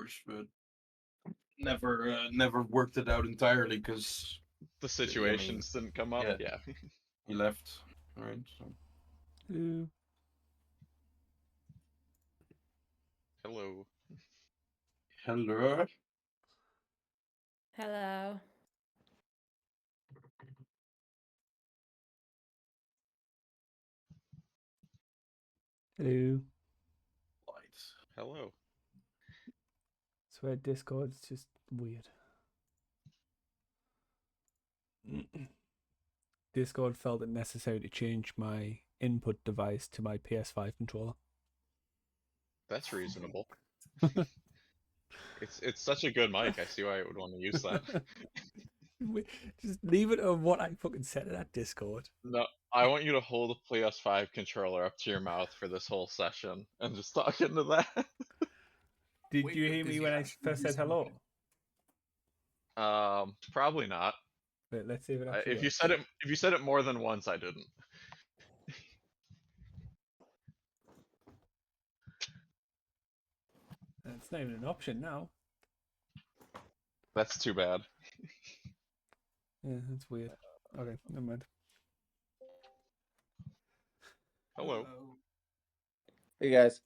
course, but never worked it out entirely because The situations didn't come up. Yeah. he left. Right. So. Hello. Hello. Hello. Hello. Lights. Hello. Swear Discord's just weird. Discord felt it necessary to change my input device to my PS5 controller. That's reasonable. It's such a good mic. I see why I would want to use that. Just leave it on what I fucking said in that Discord. No, I want you to hold a PS5 controller up to your mouth for this whole session and just talk into that. Did you hear me when I first said hello? Probably not. Wait, let's see if it actually If you works. said it more than once, I didn't. It's not even an option now. That's too bad. Yeah, that's weird. Okay, never mind. Hello. Hey guys.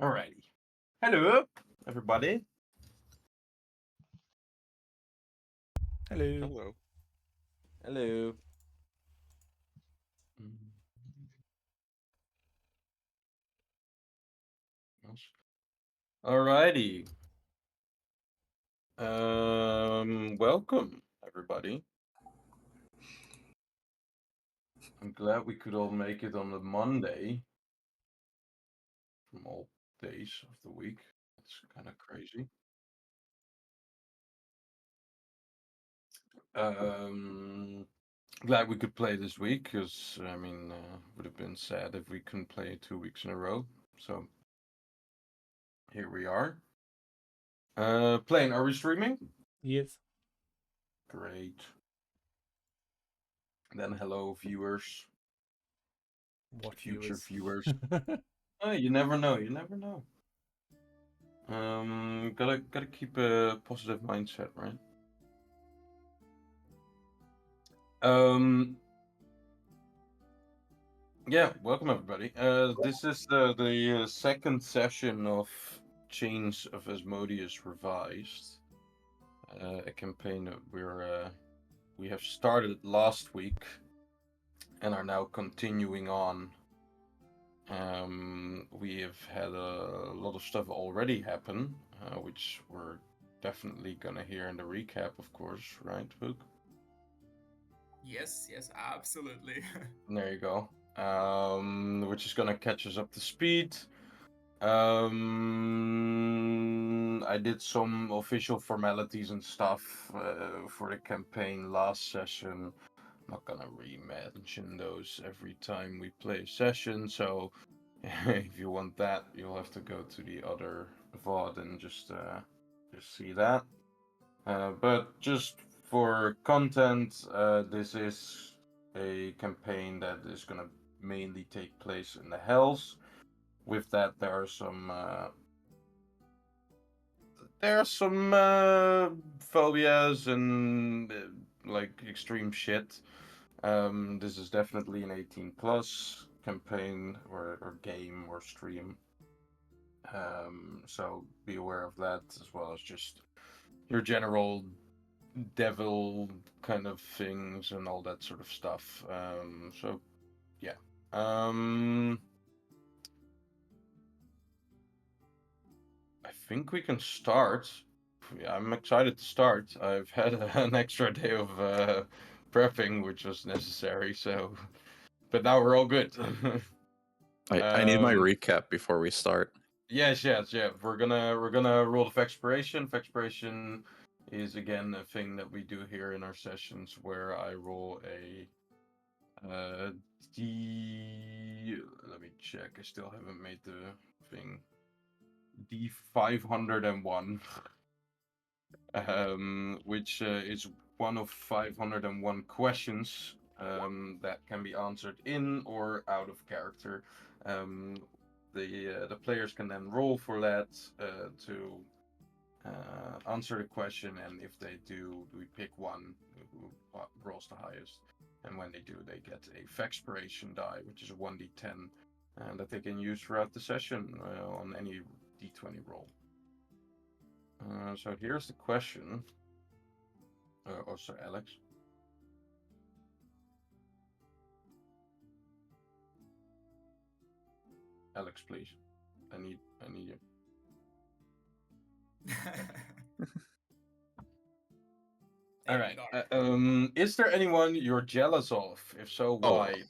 Alrighty. Hello, everybody. Hello. Hello. Hello. Alrighty. Welcome, everybody. I'm glad we could all make it on the Monday from all days of the week. That's kind of crazy. Glad we could play this week because I mean, would have been sad if we couldn't play 2 weeks in a row. So here we are. Playing. Are we streaming? Yes. Great. Then hello, viewers. What Future viewers? Oh, you never know. You never know. Gotta keep a positive mindset, right? Yeah, welcome everybody. This is the second session of Chains of Asmodeus Revised, a campaign that we have started last week and are now continuing on. We have had a lot of stuff already happen, which we're definitely gonna hear in the recap, of course, right, Book? Yes, absolutely. There you go. Which is gonna catch us up to speed. I did some official formalities and stuff for the campaign last session. I'm not gonna re-mention those every time we play a session, so if you want that, you'll have to go to the other VOD and just see that. But just for content, this is a campaign that is gonna mainly take place in the Hells. With that, there are some phobias and like extreme shit. This is definitely an 18 plus campaign or game or stream. So be aware of that, as well as just your general devil kind of things and all that sort of stuff. So yeah. I think we can start. Yeah, I'm excited to start. I've had an extra day of prepping, which was necessary. So, but now we're all good. I need my recap before we start. Yes. We're gonna roll the Vexpiration. Vexpiration is again a thing that we do here in our sessions, where I roll a D. Let me check. I still haven't made the thing. D501, which is one of 501 questions that can be answered in or out of character. The players can then roll for that to answer the question, and if they do, we pick one who rolls the highest. And when they do, they get a Fexpiration die, which is a 1d10, that they can use throughout the session on any d20 roll. So here's the question. Oh, sorry, Alex. Alex, please. I need you. All right. Is there anyone you're jealous of? If so, why?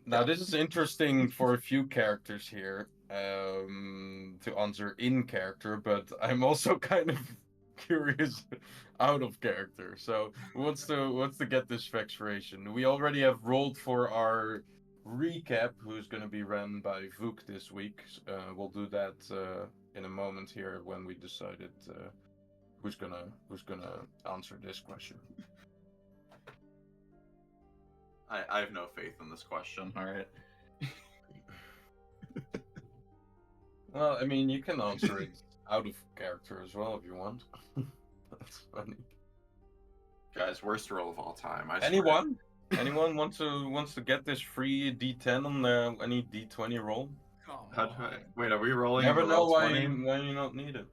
Now, this is interesting for a few characters here to answer in character, but I'm also kind of curious out of character. So, who wants to get this Fexpiration? We already have rolled for our recap, who's going to be run by Vuk this week. We'll do that in a moment here when we decided who's gonna answer this question. I have no faith in this question. All right. Well, I mean, you can answer it out of character as well if you want. That's funny. Guys, worst roll of all time. I Anyone? Anyone wants to get this free D10 on any D20 roll? How do wait, are we rolling? Never the know roll why 20? you don't need it.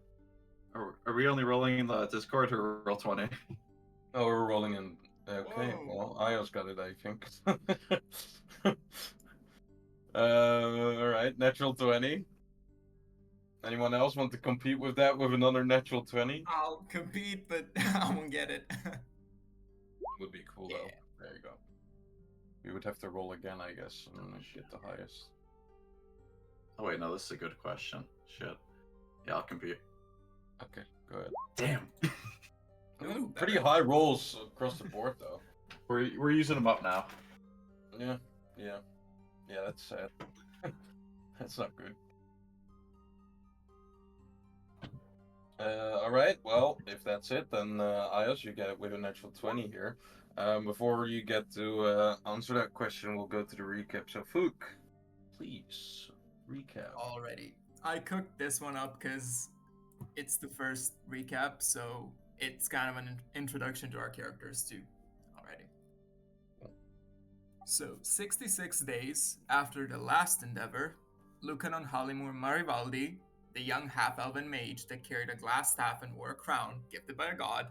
Are we only rolling in the Discord or roll 20? Oh, we're rolling in. Okay, well, Io's got it, I think. All right, natural 20. Anyone else want to compete with that with another natural 20? I'll compete, but I won't get it. Would be cool though. There you go. We would have to roll again, I guess, and get the highest. Oh wait, no, this is a good question. Shit. Yeah, I'll compete. Okay, go ahead. Damn. Ooh, Pretty high rolls across the board though. We're using them up now. Yeah, that's sad. That's not good. Alright, well, if that's it, then Ios, you get it with a natural 20 here. Before you get to answer that question, we'll go to the recap. So, Fook, please, recap. Already. I cooked this one up because it's the first recap, so it's kind of an introduction to our characters too, already. So, 66 days after the last endeavor, Lukka and Halimur Marivaldi, the young half-elven mage that carried a glass staff and wore a crown gifted by a god,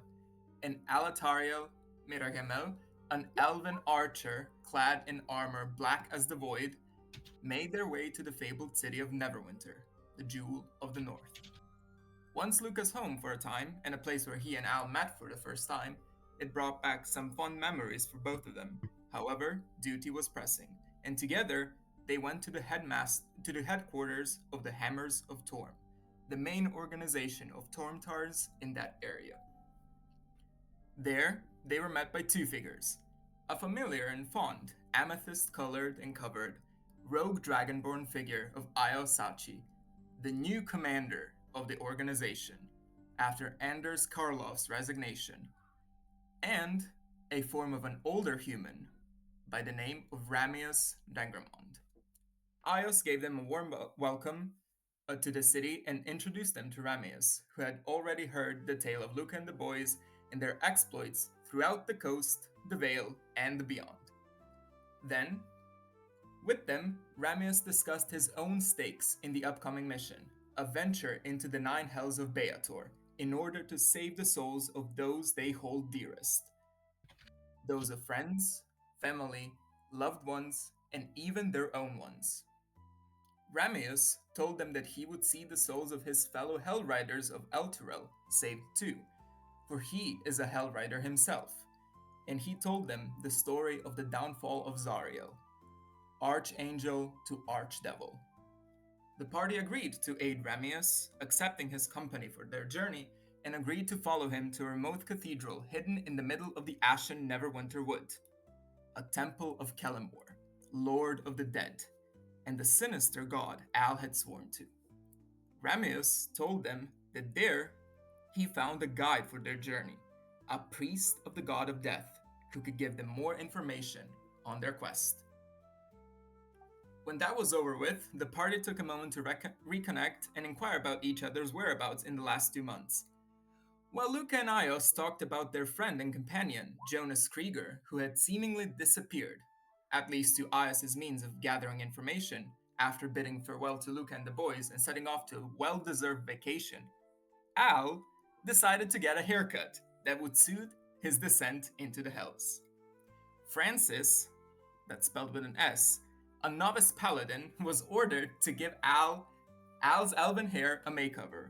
and Alatariel Miragemel, an elven archer clad in armor black as the void, made their way to the fabled city of Neverwinter, the Jewel of the North. Once Lukka's home for a time, and a place where he and Al met for the first time, it brought back some fond memories for both of them. However, duty was pressing, and together they went to the headquarters of the Hammers of Torm, the main organization of Tormtars in that area. There, they were met by two figures, a familiar and fond, amethyst-colored and covered, rogue dragonborn figure of Io Sachi, the new commander of the organization, after Anders Karloff's resignation, and a form of an older human by the name of Ramius Dangramond. Ios gave them a warm welcome to the city and introduced them to Ramius, who had already heard the tale of Lukka and the boys and their exploits throughout the coast, the Vale, and the beyond. Then, with them, Ramius discussed his own stakes in the upcoming mission, a venture into the 9 hells of Beator, in order to save the souls of those they hold dearest. Those of friends, family, loved ones, and even their own ones. Ramius told them that he would see the souls of his fellow Hellriders of Elturel saved too, for he is a Hellrider himself, and he told them the story of the downfall of Zariel, Archangel to Archdevil. The party agreed to aid Ramius, accepting his company for their journey, and agreed to follow him to a remote cathedral hidden in the middle of the ashen Neverwinter Wood, a temple of Kellimbor, Lord of the Dead, and the sinister god Al had sworn to. Ramius told them that there he found a guide for their journey, a priest of the god of death who could give them more information on their quest. When that was over with, the party took a moment to reconnect and inquire about each other's whereabouts in the last 2 months. While Lukka and Ios talked about their friend and companion, Jonas Krieger, who had seemingly disappeared, at least to Ios' means of gathering information, after bidding farewell to Lukka and the boys and setting off to a well-deserved vacation, Al decided to get a haircut that would suit his descent into the Hells. Francis, that's spelled with an S, a novice paladin, was ordered to give Al's elven hair a makeover,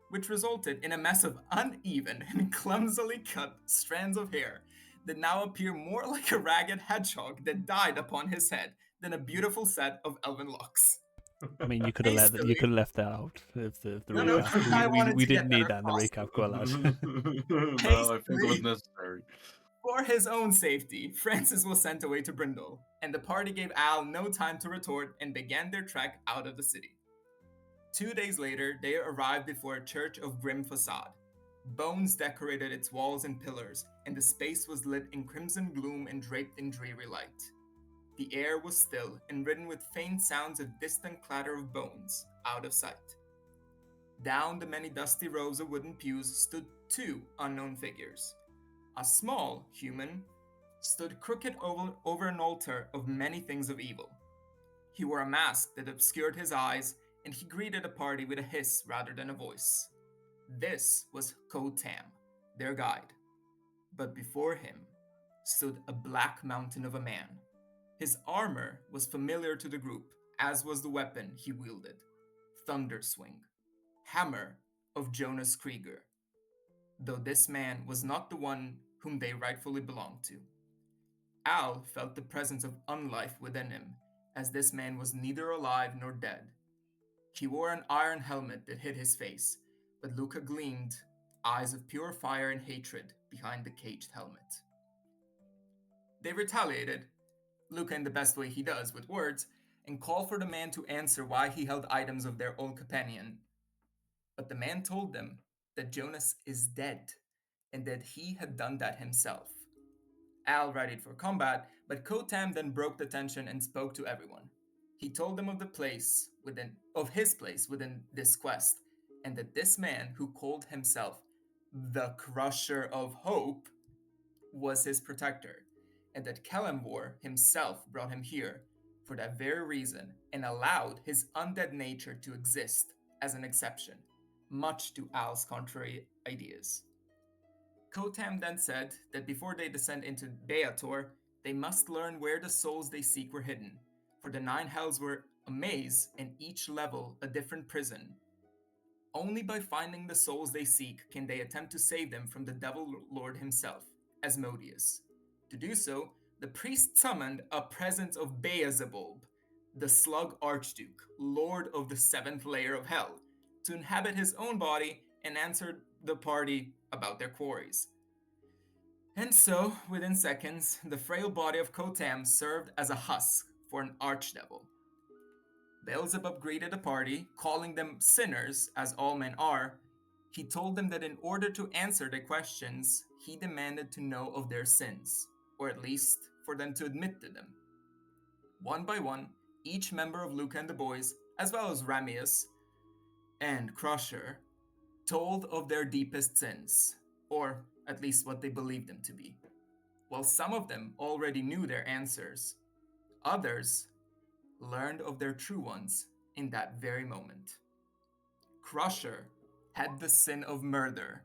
which resulted in a mess of uneven and clumsily cut strands of hair that now appear more like a ragged hedgehog that died upon his head than a beautiful set of elven locks. I mean, you could have left that out of the No, recap. I wanted We to get didn't that need that in the across. recap. Go lad. No, I think it was necessary. For his own safety, Francis was sent away to Brindle, and the party gave Al no time to retort and began their trek out of the city. 2 days later, they arrived before a church of grim facade. Bones decorated its walls and pillars, and the space was lit in crimson gloom and draped in dreary light. The air was still and ridden with faint sounds of distant clatter of bones, out of sight. Down the many dusty rows of wooden pews stood 2 unknown figures. A small human stood crooked over an altar of many things of evil. He wore a mask that obscured his eyes, and he greeted the party with a hiss rather than a voice. This was Kotam, their guide. But before him stood a black mountain of a man. His armor was familiar to the group, as was the weapon he wielded, Thunder Swing, hammer of Jonas Krieger, though this man was not the one whom they rightfully belonged to. Al felt the presence of unlife within him, as this man was neither alive nor dead. He wore an iron helmet that hid his face, but Lukka gleamed eyes of pure fire and hatred behind the caged helmet. They retaliated, Lukka in the best way he does with words, and called for the man to answer why he held items of their old companion. But the man told them that Jonas is dead, and that he had done that himself. Al readied for combat, but Kotam then broke the tension and spoke to everyone. He told them of his place within this quest, and that this man who called himself the Crusher of Hope was his protector, and that Kalimvor himself brought him here for that very reason and allowed his undead nature to exist as an exception, much to Al's contrary ideas. Kotam then said that before they descend into Beator, they must learn where the souls they seek were hidden, for the 9 hells were a maze and each level a different prison. Only by finding the souls they seek can they attempt to save them from the Devil Lord himself, Asmodeus. To do so, the priest summoned a presence of Beelzebub, the Slug Archduke, Lord of the 7th layer of Hell, to inhabit his own body and answer the party about their quarries. And so, within seconds, the frail body of Kotam served as a husk for an archdevil. Beelzebub greeted the party, calling them sinners, as all men are. He told them that in order to answer their questions, he demanded to know of their sins, or at least for them to admit to them. One by one, each member of Lukka and the boys, as well as Ramius and Crusher, told of their deepest sins, or at least what they believed them to be. While some of them already knew their answers, others learned of their true ones in that very moment. Crusher had the sin of murder,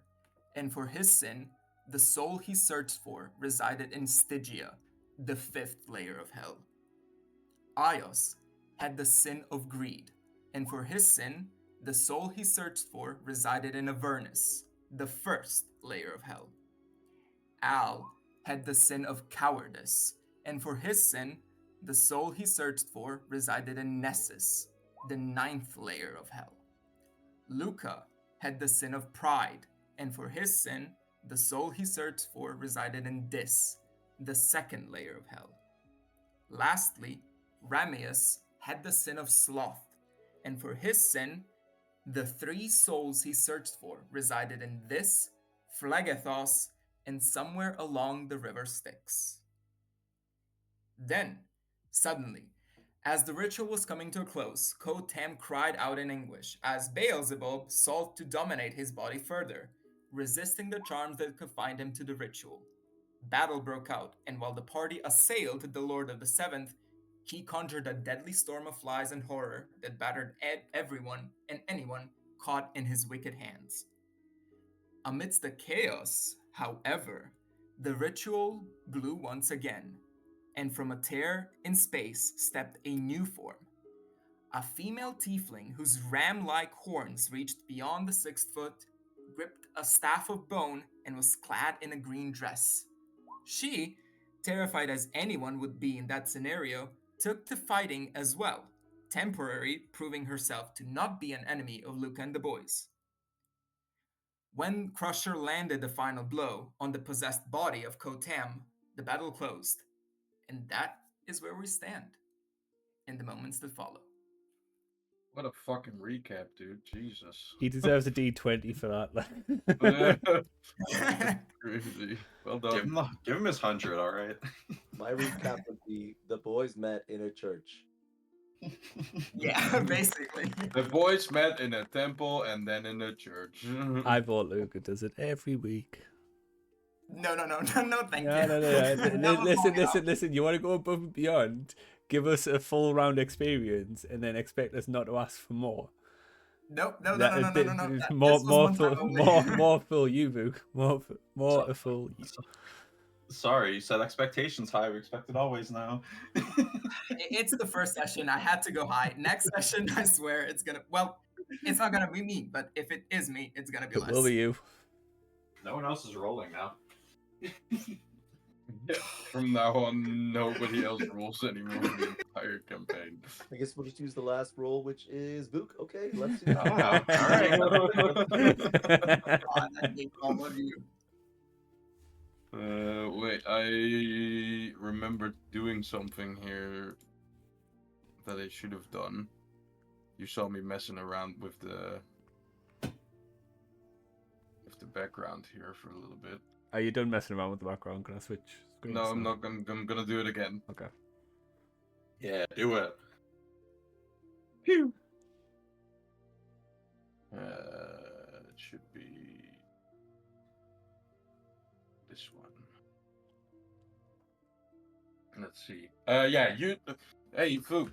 and for his sin, the soul he searched for resided in Stygia, the 5th layer of hell. Ios had the sin of greed, and for his sin, the soul he searched for resided in Avernus, the 1st layer of hell. Al had the sin of cowardice, and for his sin, the soul he searched for resided in Nessus, the 9th layer of hell. Lukka had the sin of pride, and for his sin, the soul he searched for resided in Dis, the 2nd layer of hell. Lastly, Ramius had the sin of sloth, and for his sin, The 3 souls he searched for resided in this, Phlegethos, and somewhere along the river Styx. Then, suddenly, as the ritual was coming to a close, Kotam cried out in anguish as Beelzebub sought to dominate his body further, resisting the charms that confined him to the ritual. Battle broke out, and while the party assailed the Lord of the Seventh, he conjured a deadly storm of flies and horror that battered everyone and anyone caught in his wicked hands. Amidst the chaos, however, the ritual blew once again, and from a tear in space stepped a new form. A female tiefling whose ram like horns reached beyond the 6th foot, gripped a staff of bone, and was clad in a green dress. She, terrified as anyone would be in that scenario, took to fighting as well, temporarily proving herself to not be an enemy of Lukka and the boys. When Crusher landed the final blow on the possessed body of Kotam, the battle closed. And that is where we stand in the moments that follow. What a fucking recap, dude. Jesus. He deserves a D20 for that. Crazy. Well Give done. him, give him his 100, all right? My recap would be the boys met in a church. Yeah, basically. The boys met in a temple and then in a church. I thought Luca does it every week. No, thank No, you. no. That was long enough. Listen. You want to go above and beyond? Give us a full round experience and then expect us not to ask for more. No. More full you, Luke. More full you. Sorry, you said expectations high. We expect it always now. It's the first session. I had to go high. Next session, I swear it's gonna. Well, it's not gonna be me, but if it is me, it's gonna be It less. will be you. No one else is rolling now. Yeah, from now on, nobody else rules anymore in the entire campaign. I guess we'll just use the last roll, which is Vuk. Okay, let's do that. Wow, God, I hate all of you. Wait, I remember doing something here that I should have done. You saw me messing around with the background here for a little bit. Are you done messing around with the background? Can I switch screens? No, I'm not. I'm gonna do it again. Okay. Yeah, do it. Pew. It should be this one. Let's see. Yeah, you. Hey, Vuk,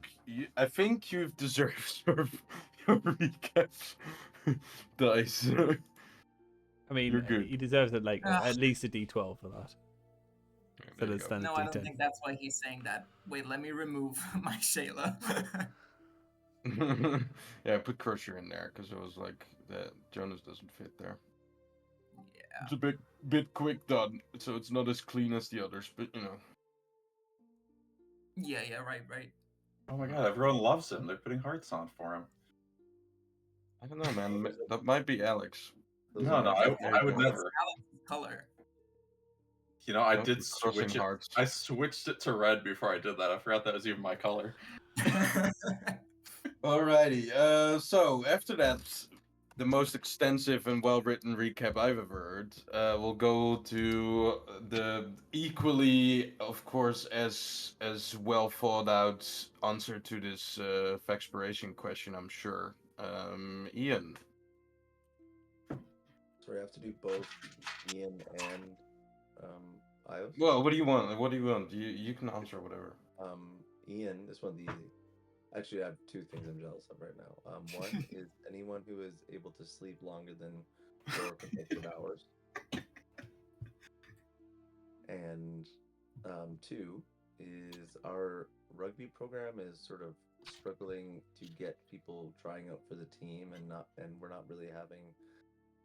I think you've deserved your recap dice. I mean, You're good. he deserves it like at least a D12 for that. There you Instead of go. standard No, I don't D10. think that's why he's saying that. Wait, let me remove my Shayla. Yeah, put Crusher in there because it was like that. Jonas doesn't fit there. Yeah. It's a bit quick done, so it's not as clean as the others, but you know. Yeah, right. Oh my god, everyone loves him. They're putting hearts on for him. I don't know, man. That might be Alex. Those No, are no, my I would It's never. Alex's color. You know, I Don't did be crushing switch it. hearts. I switched it to red before I did that. I forgot that was even my color. Alrighty. So after that, the most extensive and well-written recap I've ever heard, we'll go to the equally, of course, as well thought out answer to this Vexpiration question, I'm sure. Ian. So we have to do both Ian and Ios. Well, what do you want? What do you want? You can answer whatever. Ian, this one's easy. Actually, I have two things I'm jealous of right now. One is anyone who is able to sleep longer than 4 consecutive hours. And two is our rugby program is sort of struggling to get people trying out for the team, and we're not really having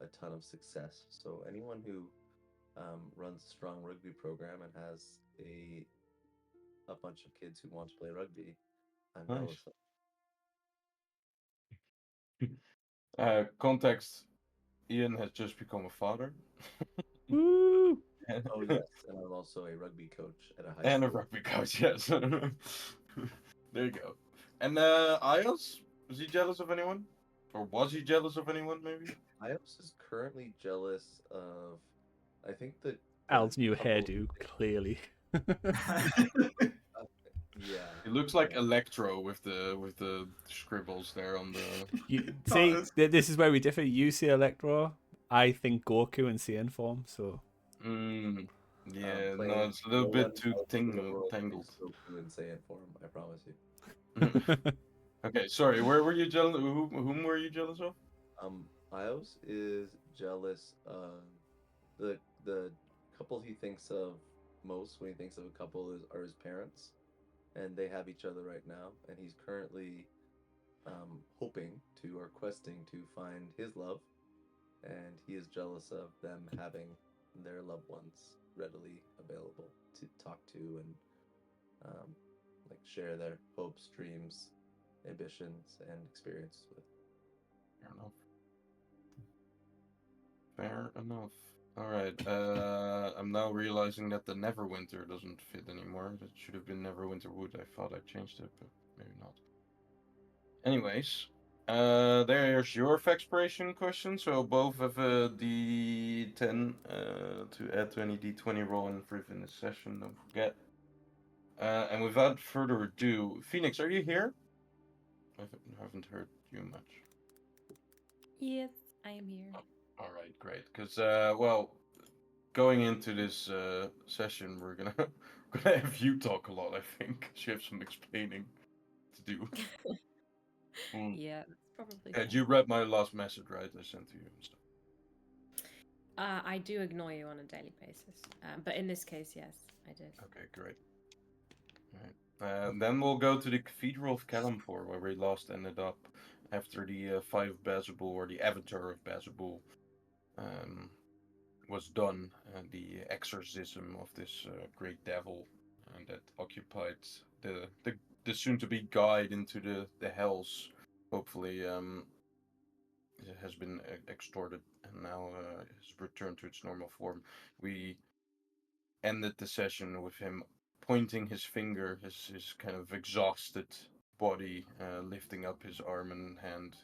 a ton of success. So anyone who runs a strong rugby program and has a bunch of kids who want to play rugby, I'm Nice. jealous of. Context: Ian has just become a father. Woo! Oh yes, and I'm also a rugby coach at a high And a school. rugby coach, yes. There you go. And Ios, is he jealous of anyone? Or was he jealous of anyone, maybe? Ios is currently jealous of, I think that Al's new couple- hairdo, clearly. Yeah. He looks like yeah. Electro with the scribbles there on the. You No, see, it's- this is where we differ. You see Electro, I think Goku in CN form. So Yeah, Playing no, it's a little no bit one too else in the world tangled. thinks Goku in Saiyan form, I promise you. Okay, sorry. Where were you jealous? Whom were you jealous of? Ios is jealous of the couple he thinks of most when he thinks of a couple are his parents, and they have each other right now, and he's currently hoping to or questing to find his love, and he is jealous of them having their loved ones readily available to talk to and like share their hopes, dreams, ambitions, and experiences with. Fair enough. Fair enough. All right. I'm now realizing that the Neverwinter doesn't fit anymore. That should have been Neverwinter Wood. I thought I changed it, but maybe not. Anyways, there's your Factspiration question. So both have a D10 to add to any D20 roll and improve in this session. Don't forget. And without further ado, Phoenix, are you here? I haven't heard you much. Yes, I am here. All right, great. Because well, going into this session, we're gonna gonna have you talk a lot. I think 'cause you have some explaining to do. Yeah, that's probably. And you read my last message, right? I sent to you and stuff. I do ignore you on a daily basis, but in this case, yes, I did. Okay, great. All right. Then we'll go to the Cathedral of Kalimfor, where we last ended up after the Five of Bazabul, or the Avatar of Bazabul, was done. The exorcism of this great devil that occupied the soon-to-be guide into the hells. Hopefully, it has been extorted and now has returned to its normal form. We ended the session with him pointing his finger, his kind of exhausted body, lifting up his arm and hand,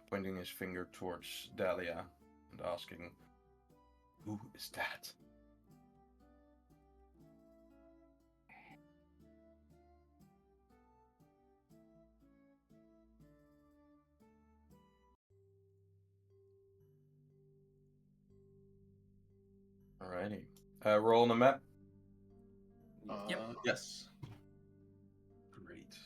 pointing his finger towards Dalia and asking, "Who is that?" Alrighty. Roll on the map. Yep. Yes. Great.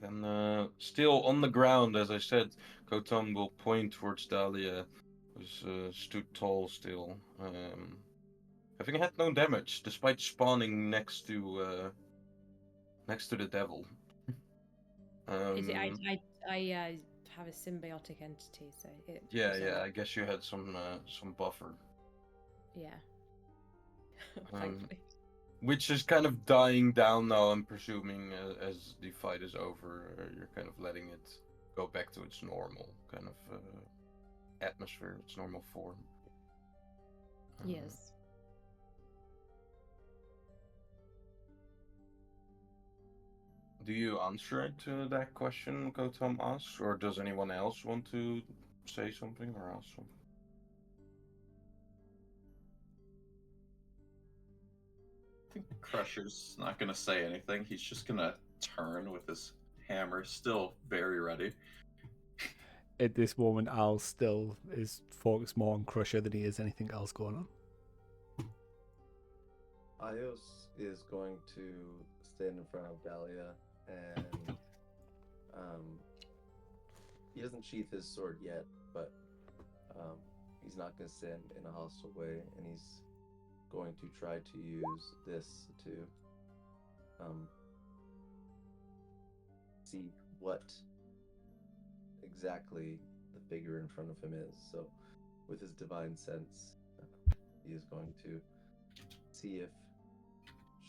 Then, still on the ground, as I said, Kotam will point towards Dalia, who's stood tall still, having had no damage despite spawning next to the devil. Is it? I have a symbiotic entity, so it. Yeah, so yeah. I guess you had some buffer, Yeah. Um, Thankfully. which is kind of dying down now. I'm presuming as the fight is over, you're kind of letting it go back to its normal kind of atmosphere, its normal form. Yes. Do you answer to that question Kotam asks, or does anyone else want to say something or ask something? I think Crusher's not gonna say anything. He's just gonna turn with his hammer still very ready. At this moment, Al still is focused more on Crusher than he is anything else going on. Ios is going to stand in front of Dalia, and he doesn't sheath his sword yet, but he's not going to stand in a hostile way, and he's going to try to use this to see what exactly the figure in front of him is. So, with his divine sense, he is going to see if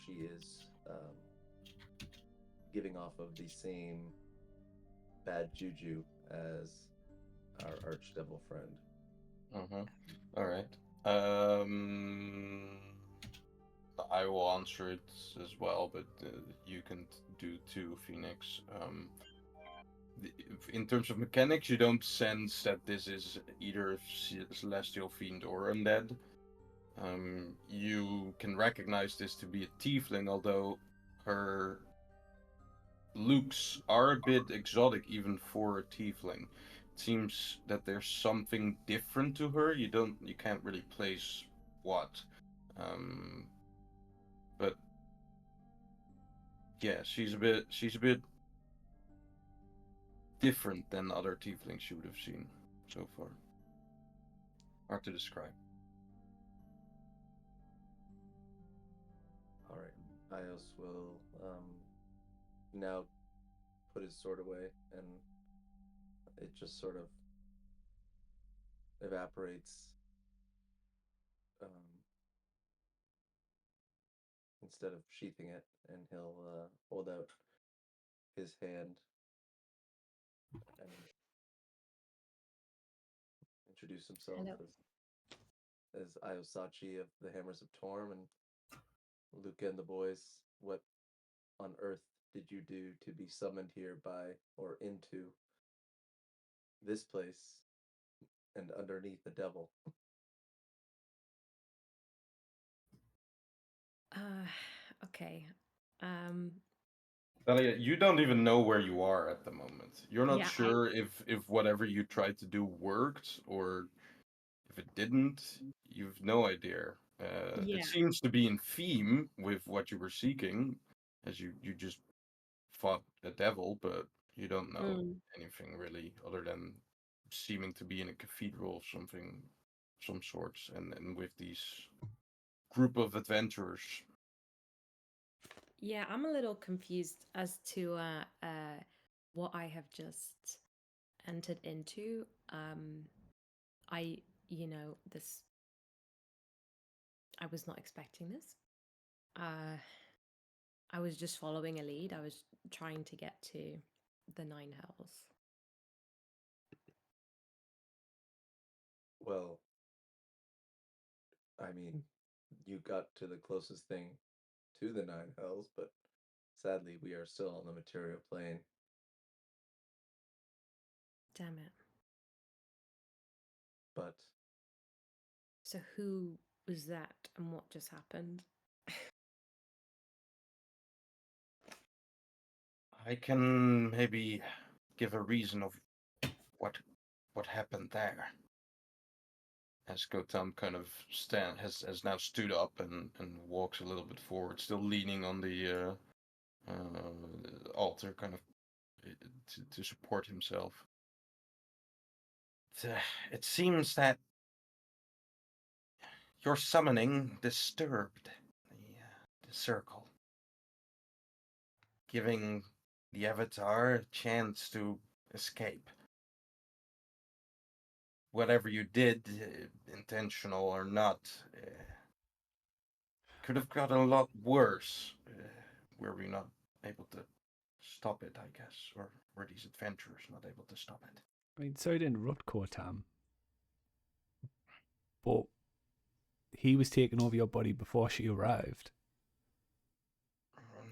she is giving off of the same bad juju as our archdevil friend. All right. I will answer it as well, but you can do too, Phoenix. in terms of mechanics, you don't sense that this is either a celestial fiend or undead. You can recognize this to be a tiefling, although her looks are a bit exotic even for a tiefling. It seems that there's something different to her. You can't really place what. But yeah, she's a bit different than other tieflings you would have seen so far. Hard to describe. All right. Ios will now put his sword away, and it just sort of evaporates. Instead of sheathing it, and he'll hold out his hand and introduce himself Hello. as Iosachi of the Hammers of Torm, and Lukka and the boys. What on earth did you do to be summoned here by or into this place and underneath the devil? Okay. Dalia, you don't even know where you are at the moment. You're not Yeah, sure if whatever you tried to do worked or if it didn't. You've no idea. Yeah. It seems to be in theme with what you were seeking, as you just fought a devil, but you don't know anything really other than seeming to be in a cathedral of some sorts, and with these group of adventurers. Yeah, I'm a little confused as to what I have just entered into. I, this. I was not expecting this. I was just following a lead. I was trying to get to the Nine Hells. Well, I mean, you got to the closest thing to the Nine Hells, but sadly, we are still on the material plane. Damn it. But So who was that and what just happened? I can maybe give a reason of what happened there. As Gotham kind of has now stood up and walks a little bit forward, still leaning on the altar, kind of to support himself. It seems that your summoning disturbed the circle, giving the Avatar a chance to escape. Whatever you did, intentional or not, could have gotten a lot worse. Were we not able to stop it, I guess, or were these adventurers not able to stop it? I mean, sorry to interrupt, Kotam, but he was taking over your body before she arrived.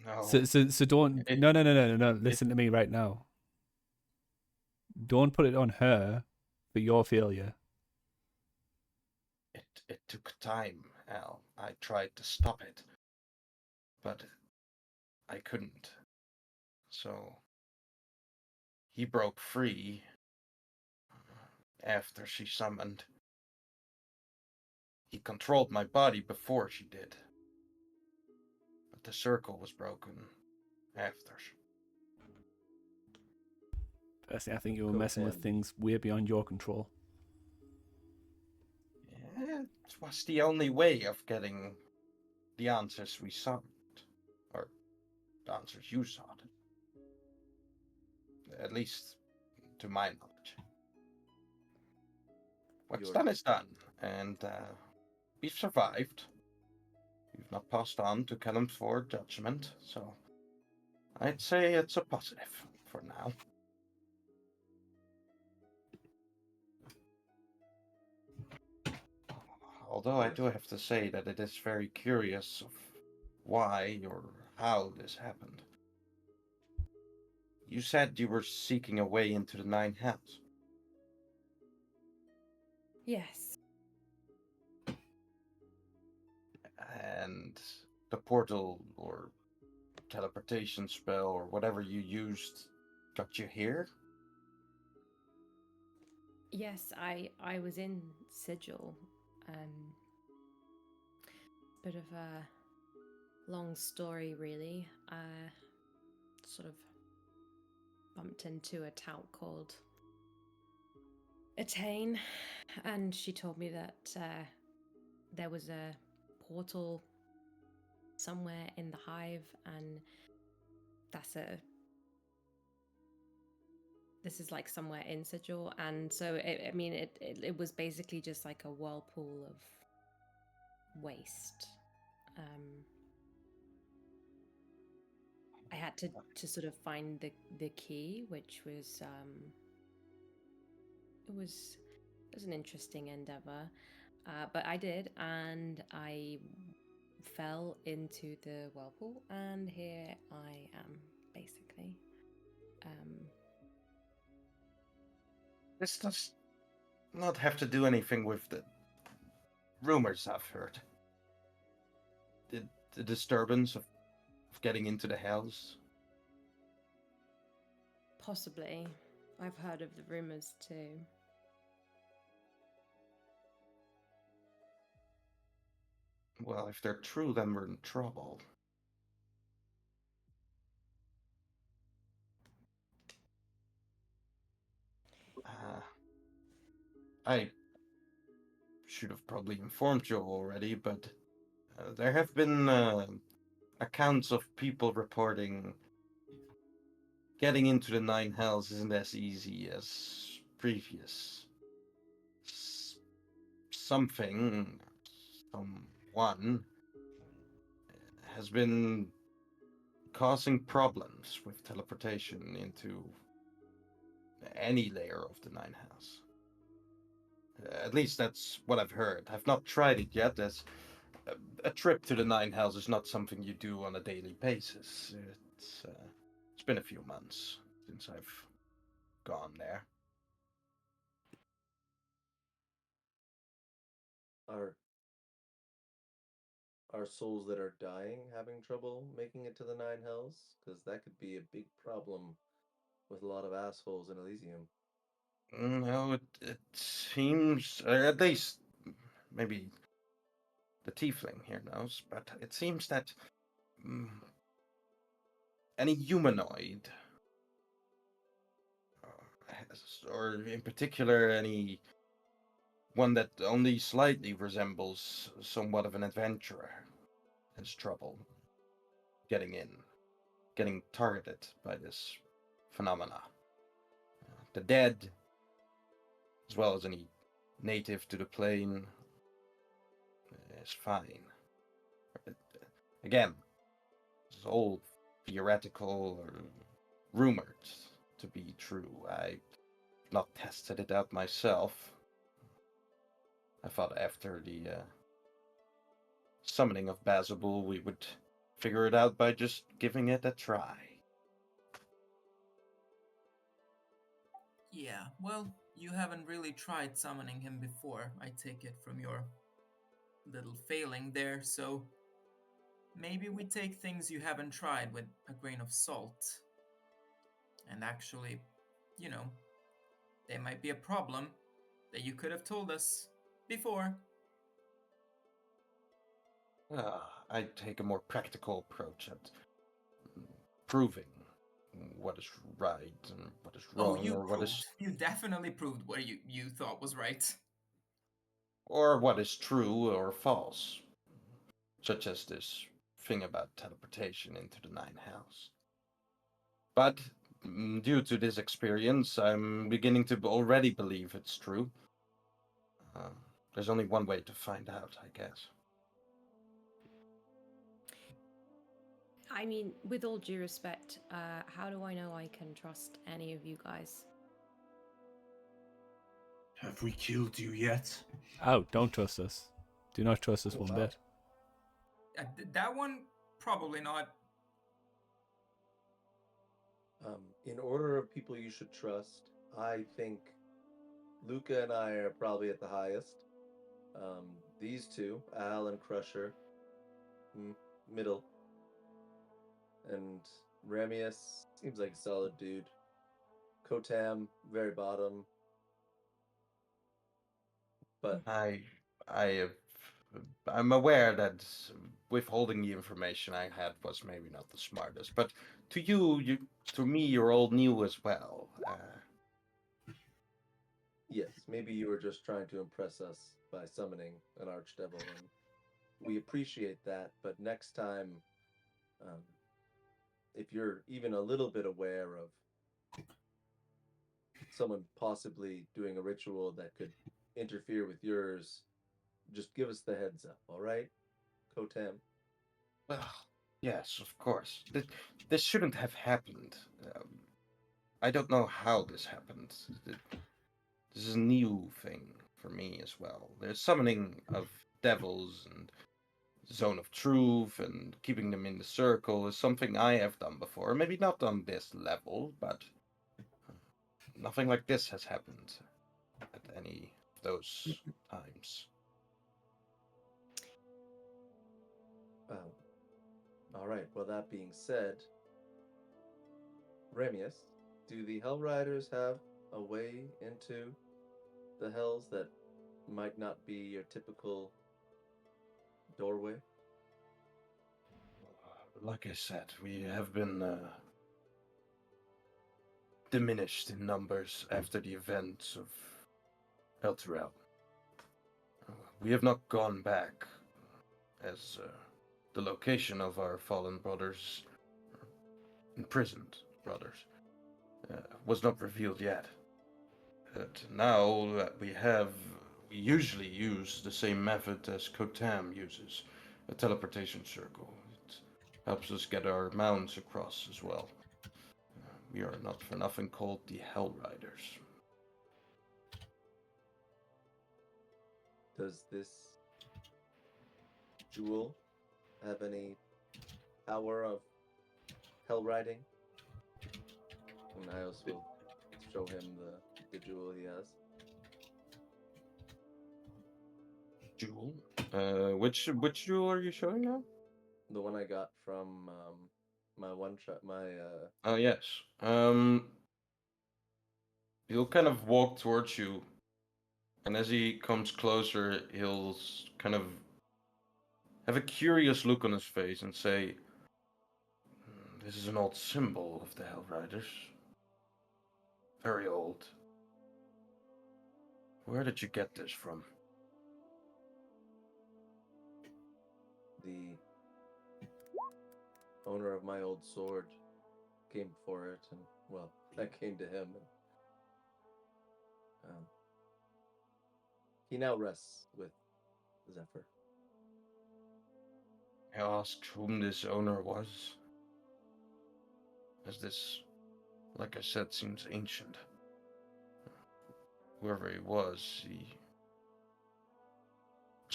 No. So don't. No. Listen to me right now. Don't put it on her for your failure. It took time, Al. I tried to stop it, but I couldn't. So he broke free after she summoned. He controlled my body before she did. But the circle was broken after. Personally, I think you were messing with things way beyond your control. It was the only way of getting the answers we sought. Or the answers you sought. At least to my knowledge. What's done is done, and we've survived. We've not passed on to Callum's for judgment, so I'd say it's a positive for now. Although I do have to say that it is very curious of why or how this happened. you said you were seeking a way into the Nine Hells. Yes. And the portal or teleportation spell or whatever you used got you here? Yes, I was in Sigil. Bit of a long story, really. Sort of bumped into a tout called Attain, and she told me that there was a portal somewhere in the hive, and this is like somewhere in Sigil, and so it was basically just like a whirlpool of waste. I had to sort of find the key, which was it was an interesting endeavor, but I did, and I fell into the whirlpool, and here I am, basically. This does not have to do anything with the rumors I've heard. The disturbance of getting into the Hells. Possibly. I've heard of the rumors too. Well, if they're true, then we're in trouble. I should have probably informed you already, but there have been accounts of people reporting getting into the Nine Hells isn't as easy as previous. Someone has been causing problems with teleportation into any layer of the Nine Hells. At least that's what I've heard. I've not tried it yet, as a trip to the Nine Hells is not something you do on a daily basis. It's been a few months since I've gone there. Are souls that are dying having trouble making it to the Nine Hells? Because that could be a big problem with a lot of assholes in Elysium. No, it seems, at least maybe the tiefling here knows, but it seems that any humanoid, or in particular any one that only slightly resembles somewhat of an adventurer, has trouble getting targeted by this phenomena. The dead, as well as any native to the plane, is fine. Again, it's all theoretical or rumored to be true. I've not tested it out myself. I thought after the summoning of Bazabul, we would figure it out by just giving it a try. Yeah, well, you haven't really tried summoning him before, I take it from your little failing there, so maybe we take things you haven't tried with a grain of salt. And actually, you know, there might be a problem that you could have told us before. I take a more practical approach at proving what is right and what is Oh, wrong, you or what proved. is You definitely proved what you thought was right. true or false, such as this thing about teleportation into the Nine Hells. But due to this experience, I'm beginning to already believe it's true. There's only one way to find out, I guess. I mean, with all due respect, how do I know I can trust any of you guys? Have we killed you yet? Oh, don't trust us. Do not trust us one bit. That one, probably not. In order of people you should trust, I think Lukka and I are probably at the highest. These two, Al and Crusher, middle, and Ramius seems like a solid dude. Kotam, very bottom. But I'm aware that withholding the information I had was maybe not the smartest, but to me, you're all new as well. yes, maybe you were just trying to impress us by summoning an archdevil, and we appreciate that. But next time, um, if you're even a little bit aware of someone possibly doing a ritual that could interfere with yours, just give us the heads up, all right, Kotam? Well, yes, of course. This shouldn't have happened. I don't know how this happened. This is a new thing for me as well. There's summoning of devils and zone of truth and keeping them in the circle is something I have done before. Maybe not on this level, but nothing like this has happened at any of those times. All right. Well, that being said, Remius, do the Hell Riders have a way into the Hells that might not be your typical doorway? Like I said, we have been diminished in numbers after the events of Elturel. We have not gone back as the location of our fallen brothers, imprisoned brothers, was not revealed yet. But now that we usually use the same method as Kotam uses, a teleportation circle. It helps us get our mounts across as well. We are not for nothing called the Hell Riders. Does this jewel have any power of hell riding? And I also will show him the jewel he has. Jewel? Which jewel are you showing now? The one I got from my one shot, my Oh yes. He'll kind of walk towards you, and as he comes closer, he'll kind of have a curious look on his face and say, "This is an old symbol of the Hell Riders. Very old. Where did you get this from?" the owner of my old sword came for it, and well, I came to him, and he now rests with Zephyr. I asked whom this owner was, as this, like I said, seems ancient. Whoever he was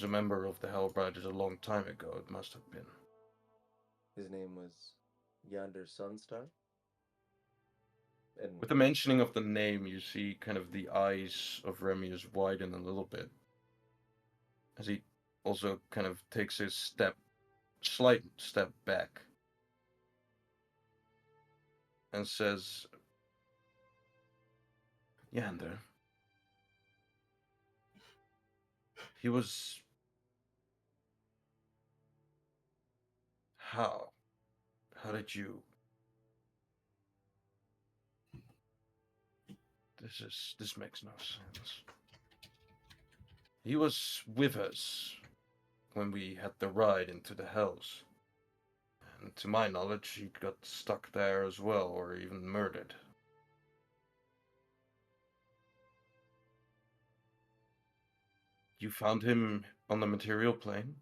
a member of the Hell Riders a long time ago, it must have been. His name was Yonder Sunstar. And With the mentioning of the name, you see kind of the eyes of Remius widen a little bit, as he also kind of takes his slight step back, and says, "Yander, he was... How? How did you... This makes no sense. He was with us when we had the ride into the Hells. And to my knowledge, he got stuck there as well, or even murdered. You found him on the material plane?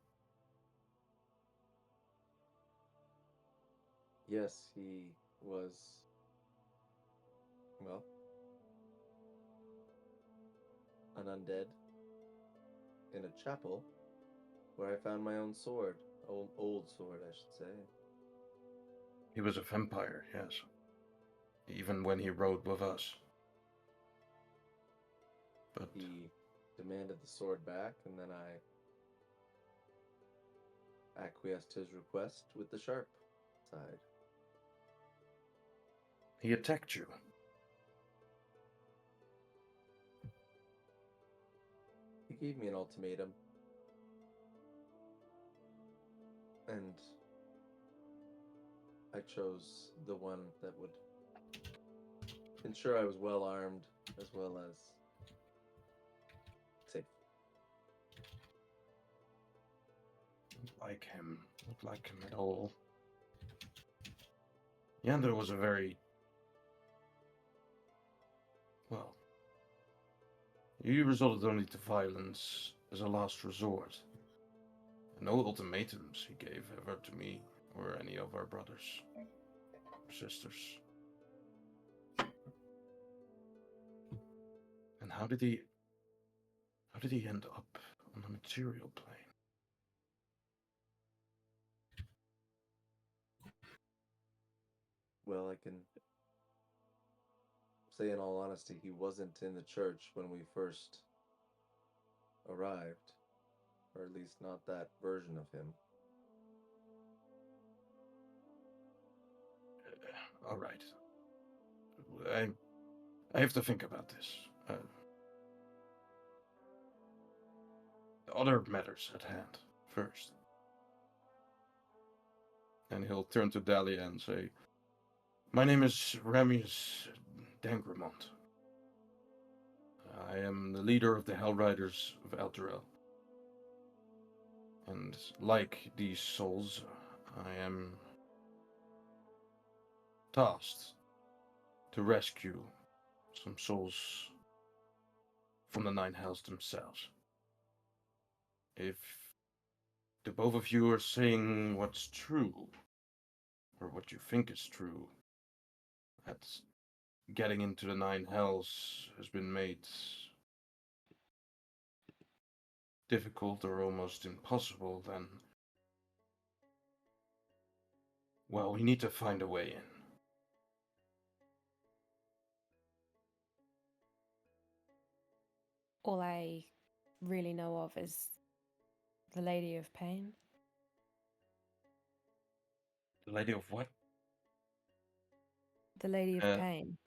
yes, he was, well, an undead in a chapel where I found my own sword. Old sword, I should say. He was a vampire, yes. even when he rode with us. But He demanded the sword back, and then I acquiesced to his request with the sharp side. he attacked you. He gave me an ultimatum. And I chose the one that would ensure I was well armed as well as safe. Not like him at all. Yander was a very... well... he resorted only to violence as a last resort. And no ultimatums he gave ever to me or any of our brothers or sisters. And how did he end up on the material plane? Well, I can say in all honesty, he wasn't in the church when we first arrived. Or at least not that version of him. All right. I have to think about this. Other matters at hand first. And he'll turn to Dalia and say, "My name is Ramius Dangramont. I am the leader of the Hell Riders of Elturel. And like these souls, I am tasked to rescue some souls from the Nine Hells themselves. If the both of you are saying what's true, or what you think is true, that getting into the Nine Hells has been made difficult or almost impossible, then, well, we need to find a way in. All I really know of is the Lady of Pain. The Lady of what? The Lady of Uh, Pain.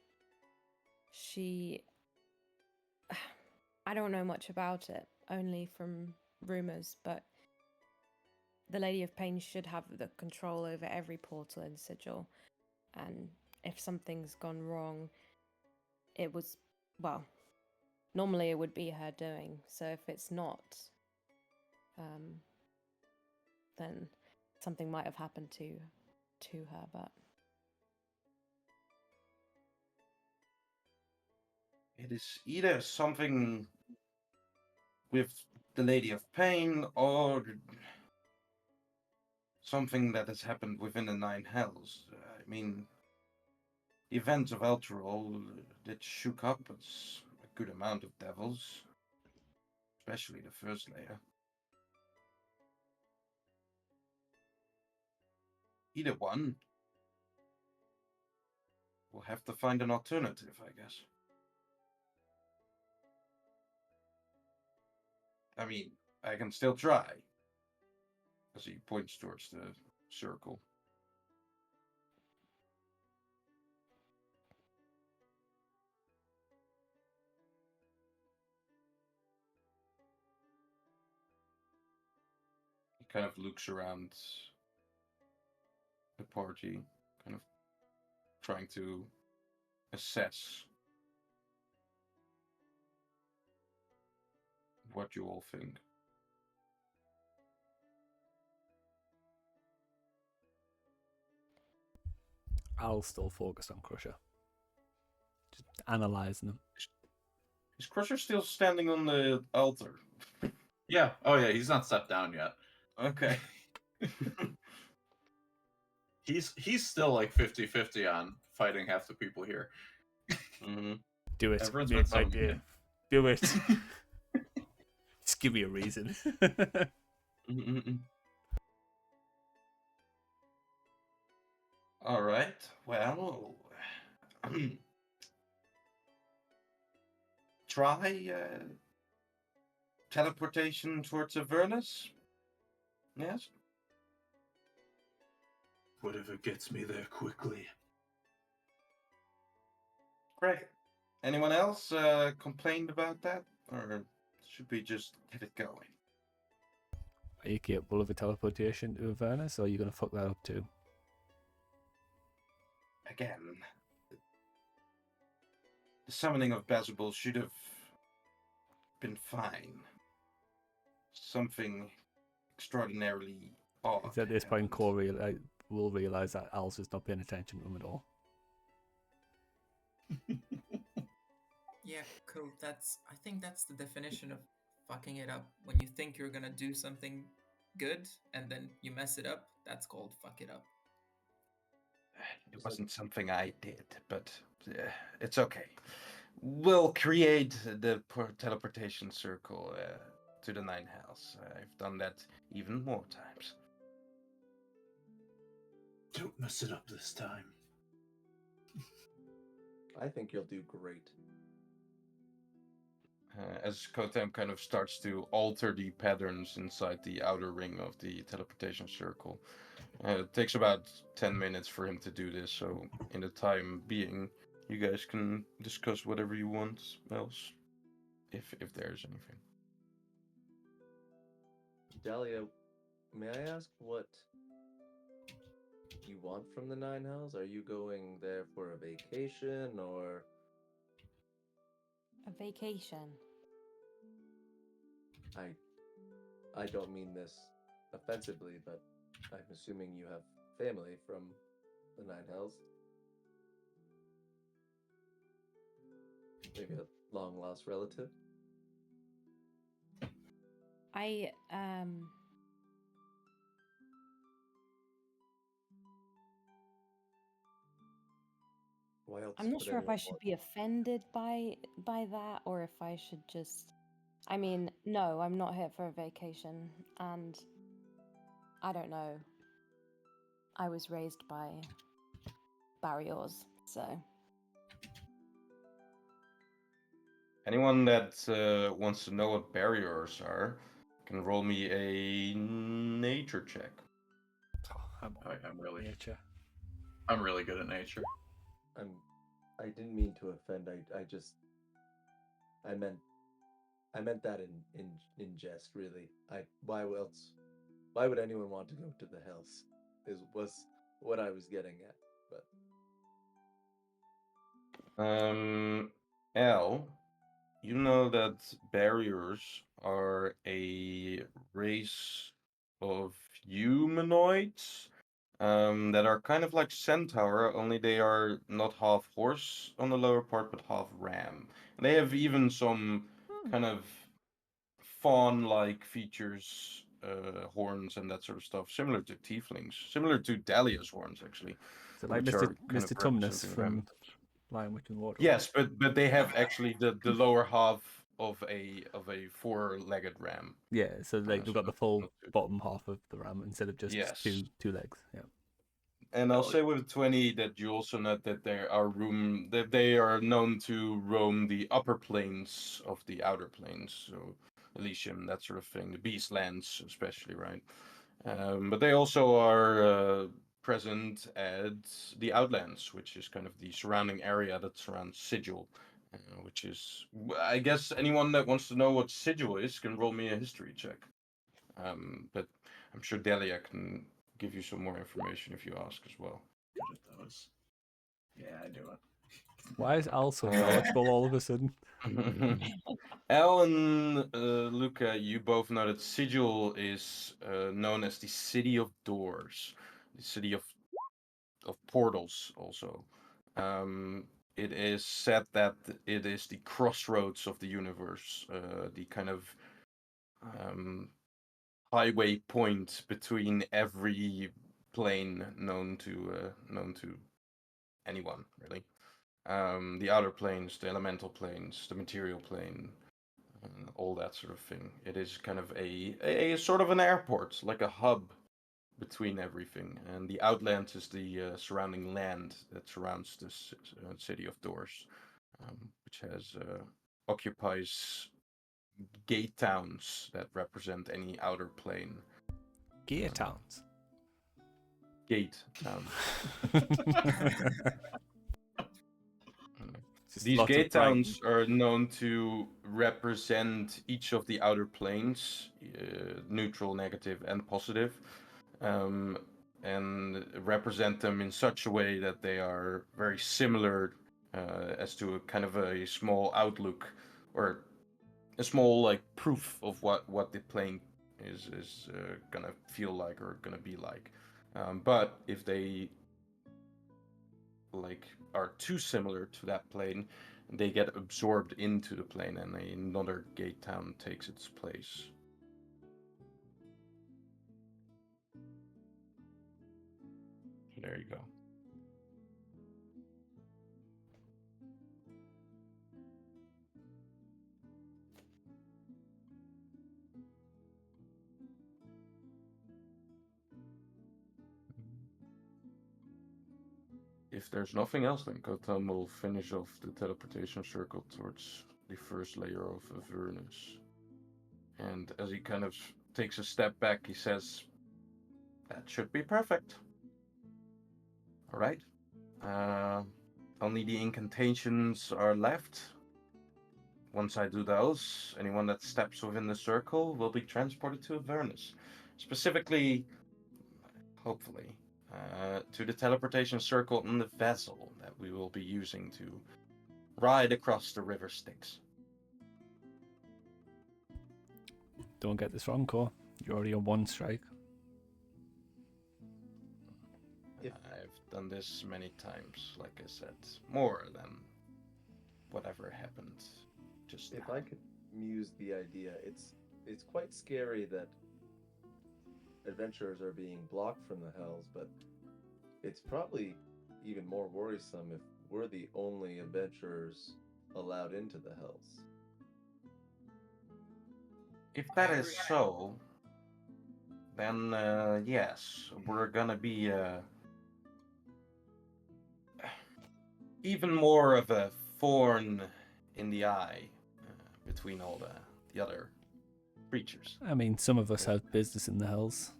She... I don't know much about it, only from rumors, but the Lady of Pain should have the control over every portal in Sigil. And if something's gone wrong, it was, well, normally it would be her doing. So if it's not, then something might have happened to her, but it is either something with the Lady of Pain or something that has happened within the Nine Hells. I mean, the events of Elturel did shook up a good amount of devils, especially the first layer. Either one. We'll have to find an alternative, I guess. I mean, I can still try. As he points towards the circle. He kind of looks around the party, kind of trying to assess what you all think. I'll still focus on Crusher. Just analysing them. Is Crusher still standing on the altar? Yeah. Oh yeah, he's not stepped down yet. Okay. He's still like 50-50 on fighting half the people here. Mm-hmm. Do it. Everyone's Make been my summoned day. in. Do it. Just give me a reason. All right. Well, try teleportation towards Avernus? Yes? Whatever gets me there quickly. Great. Anyone else complained about that? Or should we just get it going? Are you capable of a teleportation to Avernus, or are you going to fuck that up too? Again, the summoning of Bazable should have been fine. Something extraordinarily odd. It's at this point, happened. Corey will realise that Alice is not paying attention to him at all. Yeah, cool. I think that's the definition of fucking it up. When you think you're gonna do something good and then you mess it up, that's called fuck it up. It wasn't something I did, but it's okay. We'll create the teleportation circle to the Nine Hells. I've done that even more times. Don't mess it up this time. I think you'll do great. As Kotem kind of starts to alter the patterns inside the outer ring of the teleportation circle. It takes about 10 minutes for him to do this, so in the time being, you guys can discuss whatever you want else, if there's anything. Dalia, may I ask what you want from the Nine Hells? Are you going there for a vacation or? A vacation. I don't mean this offensively, but I'm assuming you have family from the Nine Hells. Maybe a long lost relative. Why else I'm not would sure if I anyone should want- be offended by that or if I should just. I mean, no, I'm not here for a vacation, and I don't know. I was raised by barriers, so. Anyone that wants to know what barriers are can roll me a nature check. I'm really, nature. I'm really good at nature. I didn't mean to offend. I meant that in jest. Really. Why else? Why would anyone want to go to the Hells? Was what I was getting at. But L, you know that barriers are a race of humanoids that are kind of like centaur, only they are not half horse on the lower part, but half ram. And they have even some kind of fawn-like features, horns and that sort of stuff, similar to tieflings, similar to Dalia's horns, actually. So like which Mr. are kind Mr. of Tumnus representing from ram. Lion Witch and Water. Yes, but they have actually the lower half of a four-legged ram. Yeah, so like they've got the full not too- bottom half of the ram instead of just Yes. two legs. Yeah. And I'll Oh, say with 20 that you also note that they are known to roam the upper plains of the outer plains, so Elysium, that sort of thing, the Beastlands especially, right? But they also are present at the Outlands, which is kind of the surrounding area that surrounds Sigil, which is, I guess anyone that wants to know what Sigil is can roll me a history check. But I'm sure Delia can give you some more information if you ask as well. Good at those. Yeah, I do it. Why is Al so knowledgeable all of a sudden? Al and Lukka, you both know that Sigil is known as the City of Doors, the City of Portals also. It is said that it is the crossroads of the universe, the kind of highway point between every plane known to anyone, really. The outer planes, the elemental planes, the material plane, all that sort of thing. It is kind of a sort of an airport, like a hub between everything. And the outland is the surrounding land that surrounds this city of doors, which has occupies gate towns that represent any outer plane. Gear towns. Gate towns. Just These lots of gate bright- towns are known to represent each of the outer planes, neutral, negative, and positive, and represent them in such a way that they are very similar as to a kind of a small outlook or a small like proof of what the plane is gonna feel like or gonna be like. But if they like are too similar to that plane, they get absorbed into the plane and another gate town takes its place. There you go. If there's nothing else, then Kotam will finish off the teleportation circle towards the first layer of Avernus. And as he kind of takes a step back, he says, "That should be perfect. All right. Only the incantations are left. Once I do those, anyone that steps within the circle will be transported to Avernus. Specifically, hopefully, to the teleportation circle in the vessel that we will be using to ride across the river Styx." Don't get this wrong, Core. You're already on one strike. I've done this many times, like I said, more than whatever happened just If now. I could muse the idea, it's quite scary that adventurers are being blocked from the hells, but it's probably even more worrisome if we're the only adventurers allowed into the hells. If that is so, then yes, we're gonna be even more of a thorn in the eye between all the other creatures. I mean, some of us have business in the hills.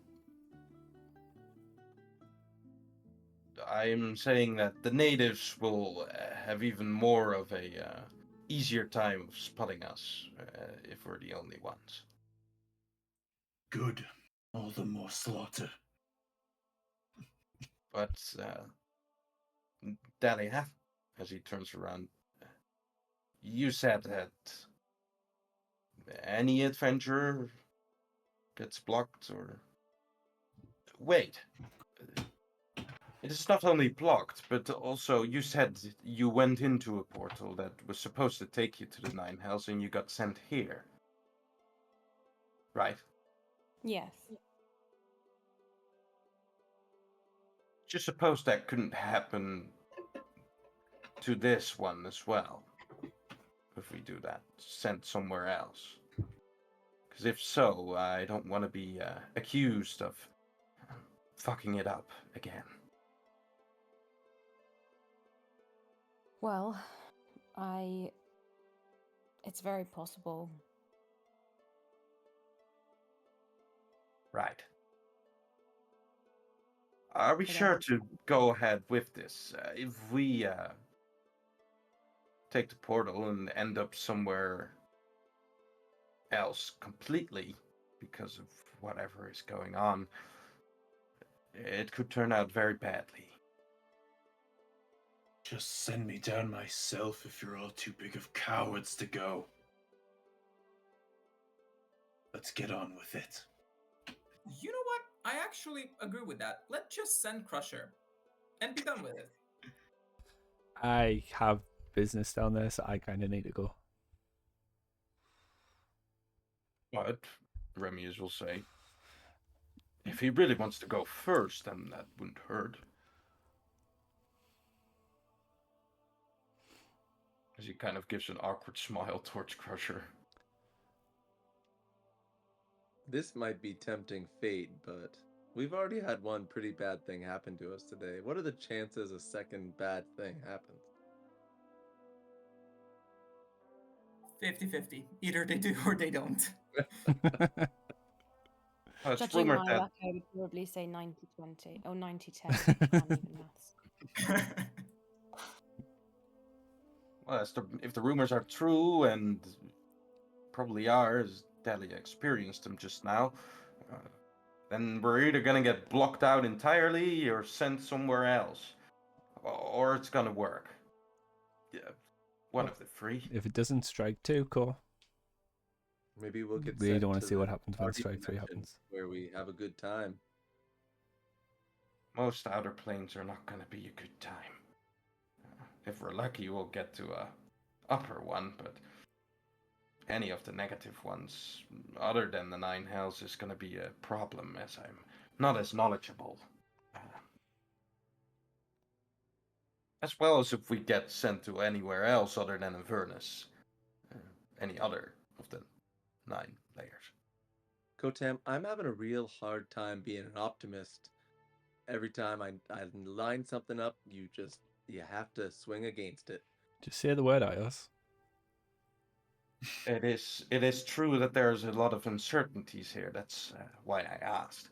I'm saying that the natives will have even more of a easier time of spotting us if we're the only ones. Good. All the more slaughter. But Dalia, as he turns around, you said that any adventurer gets blocked or... Wait. It is not only blocked, but also you said you went into a portal that was supposed to take you to the Nine Hells and you got sent here. Right? Yes. Just suppose that couldn't happen to this one as well. If we do that, sent somewhere else. Because if so, I don't want to be accused of fucking it up again. Well, it's very possible. Right. Are we But sure to go ahead with this? If we take the portal and end up somewhere else completely because of whatever is going on, it could turn out very badly. Just send me down myself if you're all too big of cowards to go. Let's get on with it. You know what? I actually agree with that. Let's just send Crusher and be done with it. I have business down there, so I kind of need to go. But, Remius will say, if he really wants to go first, then that wouldn't hurt. As he kind of gives an awkward smile towards Crusher. This might be tempting fate, but We've already had one pretty bad thing happen to us today. What are the chances a second bad thing happens? 50-50. Either they do or they don't. It's Judging rumored my that luck, I would probably say 90-20 or 90-10. I can't even maths. well, if the rumors are true, and probably are, as Dalia experienced them just now, uh, then we're either gonna get blocked out entirely or sent somewhere else, or it's gonna work. Yeah, one of the three. If it doesn't, strike 2, cool. Maybe we'll get We sent don't want to to see the what happens when party strike 3 dimension happens. where we have a good time. Most outer planes are not gonna be a good time. If we're lucky, we'll get to a upper one, but any of the negative ones, other than the 9 hells, is gonna be a problem, as I'm not as knowledgeable. As well as if we get sent to anywhere else other than Avernus. Any other of the 9 layers. Kotam, I'm having a real hard time being an optimist. Every time I line something up, you have to swing against it. Just say the word, Ios. It is true that there's a lot of uncertainties here. That's why I asked.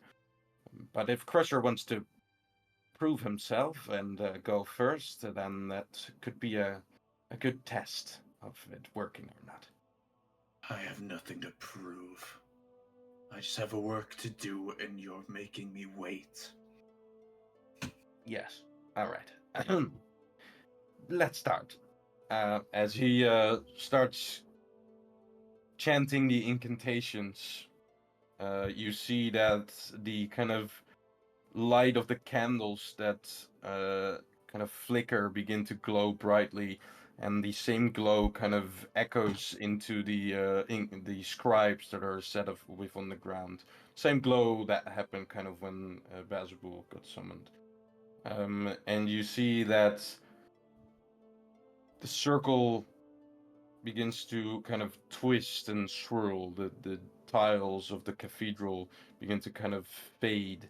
But if Crusher wants to prove himself and go first, then that could be a good test of it working or not. I have nothing to prove. I just have a work to do, and you're making me wait. Yes. All right. Let's start. As he starts chanting the incantations, you see that the kind of light of the candles that kind of flicker begin to glow brightly, and the same glow kind of echoes into the scribes that are set up on the ground. Same glow that happened kind of when Bazabul got summoned. And you see that the circle begins to kind of twist and swirl. The tiles of the cathedral begin to kind of fade,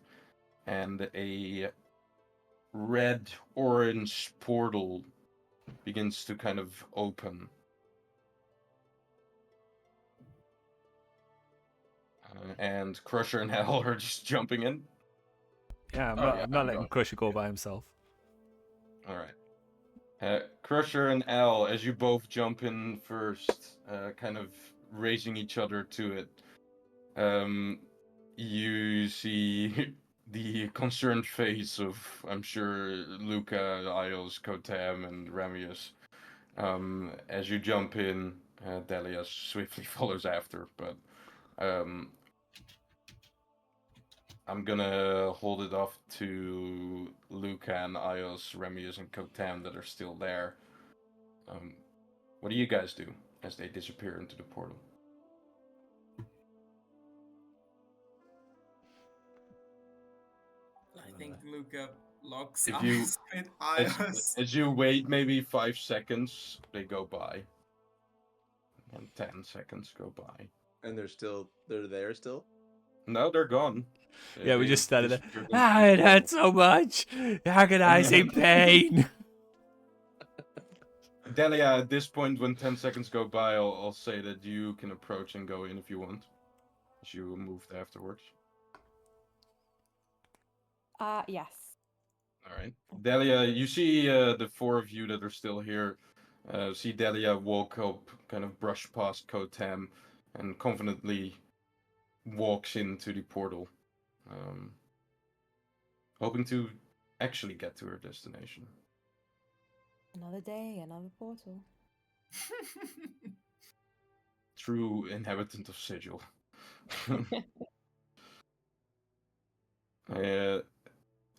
and a red orange portal begins to kind of open. And Crusher and Hell are just jumping in. Yeah, Oh, yeah, I'm not I'm letting going. Crusher go by himself. All right. Crusher and Al, as you both jump in first, kind of raising each other to it, you see the concerned face of, I'm sure, Lukka, Ios, Kotam, and Ramius. As you jump in, Dalia swiftly follows after, but I'm gonna hold it off to Lukka and Ios, Ramius, and Kotam that are still there. What do you guys do as they disappear into the portal? I think Luca locks If eyes you with as, Ios. as you wait maybe 5 seconds, they go by. And 10 seconds go by. And they're there still? No, they're gone. Yeah, we They just started there. disappeared Ah, into it the hurt portal. so much. Agonizing pain. Delia, at this point, when 10 seconds go by, I'll say that you can approach and go in if you want. As you moved afterwards. Yes. Alright. Delia, you see the 4 of you that are still here. See Delia walk up, kind of brush past Kotam, and confidently walks into the portal. Hoping to actually get to her destination. Another day, another portal. True inhabitant of Sigil.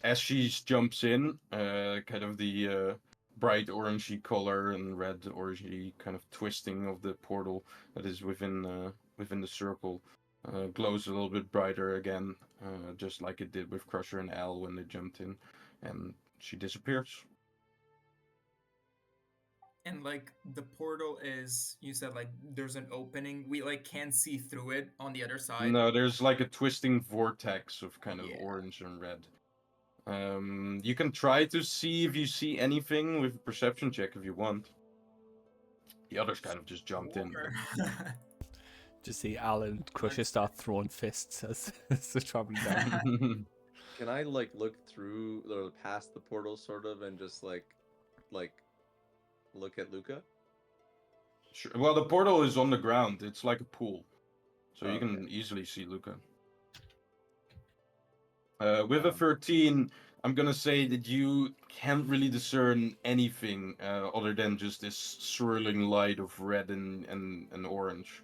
As she jumps in, kind of the bright orangey color and red orangey kind of twisting of the portal that is within the circle glows a little bit brighter again, just like it did with Crusher and Al when they jumped in, and she disappears. And like the portal is, you said like there's an opening. We like can't see through it on the other side. No, there's like a twisting vortex of kind of Yeah. orange and red. You can try to see if you see anything with a perception check if you want. The others kind of just jumped in. Sure. Just see Alan Crusher start throwing fists as they're traveling down. Can I like look through or past the portal sort of and just like look at Lukka? Sure. Well, the portal is on the ground. It's like a pool, so you Okay. can easily see Lukka. With a Um, 13, I'm gonna say that you can't really discern anything other than just this swirling light of red and orange.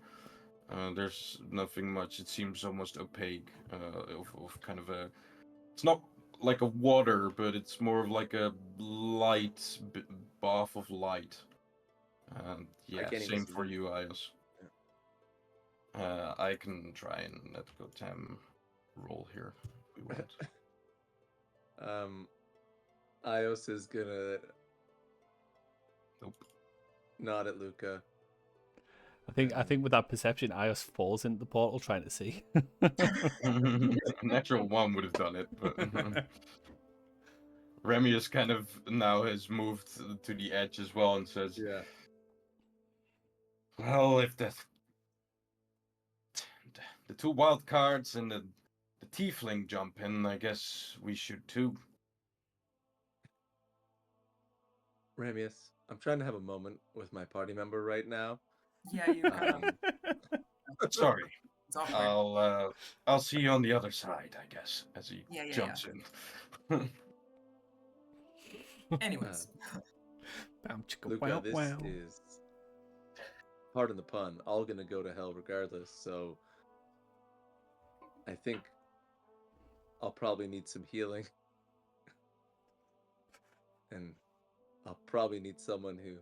There's nothing much. It seems almost opaque. Of kind of a. It's not like a water, but it's more of like a light bath of light. Yeah, can't even same see for it. you, Ios. I can try and let go Tam roll here if we want. Ios is gonna Nope. nod at Lukka. I think with that perception, Ios falls into the portal trying to see. Natural one would have done it, but Remius kind of now has moved to the edge as well and says, Yeah. "Well, if the two wild cards and the tiefling jump in, I guess we should too." Ramius, I'm trying to have a moment with my party member right now. Yeah, you kind of. Sorry, It's awkward. I'll see you on the other side, I guess, as he Yeah, jumps in. Anyways, Bam, chicka, Lukka, wow, this wow. is, pardon the pun, all gonna go to hell regardless, so I think I'll probably need some healing. And I'll probably need someone who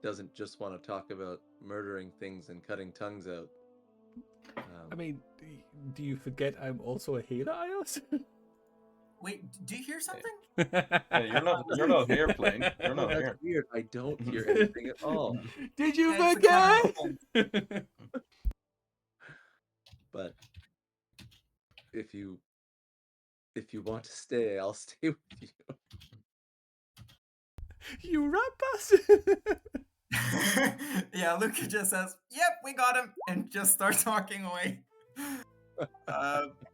doesn't just want to talk about murdering things and cutting tongues out. I mean, do you forget I'm also a healer, Ios? wait, do you hear something? Hey, you're not here, Plane. You're Oh, not that's here. weird. I don't hear anything at all. Did you Yeah, it's a forget? But if you want to stay, I'll stay with you. You rat bastard! Yeah, Luca just says, "Yep, we got him," and just starts walking away.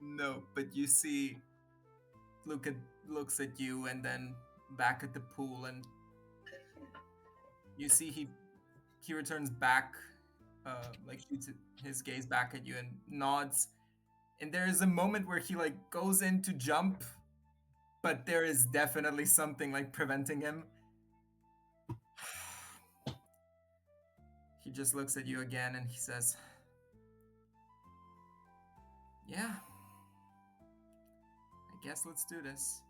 No, but you see, Luca looks at you and then back at the pool, and you see he returns back, like shoots his gaze back at you and nods. And there is a moment where he like goes in to jump, but there is definitely something like preventing him. He just looks at you again and he says, "Yeah, I guess let's do this."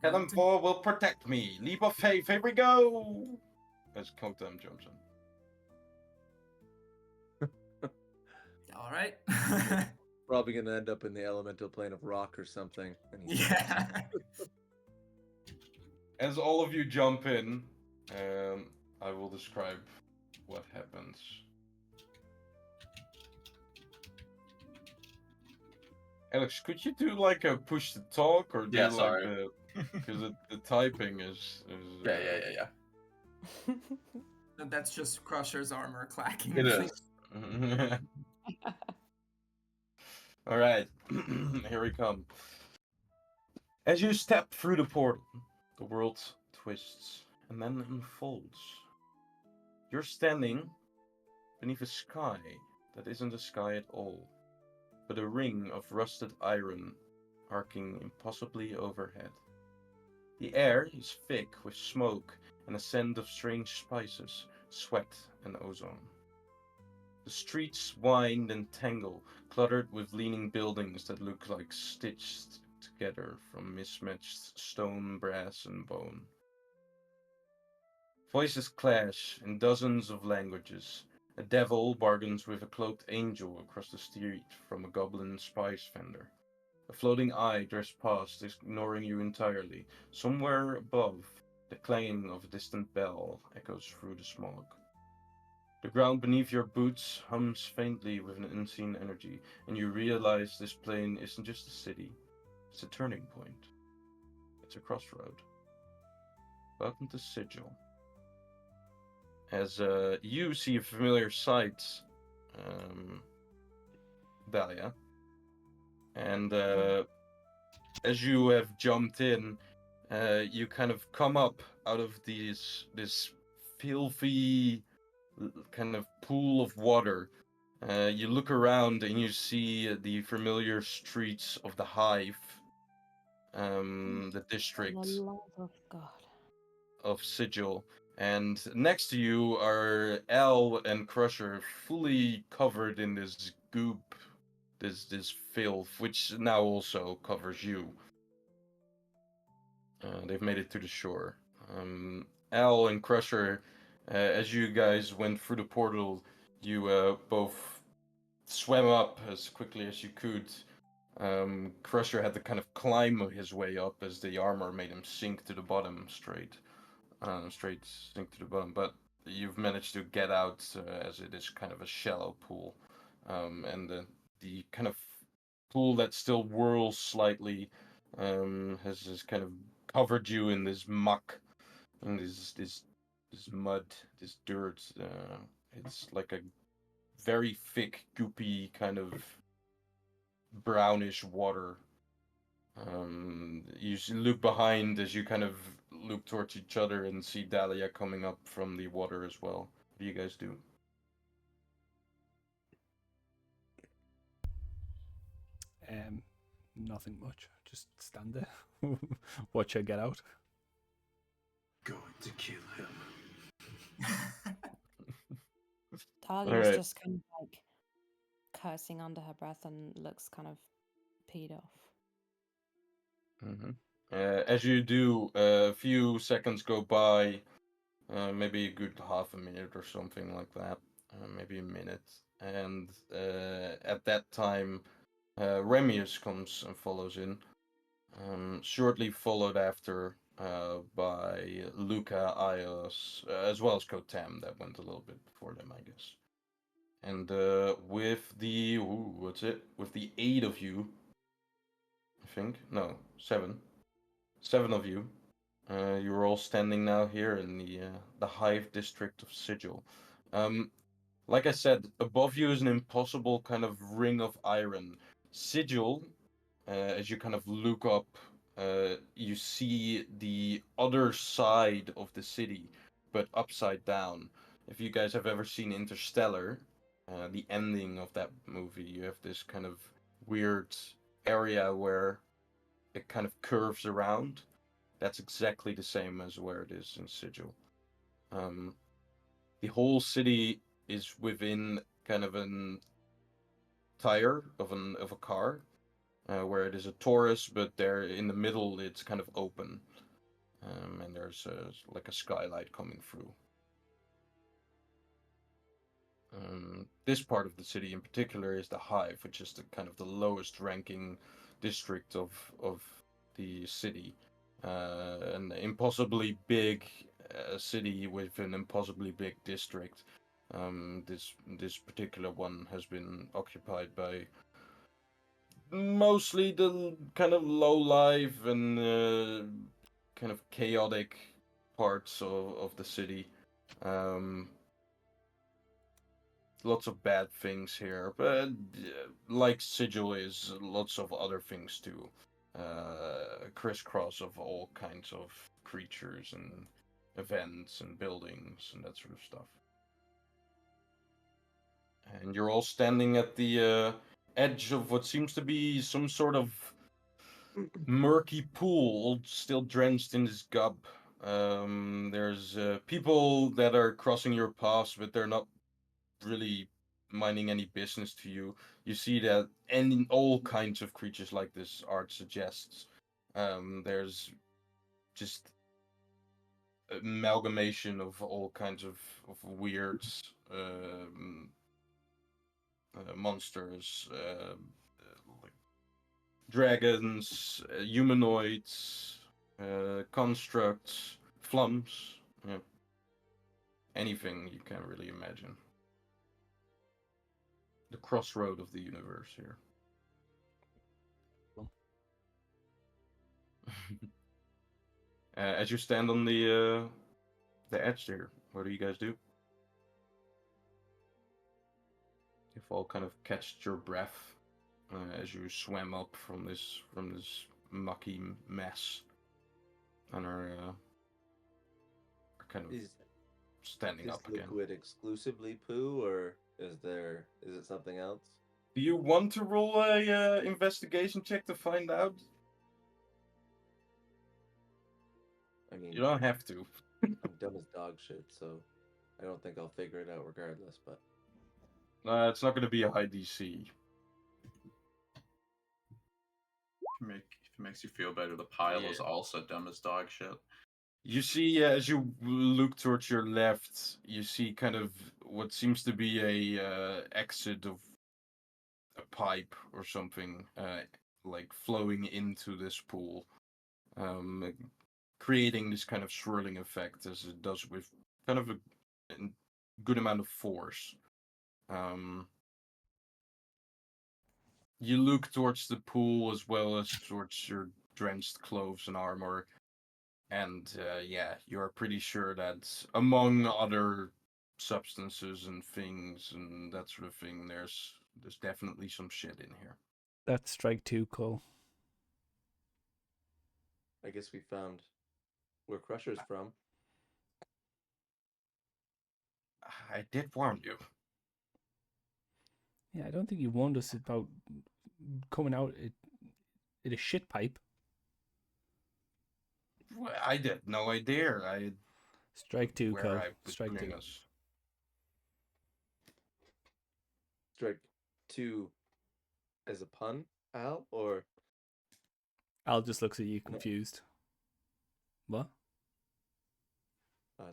We're going to- Heaven will protect me. Leap of faith, here we go! As Kotam jumps in. All right. Probably gonna end up in the elemental plane of rock or something. And he- Yeah. As all of you jump in, I will describe what happens. Alex, could you do like a push to talk or do Yeah, like sorry. the because the typing is Yeah. No, that's just Crusher's armor clacking. It is. All right, here we come. As you step through the portal, the world twists and then unfolds. You're standing beneath a sky that isn't a sky at all, but a ring of rusted iron arcing impossibly overhead. The air is thick with smoke and a scent of strange spices, sweat, and ozone. The streets wind and tangle, cluttered with leaning buildings that look like stitched together from mismatched stone, brass, and bone. Voices clash in dozens of languages. A devil bargains with a cloaked angel across the street from a goblin spice vendor. A floating eye drifts past, ignoring you entirely. Somewhere above, The clanging of a distant bell echoes through the smog. The ground beneath your boots hums faintly with an unseen energy, and you realize this plane isn't just a city, it's a turning point. It's a crossroad. Welcome to Sigil. As you see a familiar sight, Dalia, and as you have jumped in, you kind of come up out of this filthy kind of pool of water. You look around and you see the familiar streets of the Hive, the For district the love of God. of Sigil. And next to you are Al and Crusher, fully covered in this goop, this filth, which now also covers you. They've made it to the shore. Al and Crusher, as you guys went through the portal, you both swam up as quickly as you could. Crusher had to kind of climb his way up as the armor made him sink to the bottom straight sink to the bottom. But you've managed to get out as it is kind of a shallow pool, and the kind of pool that still whirls slightly has kind of covered you in this muck, in this mud, this dirt. It's like a very thick, goopy kind of brownish water. You look behind as you kind of look towards each other and see Dalia coming up from the water as well. What do you guys do? Nothing much. Just stand there. Watch her get out. Going to kill him. Talia's Alright. just kind of like cursing under her breath and looks kind of peed off. Mm-hmm. As you do, a few seconds go by, maybe a good half a minute or something like that, maybe a minute, and at that time, Remius comes and follows in, shortly followed after by Lukka, Ios, as well as Kotam, that went a little bit before them, I guess. And with the with the 8 of you, I think, no, 7 of you. You're all standing now here in the Hive district of Sigil. Like I said, above you is an impossible kind of ring of iron. Sigil, as you kind of look up, you see the other side of the city, but upside down. If you guys have ever seen Interstellar, the ending of that movie, you have this kind of weird area where it kind of curves around. That's exactly the same as where it is in Sigil. The whole city is within kind of an tire of a car, where it is a torus, but there in the middle it's kind of open, and there's like a skylight coming through. This part of the city in particular is the Hive, which is the kind of the lowest ranking district of the city. An impossibly big city with an impossibly big district. This particular one has been occupied by mostly the kind of low life and kind of chaotic parts of the city. Lots of bad things here, but like Sigil is, lots of other things too. Crisscross of all kinds of creatures and events and buildings and that sort of stuff. And you're all standing at the edge of what seems to be some sort of murky pool, still drenched in this gub. There's people that are crossing your paths, but they're not really minding any business to you. You see that in all kinds of creatures like this art suggests. There's just amalgamation of all kinds of weird monsters, like dragons, humanoids, constructs, flums, yeah. Anything you can really imagine. The crossroad of the universe here. As you stand on the edge there, what do you guys do? You've all kind of catched your breath as you swam up from this mucky mess, and are kind of Is standing this up again. liquid exclusively poo, or is it something else? Do you want to roll a investigation check to find out? I mean, You don't have to. I'm dumb as dog shit, so I don't think I'll figure it out regardless. But It's not going to be a high DC. If it makes you feel better, the pile is Yeah. also dumb as dog shit. You see, as you look towards your left, you see kind of what seems to be a exit of a pipe or something, like flowing into this pool, creating this kind of swirling effect as it does with kind of a good amount of force. You look towards the pool as well as towards your drenched clothes and armor, and yeah, you're pretty sure that among other substances and things and that sort of thing, there's definitely some shit in here. That's strike 2, Cole. I guess we found where Crusher's from. I did warn you. Yeah, I don't think you warned us about coming out in a shit pipe. Well, I had no idea. Strike 2, where Cole. I was Strike putting 2. us. Strike 2 as a pun, Al, or Al just looks at you confused. What?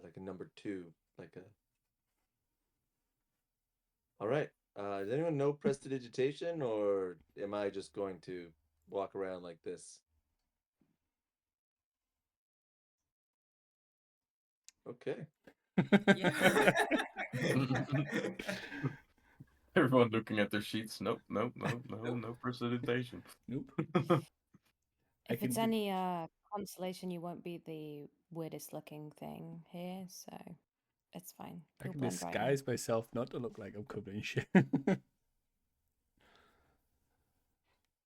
like a number 2, like a. All right. Does anyone know prestidigitation, or am I just going to walk around like this? Okay. Yeah. Everyone looking at their sheets. Nope, no precipitation. Nope. If it's do- any consolation, you won't be the weirdest looking thing here, so it's fine. I You'll can blend right in. disguise myself not to look like I'm covered in shit.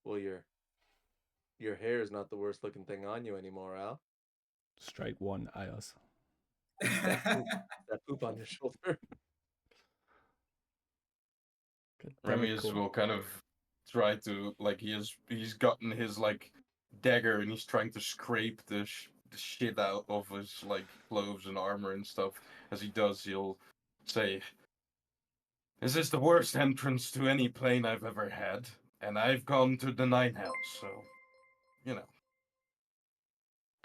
Well, your hair is not the worst looking thing on you anymore, Al. Strike 1, Ios. That poop on your shoulder. God damn it, Remius Cole. will kind of try to, like, he's gotten his like dagger and he's trying to scrape the shit out of his like clothes and armor and stuff. As he does, he'll say, "This is the worst entrance to any plane I've ever had, and I've gone to the 9 hells, so you know."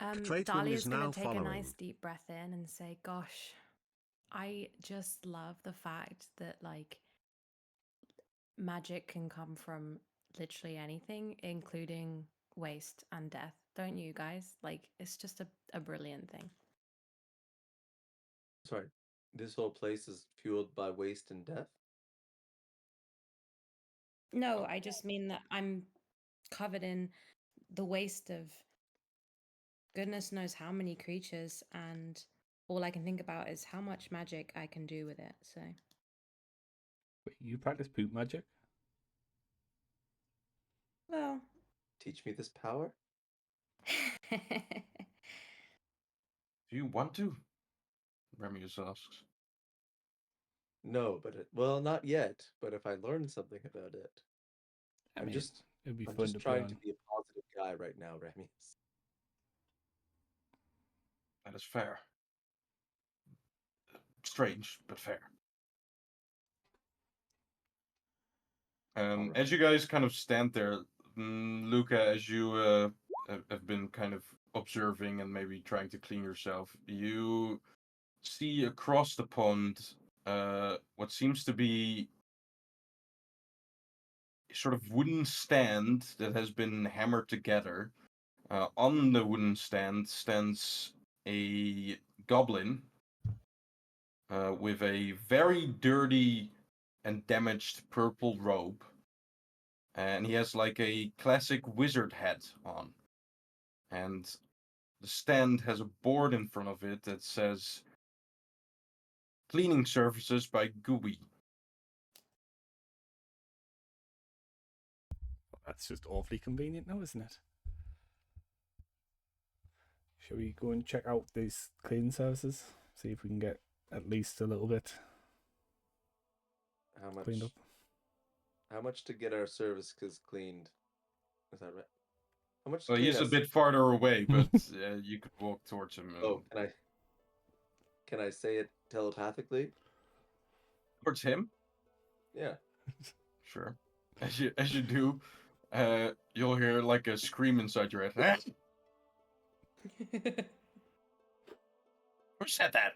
Traitwin Dalia's is gonna now take a following. nice deep breath in and say, "Gosh, I just love the fact that like magic can come from literally anything, including waste and death. Don't you guys? Like, it's just a brilliant thing." Sorry, this whole place is fueled by waste and death. No, I just mean that I'm covered in the waste of goodness knows how many creatures, and all I can think about is how much magic I can do with it. So Wait, you practice poop magic? well. Teach me this power. Do you want to? Remius asks. No, but well, not yet. But if I learn something about it, I mean, it'd be I'm fun just to play trying on. to be a positive guy right now, Remy. That is fair. Strange, but fair. Alright. As you guys kind of stand there, Luca, as you have been kind of observing and maybe trying to clean yourself, you see across the pond what seems to be a sort of wooden stand that has been hammered together. On the wooden stand stands a goblin with a very dirty and damaged purple robe. And he has like a classic wizard hat on. And the stand has a board in front of it that says Cleaning Services by Gooey. That's just awfully convenient now, isn't it? Shall we go and check out these cleaning services? See if we can get at least a little bit How much? cleaned up. How much to get our services cleaned? Is that right? How much to Well, clean he's a us? bit farther away, but you could walk towards him. And... Oh, can I say it telepathically? Towards him? Yeah. Sure. As you do, you'll hear like a scream inside your head. Who said that?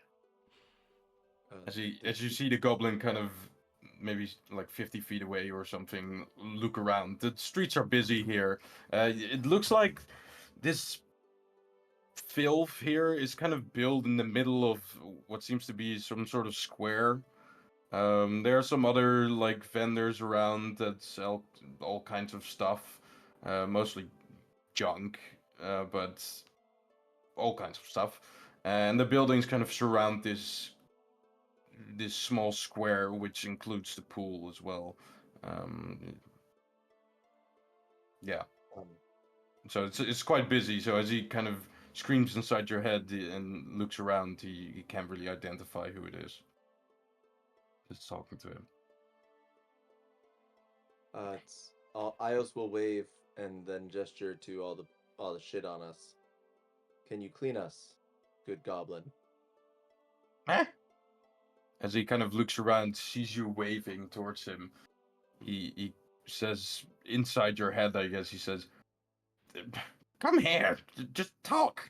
As you see the goblin kind of maybe like 50 feet away or something, look around. The streets are busy here. It looks like this filth here is kind of built in the middle of what seems to be some sort of square. There are some other like vendors around that sell all kinds of stuff, mostly junk, but all kinds of stuff. And the buildings kind of surround this small square, which includes the pool as well. Yeah. So it's quite busy. So as he kind of screams inside your head and looks around, he can't really identify who it is. Just talking to him. It's Ios will wave and then gesture to all the shit on us. Can you clean us, good goblin? As he kind of looks around, sees you waving towards him, he says inside your head, I guess he says, "Come here, just talk."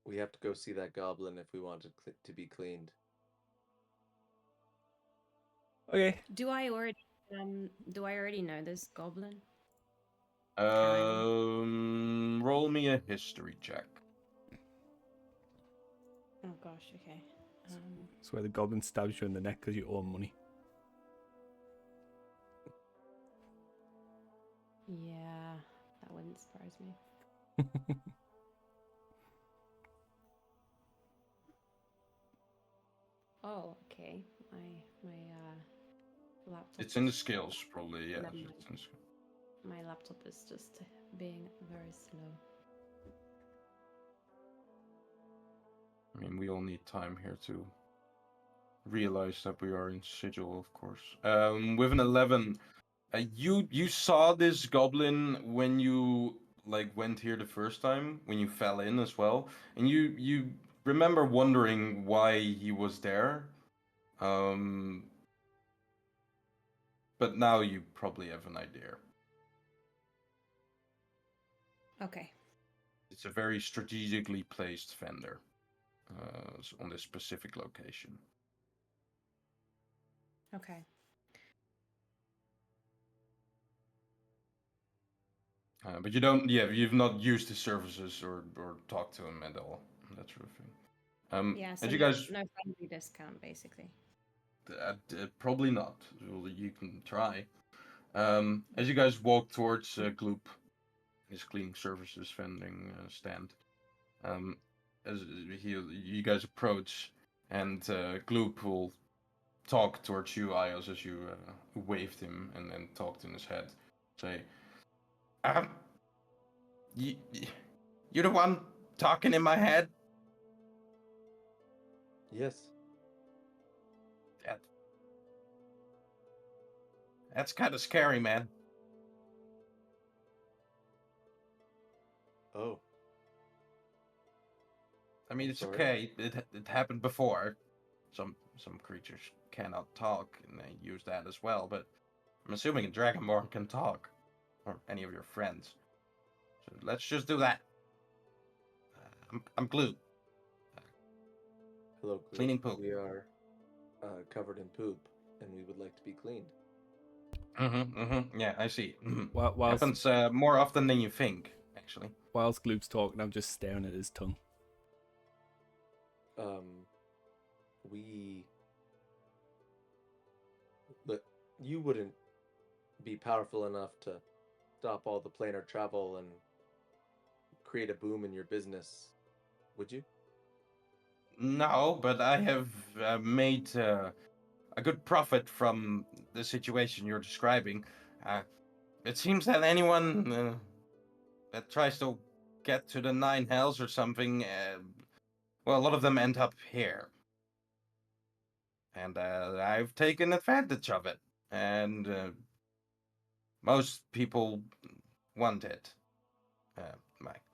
We have to go see that goblin if we want to be cleaned. Okay. Do I already know this goblin? Roll me a history check. Oh gosh, okay. It's where the goblin stabs you in the neck because you owe him money. Yeah, that wouldn't surprise me. Oh, okay. My laptop. It's in the skills, probably. Yeah. Never mind. It's in the skills. My laptop is just being very slow. I mean, we all need time here to realize that we are in sigil, of course. With an 11, you saw this goblin when you like went here the first time, when you fell in as well, and you remember wondering why he was there. But now you probably have an idea. Okay. It's a very strategically placed vendor on this specific location. Okay. But you don't, you've not used his services or talked to him at all, that sort of thing. Yeah, so as you no, guys, no friendly discount, basically. probably not. Well, you can try. As you guys walk towards Gloop, his cleaning services vending stand, as you guys approach, and Gloop will talk towards you, Ios, as you waved him and then talked in his head. Say, you're the one talking in my head? Yes. That's kind of scary, man. Oh. I mean, I'm it's sorry. okay. It happened before. Some creatures cannot talk, and they use that as well. But I'm assuming a Dragonborn can talk, or any of your friends. So let's just do that. I'm Glue. Hello, Glue. Cleaning poop. We are covered in poop, and we would like to be cleaned. Yeah, I see. Whilst Happens more often than you think, actually. Whilst Gloop's talking, I'm just staring at his tongue. But you wouldn't be powerful enough to stop all the planar travel and create a boom in your business, would you? No, but I have made a good profit from the situation you're describing. It seems that anyone that tries to get to the nine hells or something, well, a lot of them end up here. And I've taken advantage of it. And most people want it.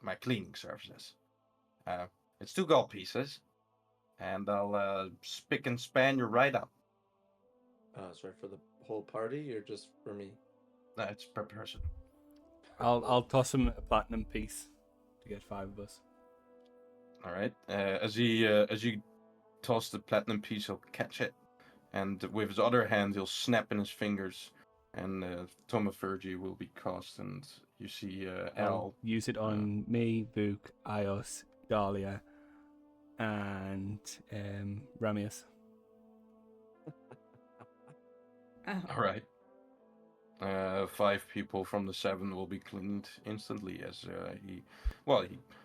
My cleaning services. It's 2 gold pieces, and I'll spick and span you right up. Sorry, for the whole party or just for me? It's per person. I'll toss him a platinum piece to get 5 of us. All right. As you toss the platinum piece, he'll catch it, and with his other hand, he'll snap in his fingers, and thaumaturgy will be cast, and you see I'll Al. use it on me, Vuk, Ios, Dalia, and Ramius. Oh. All right. 5 people from the 7 will be cleaned instantly as he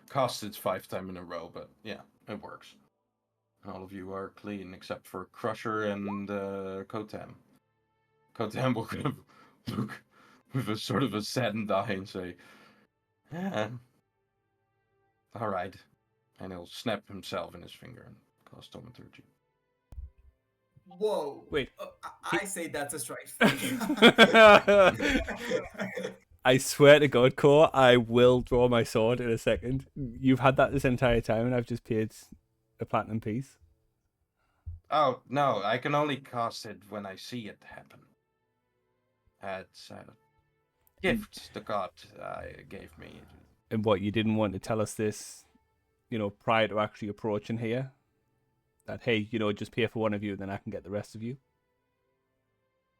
casts it 5 times in a row, but yeah, it works. All of you are clean except for Crusher and Kotam. Kotam will kind of look with a sort of a saddened eye and say, "Yeah, all right," and he'll snap himself in his finger and cast thaumaturgy. Whoa. Wait. I say that's a strike. I swear to God, Core, I will draw my sword in a second. You've had that this entire time, and I've just paid a platinum piece. Oh, no, I can only cast it when I see it happen. It's a gift the god gave me. And what, you didn't want to tell us this, prior to actually approaching here? That, hey, just pay for one of you, then I can get the rest of you?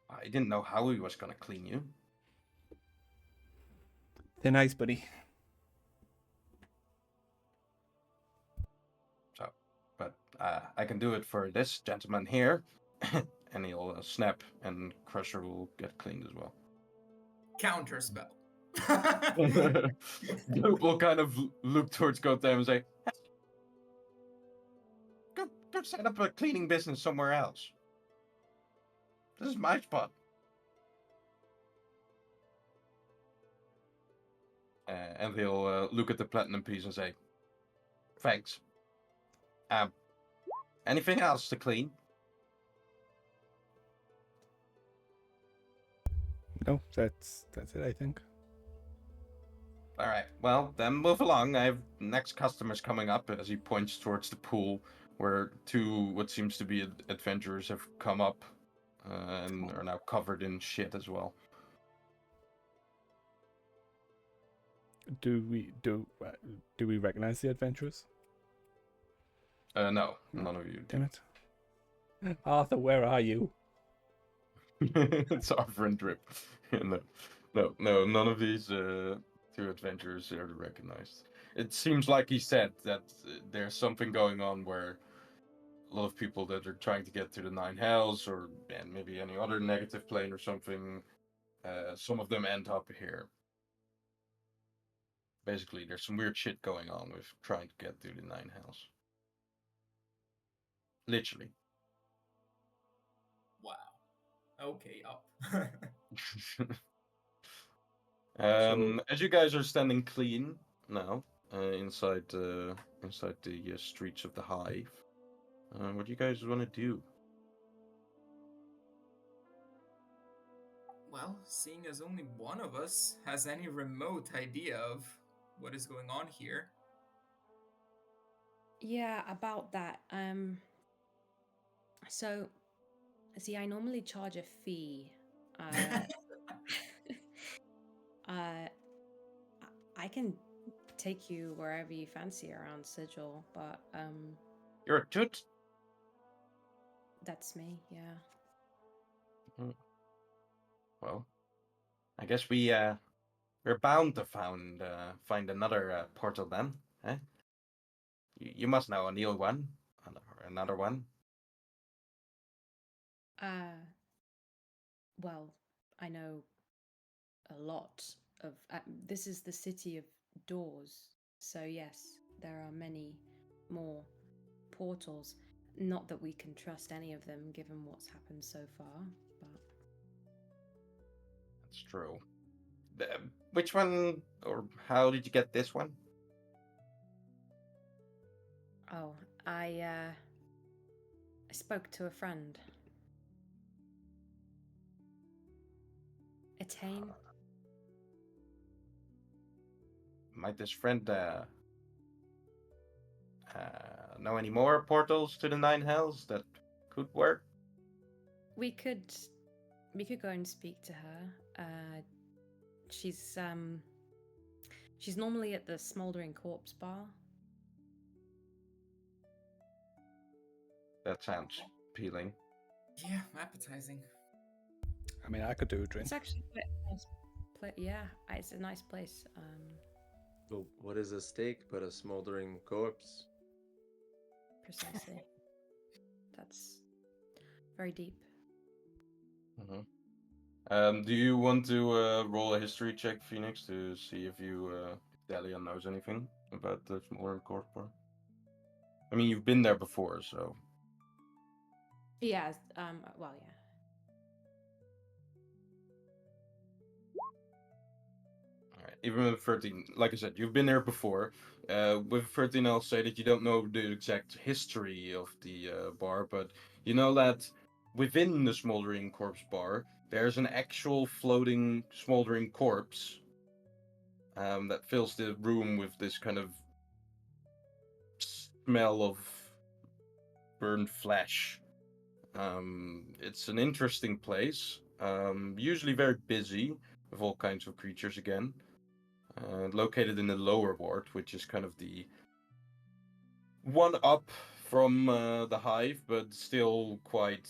I didn't know how he was gonna clean you. They're nice, buddy. So, but I can do it for this gentleman here. And he'll snap, and Crusher will get cleaned as well. Counter spell. Luke will kind of look towards Gotham and say, go set up a cleaning business somewhere else. This is my spot. And he'll look at the platinum piece and say, thanks. Anything else to clean? No, that's it, I think. All right. Well, then move along. I have next customers coming up as he points towards the pool where 2 what seems to be adventurers have come up and are now covered in shit as well. Do we recognize the adventurers? No, none of you. Damn it. Arthur, where are you? It's Arthur and Drip. No, none of these 2 adventurers are recognized. It seems like he said that there's something going on where a lot of people that are trying to get to the Nine Hells or and maybe any other negative plane or something, some of them end up here. Basically, there's some weird shit going on with trying to get to the Nine Hells. Literally. Wow. Okay, up. As you guys are standing clean now inside the streets of the Hive, what do you guys want to do? Well, seeing as only one of us has any remote idea of what is going on here. Yeah, about that. So, see, I normally charge a fee. I can take you wherever you fancy around Sigil, but You're a toot. that's me. Yeah. Well, I guess we We're bound to find another portal then, eh? You must know a new one, or another one. Well, I know a lot of. This is the city of doors, so yes, there are many more portals. Not that we can trust any of them, given what's happened so far, but. That's true. Which one, or how did you get this one? Oh, I spoke to a friend. Etane. Might this friend know any more portals to the Nine Hells that could work? We could go and speak to her. She's normally at the Smoldering Corpse bar. That sounds appealing. Yeah, appetizing. I mean, I could do a drink. It's actually quite a nice place. Yeah, it's a nice place. Well, what is a steak but a smoldering corpse? Precisely. That's very deep. Do you want to roll a history check, Phoenix, to see if Dalia knows anything about the Smoldering Corpse? I mean, you've been there before, so. Yeah. Well, yeah. Alright, even with 13, like I said, you've been there before. With 13, I'll say that you don't know the exact history of the bar, but you know that within the Smoldering Corpse bar, there's an actual floating smoldering corpse that fills the room with this kind of smell of burned flesh. It's an interesting place, usually very busy with all kinds of creatures again. Located in the lower ward, which is kind of the one up from the hive, but still quite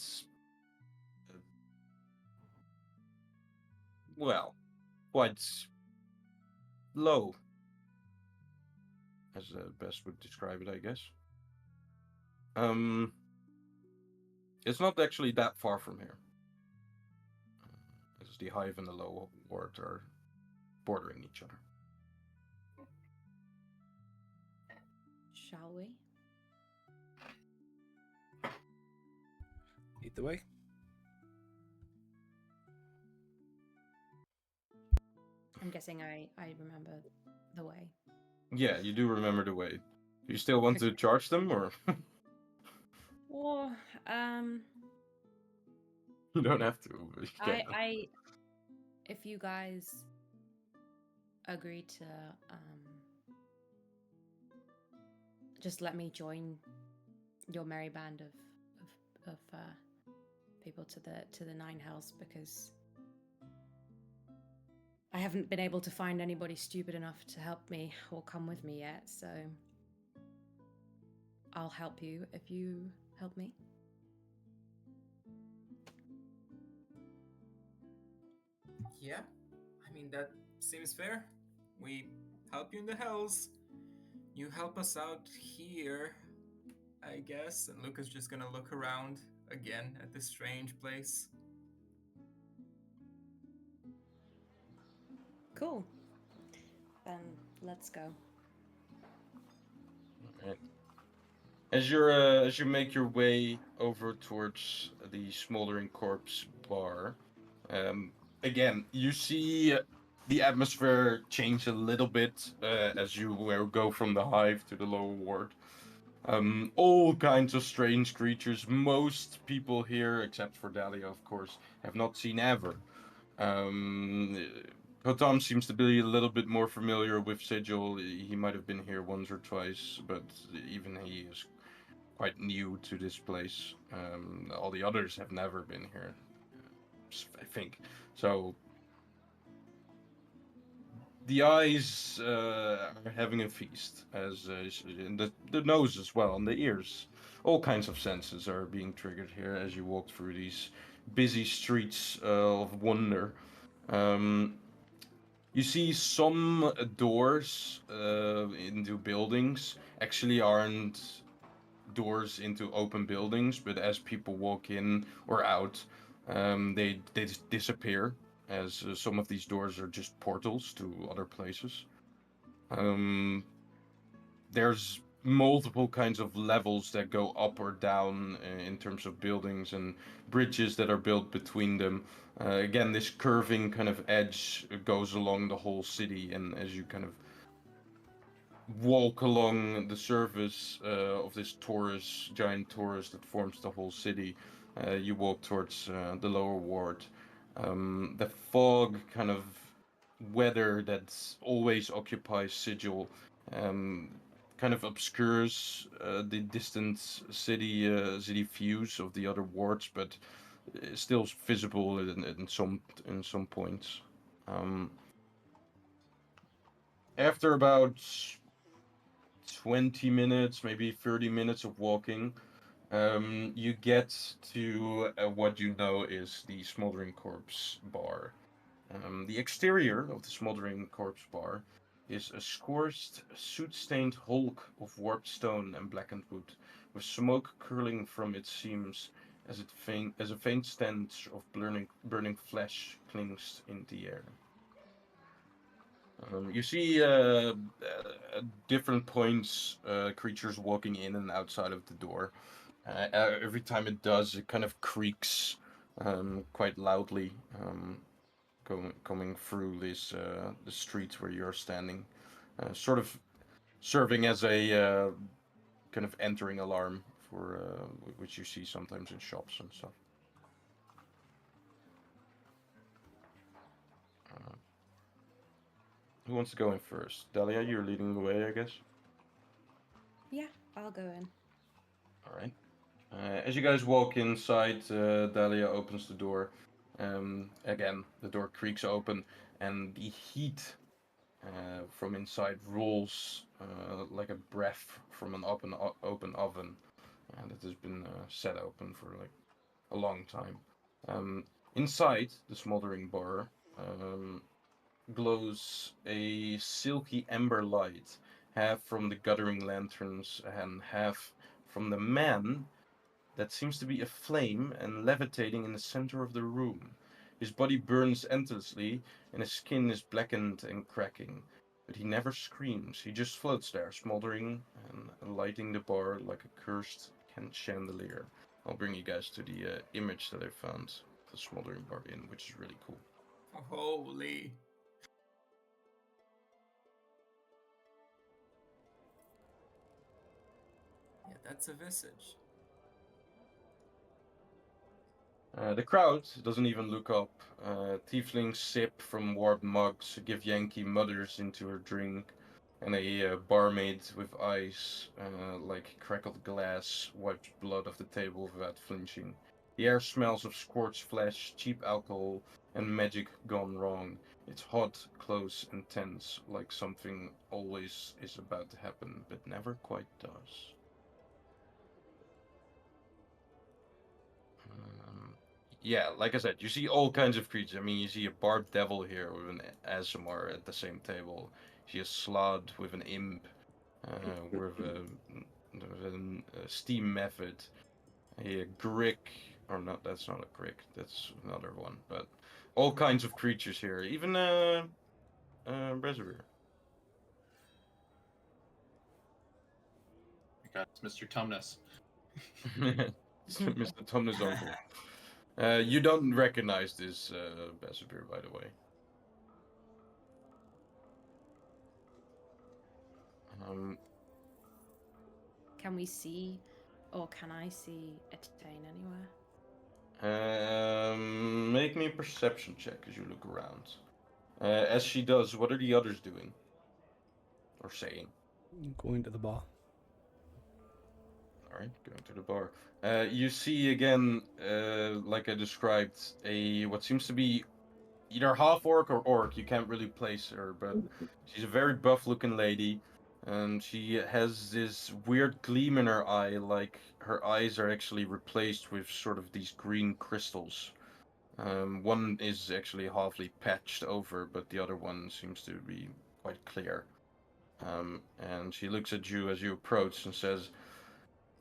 well, quite low, as the best would describe it, I guess. It's not actually that far from here, as the hive and the low ward are bordering each other. Shall we? Lead the way. I'm guessing I remember the way. Yeah, you do remember the way. Do you still want to charge them, or Or you don't have to? But you can. if you guys agree to just let me join your merry band of people to the Nine Hells, because I haven't been able to find anybody stupid enough to help me or come with me yet, so I'll help you if you help me. Yeah, I mean, that seems fair. We help you in the hells. You help us out here, I guess. And Luca's just gonna look around again at this strange place. Cool. Then let's go. Alright. As you make your way over towards the Smoldering Corpse bar, again you see the atmosphere change a little bit as you go from the hive to the lower ward. All kinds of strange creatures. Most people here, except for Dalia, of course, have not seen ever. Hotam seems to be a little bit more familiar with Sigil. He might have been here once or twice, but even he is quite new to this place. All the others have never been here, I think. So the eyes are having a feast, as the nose as well, and the ears. All kinds of senses are being triggered here as you walk through these busy streets of wonder. Um, You see some doors into buildings actually aren't doors into open buildings, but as people walk in or out, they just disappear. As some of these doors are just portals to other places. Um, there's multiple kinds of levels that go up or down in terms of buildings and bridges that are built between them. Again, this curving kind of edge goes along the whole city, and as you kind of walk along the surface of this torus, giant torus that forms the whole city, you walk towards the lower ward. The fog kind of weather that always occupies Sigil um, kind of obscures the distant city views of the other wards, but still visible in some points. Um, After about 20 minutes, maybe 30 minutes of walking, you get to what you know is the Smoldering Corpse bar. The exterior of the Smoldering Corpse bar is a scorched, soot-stained hulk of warped stone and blackened wood, with smoke curling from its seams as a faint stench of burning flesh clings in the air. You see at different points creatures walking in and outside of the door. Every time it does, it kind of creaks quite loudly, coming through the streets where you're standing, sort of serving as a kind of entering alarm for which you see sometimes in shops and stuff. Uh, who wants to go in first? Dalia, you're leading the way, I guess. Yeah, I'll go in. All right. As you guys walk inside, Dalia opens the door. Again, the door creaks open, and the heat from inside rolls like a breath from an open oven that has been set open for like a long time. Um, Inside the smoldering bar glows a silky ember light, half from the guttering lanterns and half from the man that seems to be aflame and levitating in the center of the room. His body burns endlessly, and his skin is blackened and cracking. But he never screams, he just floats there, smoldering and lighting the bar like a cursed chandelier. I'll bring you guys to the image that I found the smoldering bar in, which is really cool. Holy. Yeah, that's a visage. The crowd doesn't even look up. Tieflings sip from warped mugs, give Yankee mutters into her drink, and a barmaid with eyes like crackled glass wipes blood off the table without flinching. The air smells of scorched flesh, cheap alcohol, and magic gone wrong. It's hot, close, and tense, like something always is about to happen, but never quite does. Um, yeah, like I said, you see all kinds of creatures. I mean, you see a barbed devil here with an ASMR at the same table. You see a slod with an imp, with a steam method. A grick, or not? That's not a grick. That's another one. But all kinds of creatures here. Even Brezavir. That's Mr. Tumnus. Mr. Tumnus' uncle. You don't recognize this Brezavir, by the way. Um, Can we see, or can I see Etain anywhere? Make me a perception check as you look around. As she does, what are the others doing? Or saying? Going to the bar. Alright, going to the bar. You see again, like I described, what seems to be either half orc or orc. You can't really place her, but she's a very buff looking lady. And she has this weird gleam in her eye, like her eyes are actually replaced with sort of these green crystals. One is actually halfly patched over, but the other one seems to be quite clear. And she looks at you as you approach and says,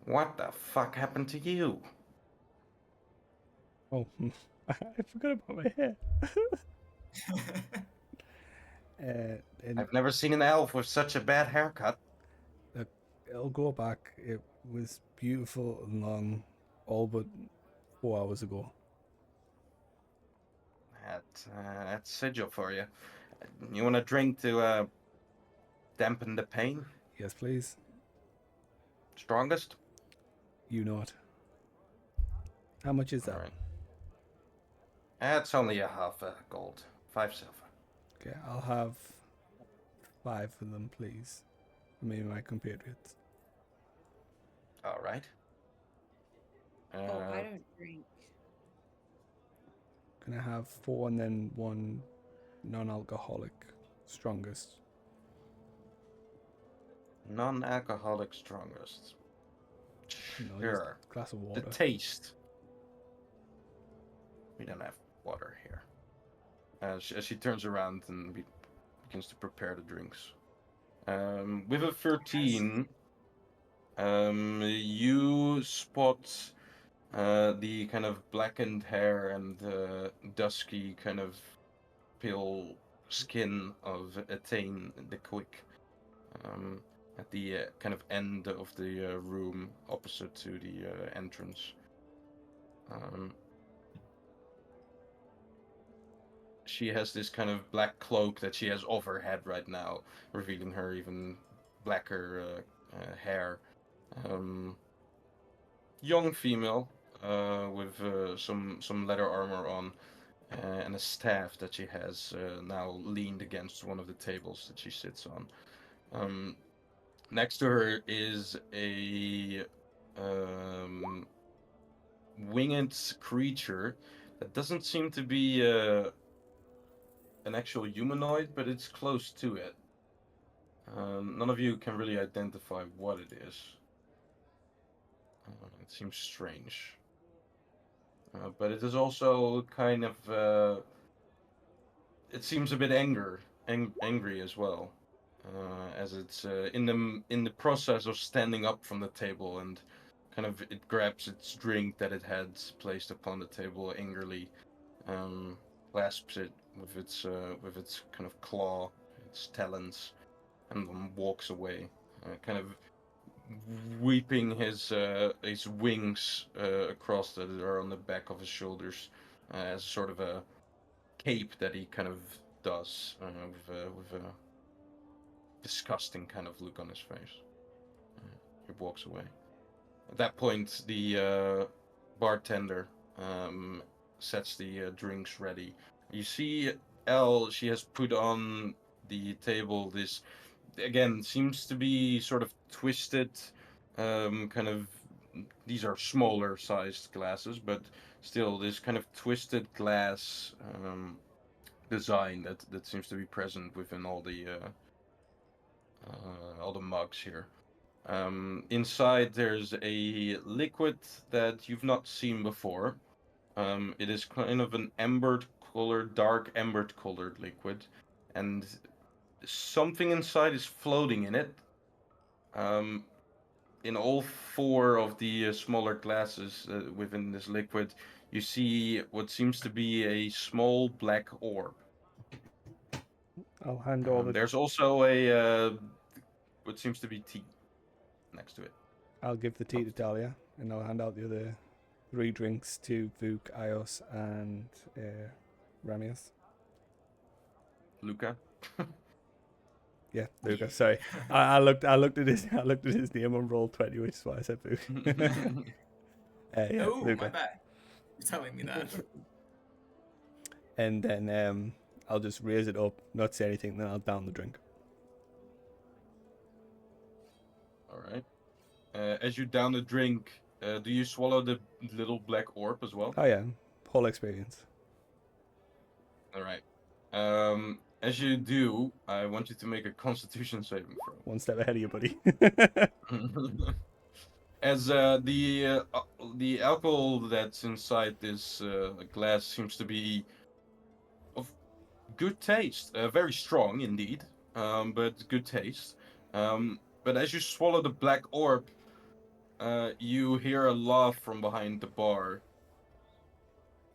"What the fuck happened to you?" Oh, I forgot about my hair. And I've never seen an elf with such a bad haircut. look, I'll go back. It was beautiful and long, all but 4 hours ago. That's sigil for you. You want a drink to dampen the pain? Yes, please. Strongest? You know it. How much is that? All right. That's only a half a gold. 5 silver. Okay, I'll have 5 of them, please. For me and my compatriots. All right. Oh, I don't drink. Can I have 4 and then 1 non-alcoholic strongest? Non-alcoholic strongest. No, just Sure. a glass of The water. taste. We don't have water here. As she turns around and begins to prepare the drinks. With a 13, you spot the kind of blackened hair and dusky kind of pale skin of Atane the Quick. At the kind of end of the room opposite to the entrance. She has this kind of black cloak that she has over her head right now, revealing her even blacker hair. Young female with some leather armor on, and a staff that she has now leaned against one of the tables that she sits on. Next to her is a winged creature that doesn't seem to be an actual humanoid, but it's close to it. None of you can really identify what it is. It seems strange. But it is also kind of. It seems a bit angry as well, as it's in the process of standing up from the table and kind of it grabs its drink that it had placed upon the table angrily, clasps it with its kind of claw, its talons, and then walks away, kind of weeping his wings across that are on the back of his shoulders, as sort of a cape that he kind of does with a disgusting kind of look on his face. He walks away. At that point, the bartender sets the drinks ready. You see, Elle, she has put on the table this, again, seems to be sort of twisted, kind of. These are smaller sized glasses, but still, this kind of twisted glass design that seems to be present within all the mugs here. Inside there's a liquid that you've not seen before. It is kind of an embered colored, dark embered colored liquid, and something inside is floating in it. In all 4 of the smaller glasses within this liquid, you see what seems to be a small black orb. I'll hand over. There's also a what seems to be tea next to it. I'll give the tea to Dalia, and I'll hand out the other 3 drinks to Vuk, Ios, and Ramius. Lukka. Yeah, Luca. Sorry, I looked at his name on Roll20, which is why I said Vuk. Yeah, Oh, Luca. my bad. You're telling me that. And then I'll just raise it up, not say anything, then I'll down the drink. All right. As you down the drink, do you swallow the little black orb as well? Oh yeah, whole experience. All right. As you do, I want you to make a Constitution saving throw. One step ahead of you, buddy. As the alcohol that's inside this glass seems to be of good taste, very strong indeed, but good taste. But as you swallow the black orb, you hear a laugh from behind the bar,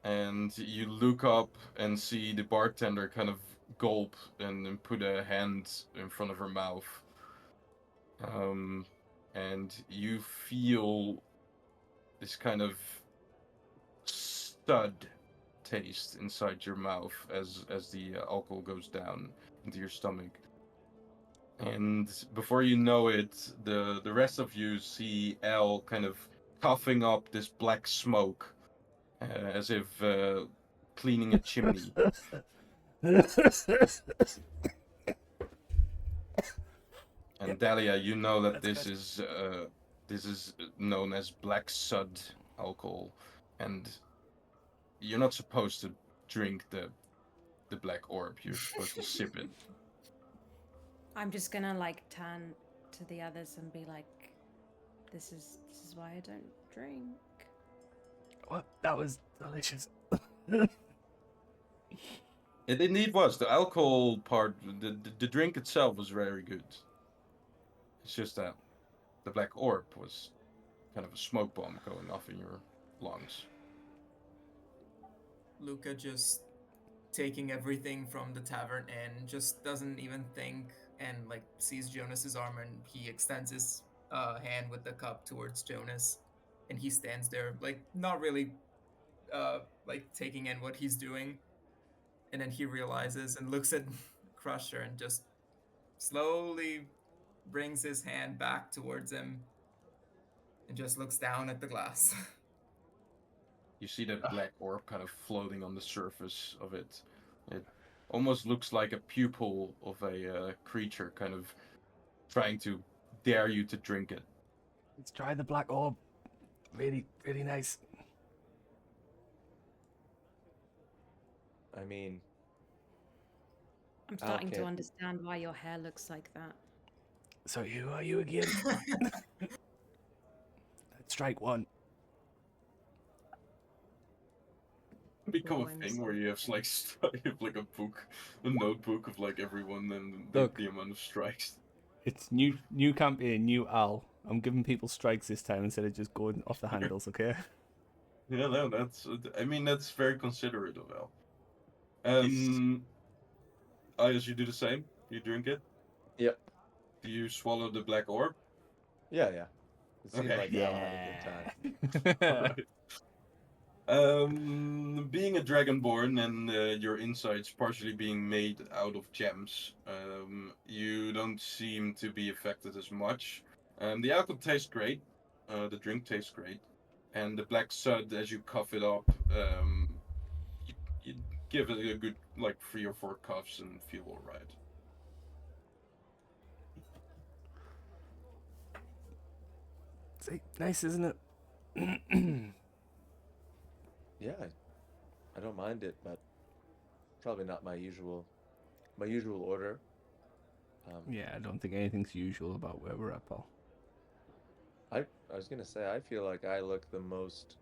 and you look up and see the bartender kind of gulp and then put a hand in front of her mouth. And you feel this kind of stud taste inside your mouth as the alcohol goes down into your stomach. And before you know it, the rest of you see Al kind of coughing up this black smoke, as if cleaning a chimney. And Dalia, you know that this is known as black sud alcohol, and you're not supposed to drink the black orb. You're supposed to sip it. I'm just gonna like turn to the others and be like, this is why I don't drink. What? That was delicious. It indeed was. The alcohol part, the drink itself was very good. It's just that the black orb was kind of a smoke bomb going off in your lungs. Lukka just taking everything from the tavern and just doesn't even think and like sees Jonas's arm and he extends his hand with the cup towards Jonas and he stands there like not really like taking in what he's doing and then he realizes and looks at Crusher and just slowly brings his hand back towards him and just looks down at the glass. You see that black orb kind of floating on the surface of it. It almost looks like a pupil of a creature kind of trying to dare you to drink it. Let's try the black orb. Really, really nice. I mean, I'm starting to Okay. understand why your hair looks like that. So who are you again? Strike one. Become a Well, I'm thing where you have like you have like a notebook of like everyone and Look. the amount of strikes. It's new campaign, new Al. I'm giving people strikes this time instead of just going off the handles, okay? Yeah, no, that's. I mean, that's very considerate of Al. I as you do the same. You drink it. yep. Do you swallow the black orb? Yeah, yeah. It seemed Okay. like Al had a good time. Alright. Being a dragonborn and your insides partially being made out of gems, you don't seem to be affected as much. The alcohol tastes great. The drink tastes great, and the black sud, as you cough it up, you give it a good like 3 or 4 cuffs and feel all right. See, nice, isn't it? Yeah, I don't mind it, but probably not my usual order. Yeah, I don't think anything's usual about where we're at, Paul. I was gonna say I feel like I look the most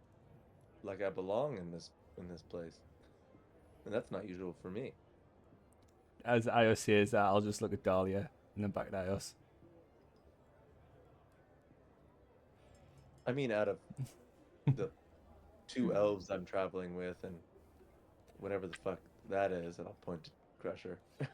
like I belong in this place, and that's not usual for me. As Ios says that, I'll just look at Dalia and then back at Ios. I mean, out of the 2 elves I'm traveling with, and whatever the fuck that is, and I'll point to Crusher. I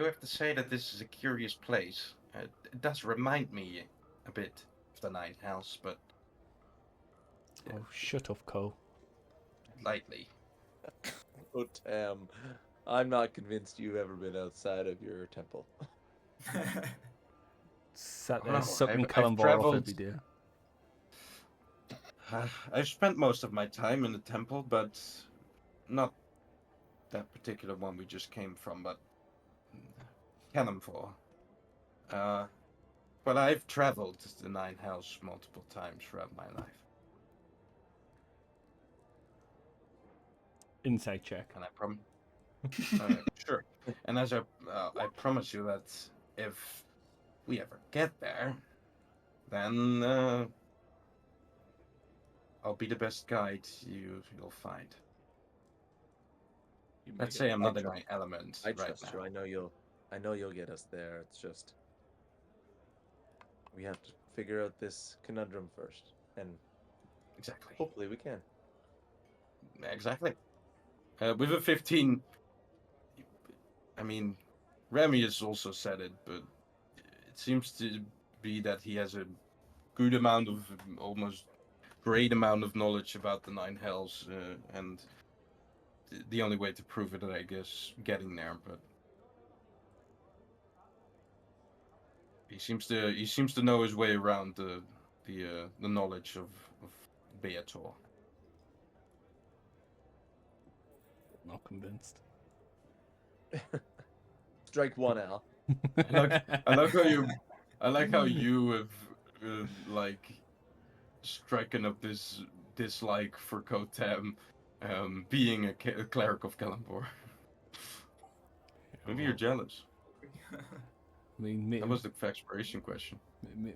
do have to say that this is a curious place. It does remind me a bit of the Night House, but Oh, shut up, Cole. lightly. Oh damn, I'm not convinced you've ever been outside of your temple. Sat Oh, there no, sucking I've Kalimbar off traveled- every day. I've spent most of my time in the temple, but not that particular one we just came from, but Cannonfall. But I've traveled the Nine House multiple times throughout my life, Insight check. and Sure. And as I promise you that if we ever get there, then I'll be the best guide you'll find. You Let's make say it. I'm not in my element I right trust now. you. I know you'll get us there. It's just we have to figure out this conundrum first, and Exactly. hopefully we can. Exactly. With a 15, I mean, Remy has also said it, but it seems to be that he has a good amount of, almost great amount of knowledge about the Nine Hells, and the only way to prove it, I guess, getting there. But he seems to know his way around the knowledge of Beator. Not convinced. Strike one, Al. I like how you have like striking up this dislike for Kotem, being a cleric of Kalambor. Maybe you're jealous. I mean, That was the expiration question.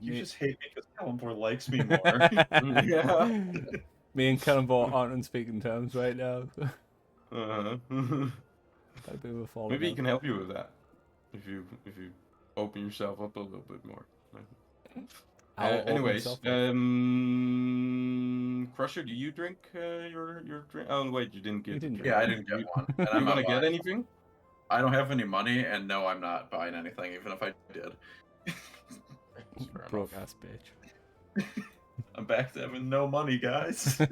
You just hate me because Kalambor likes me more. Yeah. Me and Cannonball aren't on speaking terms right now. Uh-huh. Got a bit of a falling Maybe he out. can help you with that if you open yourself up a little bit more. I'll open Anyways, myself up. Crusher, do you drink your drink? Oh wait, you didn't get You the didn't drink. Yeah, I didn't get one. And You I'm not want to get buying. anything? I don't have any money, and no, I'm not buying anything, even if I did. Fair Broke enough. ass bitch. I'm back to having no money, guys. There's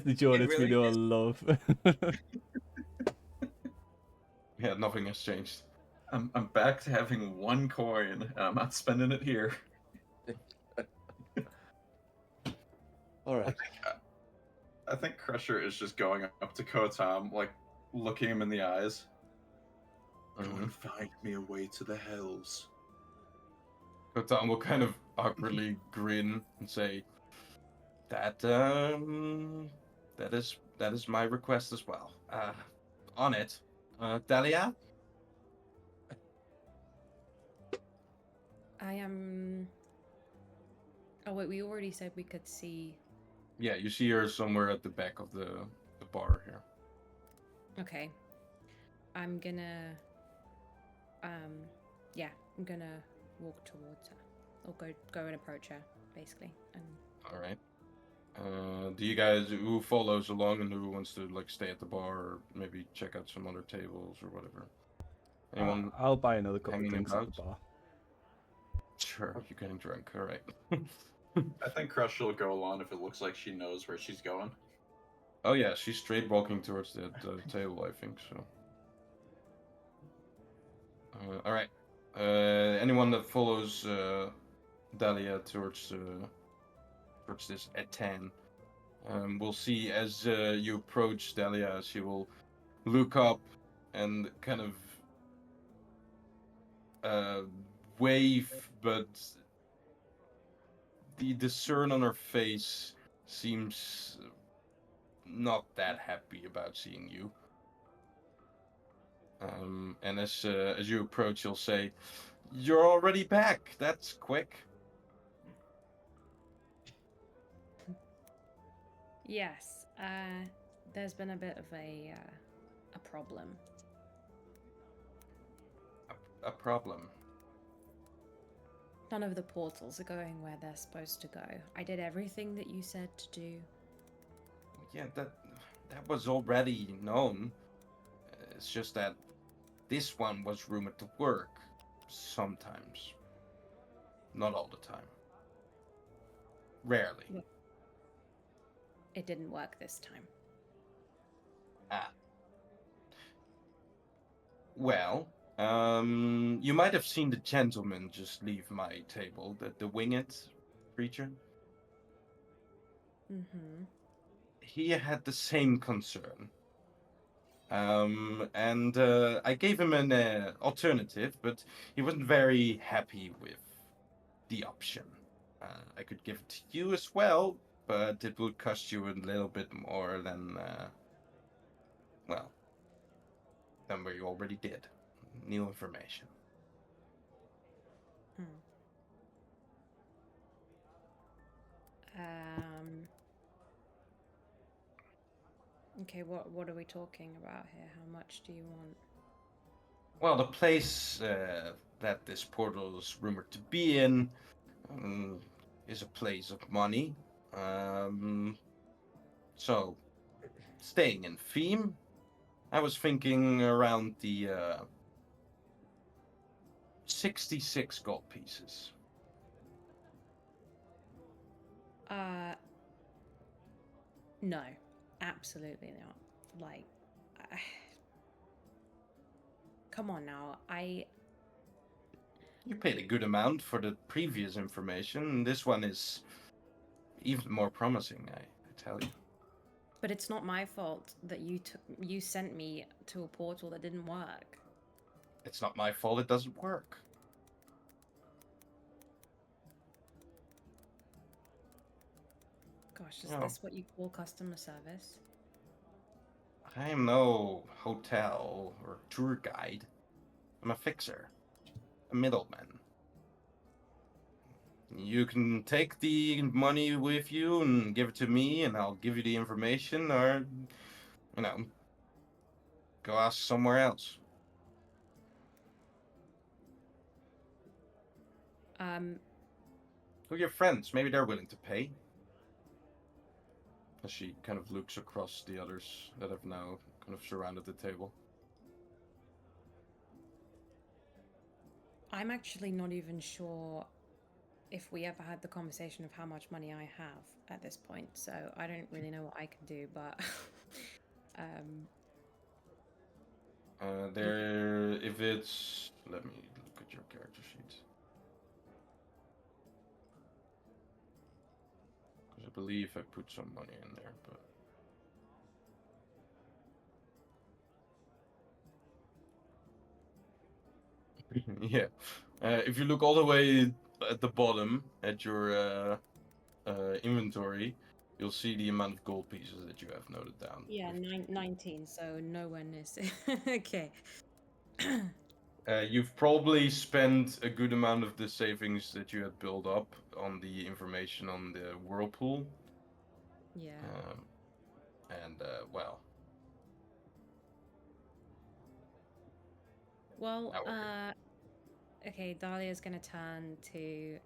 the Jonas we really know is. and love. Yeah, nothing has changed. I'm back to having one coin, and I'm not spending it here. All right. I think Crusher is just going up to Kotam, like looking him in the eyes. Go Mhm. and find me a way to the hells. Kotan will kind of awkwardly grin and say, "That that is my request as well. On it, Dalia." I am. Oh wait, we already said we could see. Yeah, you see her somewhere at the back of the bar here. Okay. I'm gonna. Yeah, I'm gonna walk towards her, or go and approach her, basically. And All right. Do you guys, who follows along and who wants to like stay at the bar or maybe check out some other tables or whatever? Anyone I'll buy another couple of hanging drinks at the about? bar. Sure, you're getting drunk. All right. I think Crusher will go along if it looks like she knows where she's going. Oh yeah, she's straight walking towards the table, I think so. All right. Anyone that follows Dalia towards this at 10, we'll see as you approach Dalia, she will look up and kind of wave, but the discern on her face seems not that happy about seeing you. And as you approach, you'll say, "You're already back. That's quick." yes, there's been a bit of a problem. A problem. None of the portals are going where they're supposed to go. I did everything that you said to do. Yeah, that was already known. It's just that this one was rumored to work sometimes, not all the time. Rarely. Yeah. It didn't work this time. Well, you might have seen the gentleman just leave my table, the winged creature. Mm-hmm. He had the same concern. And I gave him an alternative, but he wasn't very happy with the option. I could give it to you as well, but it would cost you a little bit more than, well, than we already did. New information. Okay, what are we talking about here? How much do you want? Well, the place that this portal is rumored to be in is a place of money. So, staying in theme, I was thinking around the 66 gold pieces. No, absolutely not. Like, come on now. You paid a good amount for the previous information. This one is even more promising, I tell you. But it's not my fault that you sent me to a portal that didn't work. It's not my fault it doesn't work. Gosh, is Oh. this what you call customer service? I am no hotel or tour guide. I'm a fixer, a middleman. You can take the money with you and give it to me, and I'll give you the information, or, go ask somewhere else. Who are your friends? Maybe they're willing to pay. As she kind of looks across the others that have now kind of surrounded the table. I'm actually not even sure if we ever had the conversation of how much money I have at this point, so I don't really know what I can do, but If it's, let me look at your character sheet. Because I believe I put some money in there, but yeah. If you look all the way at the bottom at your inventory, you'll see the amount of gold pieces that you have noted down. yeah, 19, so no one is okay. You've probably spent a good amount of the savings that you had built up on the information on the whirlpool. Yeah. Well. Well, okay, Dalia's gonna turn to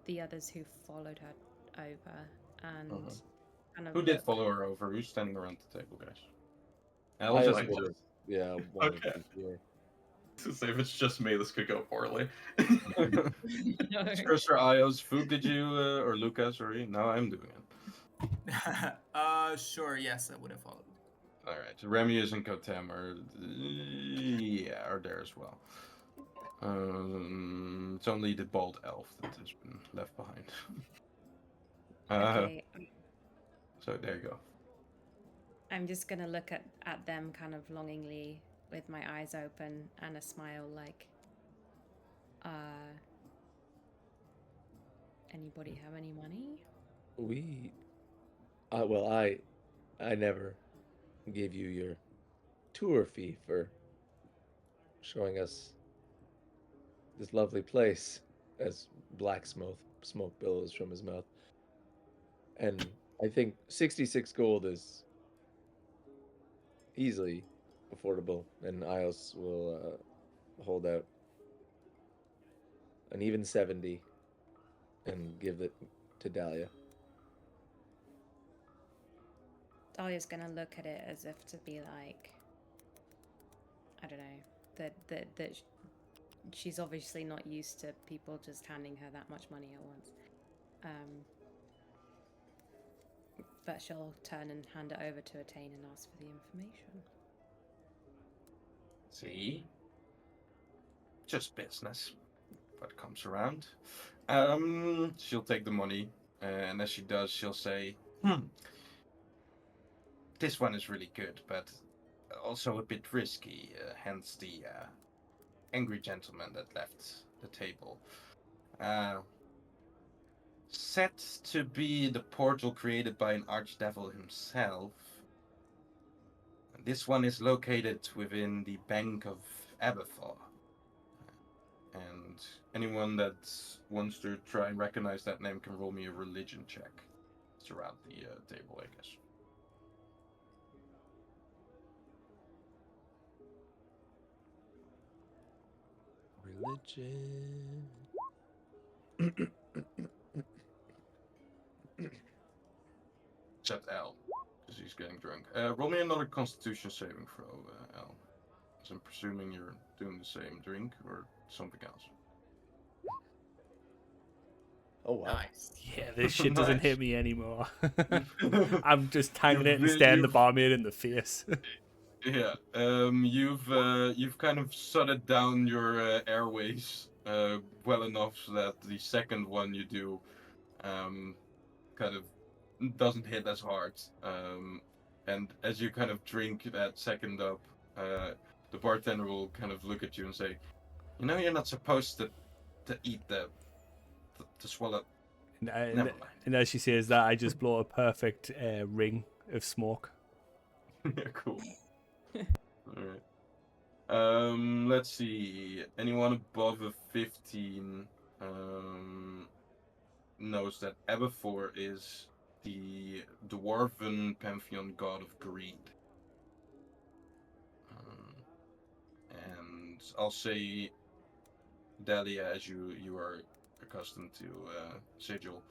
the others who followed her over and kind of Who did look. follow her over? Who's standing around the table, guys? I I'll just would have, yeah, wanted Okay. to hear. To say if it's just me, this could go poorly. No. Sir Ios, Fook, did you or Lukka? Sorry, no, I'm doing it. Sure, yes, I would have followed. All right, so Remius and Kotem are there as well. It's only the bald elf that has been left behind. Okay, So there you go. I'm just gonna look at them kind of longingly with my eyes open and a smile like, anybody have any money? I never gave you your tour fee for showing us this lovely place, as black smoke billows from his mouth. And I think 66 gold is easily affordable, and Ios will hold out an even 70 and give it to Dalia. Dalia's gonna look at it as if to be like, I don't know, that she's obviously not used to people just handing her that much money at once. But she'll turn and hand it over to Attain and ask for the information. See? Just business. What comes around. She'll take the money, and as she does, she'll say, this one is really good, but also a bit risky, hence the angry gentleman that left the table. Said to be the portal created by an archdevil himself. This one is located within the Bank of Abathar. And anyone that wants to try and recognize that name can roll me a religion check. It's around the table, I guess. Religion. Except Al, because he's getting drunk. Roll me another Constitution saving throw, Al. Because I'm presuming you're doing the same drink or something else. Oh wow. Nice. Yeah, this shit doesn't Nice. hit me anymore. I'm just tangling it and You've- staring the you've- barmaid in the face. Yeah, you've kind of shutted down your airways well enough so that the second one you do kind of doesn't hit as hard. And as you kind of drink that second up, the bartender will kind of look at you and say, "You know, you're not supposed to eat to swallow." and, Never mind. and as she says that, I just blow a perfect ring of smoke. Yeah, cool. All right. Let's see. Anyone above a 15 knows that Abathor is the dwarven pantheon god of greed. And I'll say Dalia, as you are accustomed to Sigil.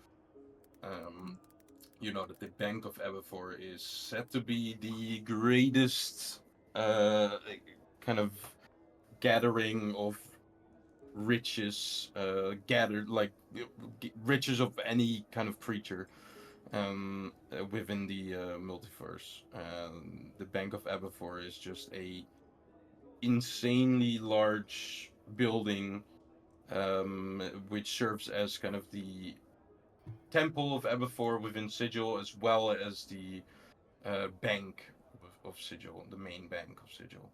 You know that the Bank of Abathor is said to be the greatest kind of gathering of riches gathered riches of any kind of creature within the multiverse. The Bank of Abathor is just a insanely large building which serves as kind of the temple of Abathor within Sigil, as well as the bank of Sigil, the main bank of Sigil.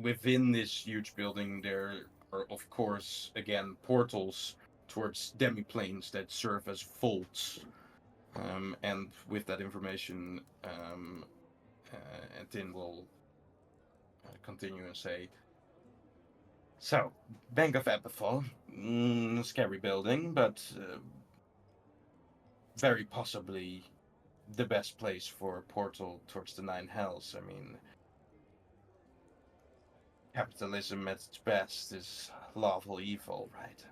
Within this huge building, there are, of course, again, portals towards demiplanes that serve as vaults. And with that information, Tin will continue and say, "So, Bank of Abathor, scary building, but very possibly the best place for a portal towards the Nine Hells. I mean, capitalism at its best is lawful evil, right?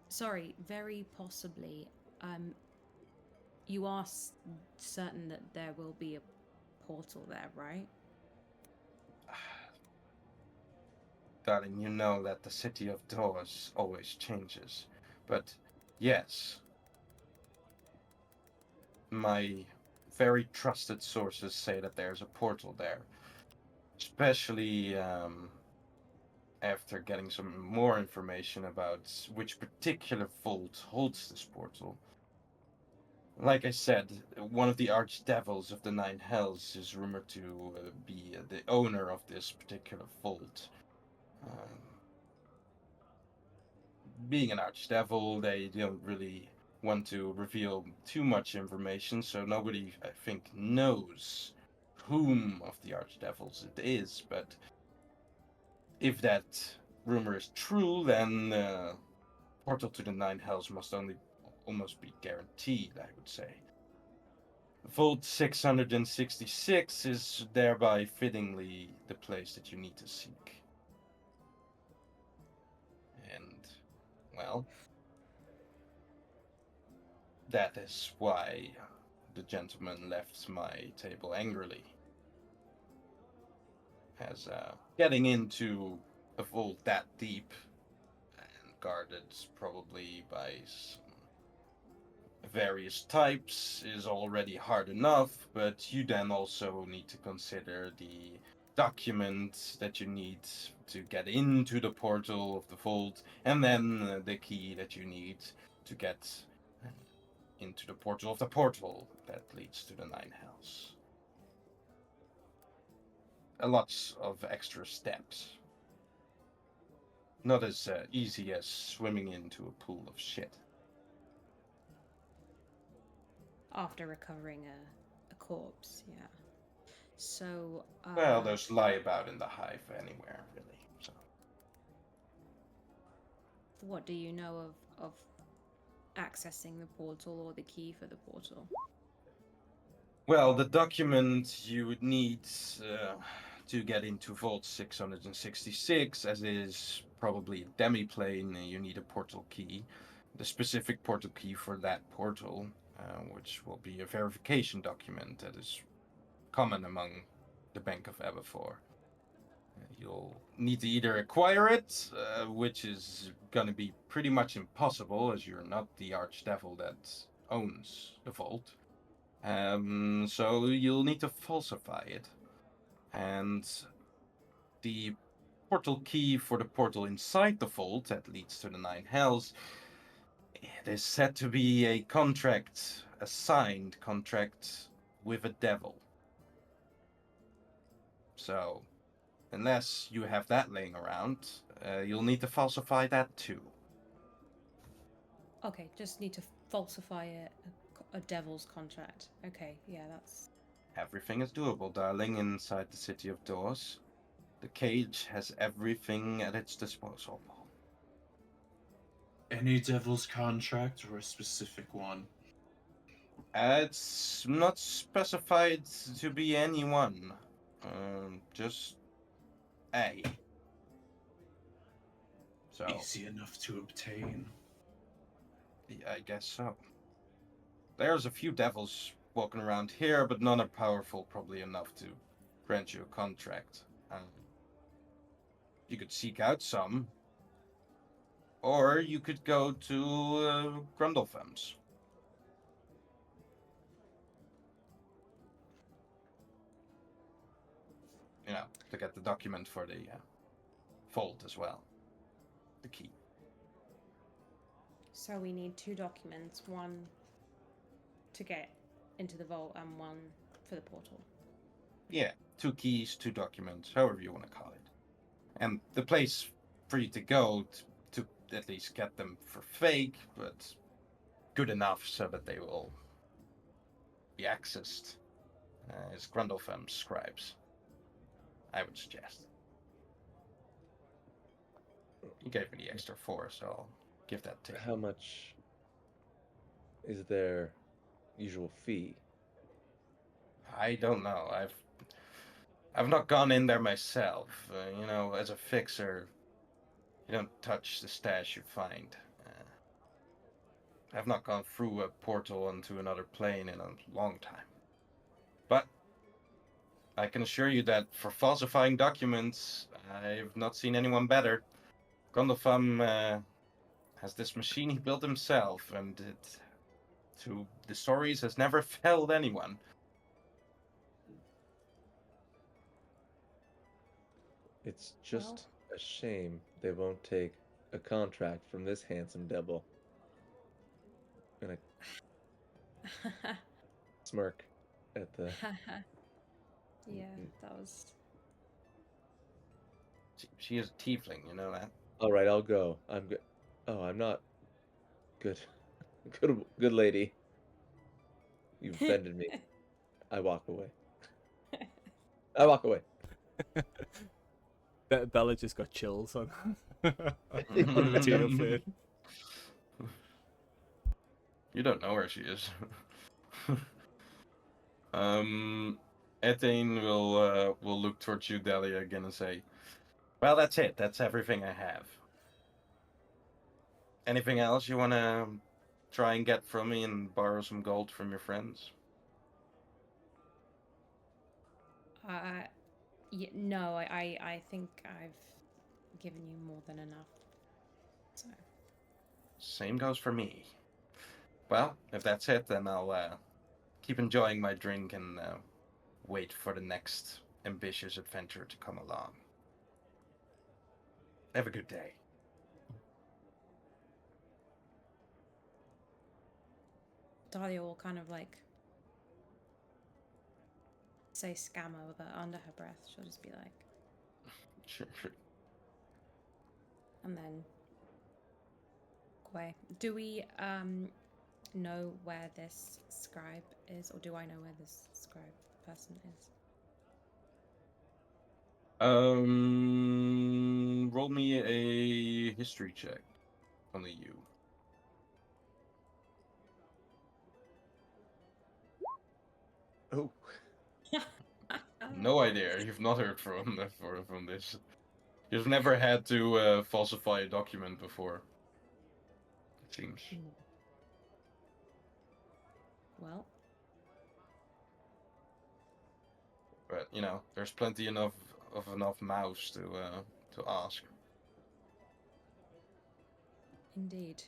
Sorry, very possibly. You are certain that there will be a portal there, right? Darling, you know that the City of Doors always changes. But yes, my very trusted sources say that there's a portal there. Especially after getting some more information about which particular vault holds this portal. Like I said, one of the archdevils of the Nine Hells is rumored to be the owner of this particular vault. Um, Being an archdevil, they don't really want to reveal too much information, so nobody, I think, knows whom of the archdevils it is. But if that rumor is true, then portal to the Nine Hells must almost be guaranteed, I would say. Vault 666 is thereby fittingly the place that you need to seek. And, well, that is why the gentleman left my table angrily. As getting into a vault that deep and guarded probably by some various types is already hard enough, but you then also need to consider the document that you need to get into the portal of the vault, and then the key that you need to get into the portal of the portal that leads to the Nine Hells. A lot of extra steps. Not as easy as swimming into a pool of shit. After recovering a corpse, yeah. So, Well, there's lie about in the hive anywhere, really. So. what do you know of accessing the portal or the key for the portal? Well, the document you would need to get into Vault 666, as it is probably a demi-plane, you need a portal key. The specific portal key for that portal, which will be a verification document that is common among the Bank of Aberfor. You'll need to either acquire it, which is going to be pretty much impossible, as you're not the archdevil that owns the vault. So you'll need to falsify it. And the portal key for the portal inside the vault that leads to the Nine Hells, it is said to be a contract, a signed contract with a devil. So, unless you have that laying around, you'll need to falsify that too. Okay, just need to falsify a devil's contract. Okay, yeah, that's... Everything is doable, darling, inside the City of Doors. The cage has everything at its disposal. Any devil's contract or a specific one? It's not specified to be anyone. Just A. So, Easy enough to obtain. yeah, I guess so. There's a few devils walking around here, but none are powerful, probably enough to grant you a contract. You could seek out some, or you could go to Grundlefam's. You know, to get the document for the vault as well. The key. So we need 2 documents, one to get into the vault and one for the portal. Yeah, 2 keys, 2 documents, however you want to call it. And the place for you to go to at least get them for fake, but good enough so that they will be accessed, is Grundlefam's scribes. I would suggest. You gave me the extra 4, so I'll give that to you. How much is their usual fee? I don't know. I've not gone in there myself. You know, as a fixer, you don't touch the stash you find. I've not gone through a portal onto another plane in a long time. But I can assure you that for falsifying documents, I've not seen anyone better. Gondofam has this machine he built himself, and it, to the stories, has never failed anyone. It's just a shame they won't take a contract from this handsome devil. And I smirk at the. Yeah, that was... She is a tiefling, you know that? All right, I'll go. I'm good. Oh, I'm not. Good. Good lady. You've offended me. I walk away. I walk away. Bella just got chills on the potato plate. You don't know where she is. Ethane will look towards you, Dalia, again and say, "Well, that's it. That's everything I have. Anything else you want to try and get from me and borrow some gold from your friends?" Yeah, no, I think I've given you more than enough. So. Same goes for me. Well, if that's it, then I'll keep enjoying my drink and wait for the next ambitious adventure to come along. Have a good day. Dalia will kind of like say scammer, but under her breath, she'll just be like, Sure. and then away. Do we know where this scribe is, or do I know where this scribe person is? Roll me a history check. Only you. Oh, No idea. You've not heard from this. You've never had to falsify a document before. It seems. Well, But you know, there's plenty enough mouths to ask. indeed.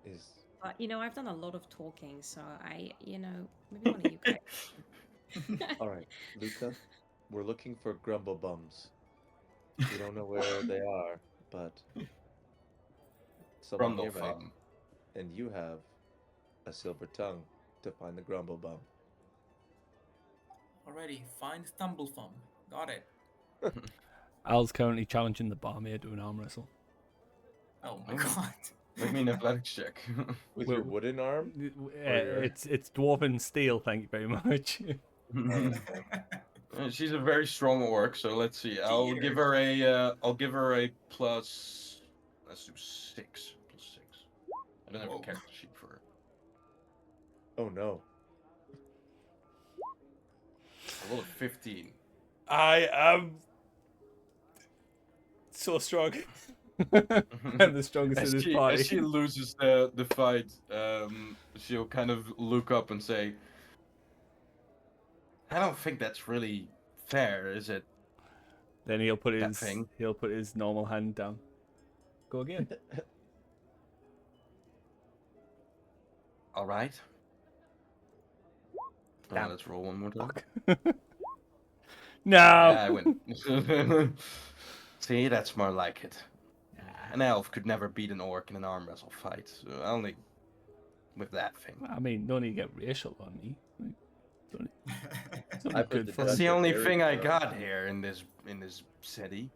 is But I've done a lot of talking, so maybe one of you guys. all right, Luca. We're looking for grumble bums. We don't know where they are, but someone Grundle here might, fun. and you have a silver tongue to find the grumble bum. Alrighty, find Thumblethumb. Got it. Al's currently challenging the barmaid to an arm wrestle. Oh my Oh. god. Make me an athletics check. With Well, your wooden arm? It's dwarven steel. Thank you very much. She's a very strong orc, so let's see. I'll give her a plus. Let's do 6 plus 6. I don't have a Whoa. character sheet for her. Oh no. I rolled a 15. I am so strong. I'm the strongest in this party. As she loses the fight, she'll kind of look up and say, "I don't think that's really fair, is it?" Then he'll put That his thing. normal hand down. Go again. All right. Damn. Let's roll one more time. No. Yeah, I win. See, that's more like it. An elf could never beat an orc in an arm wrestle fight. Only with that thing. I mean, don't need to get racial on me. It's only I've heard good the fun. That's the They're only very thing I strong. got here in this city.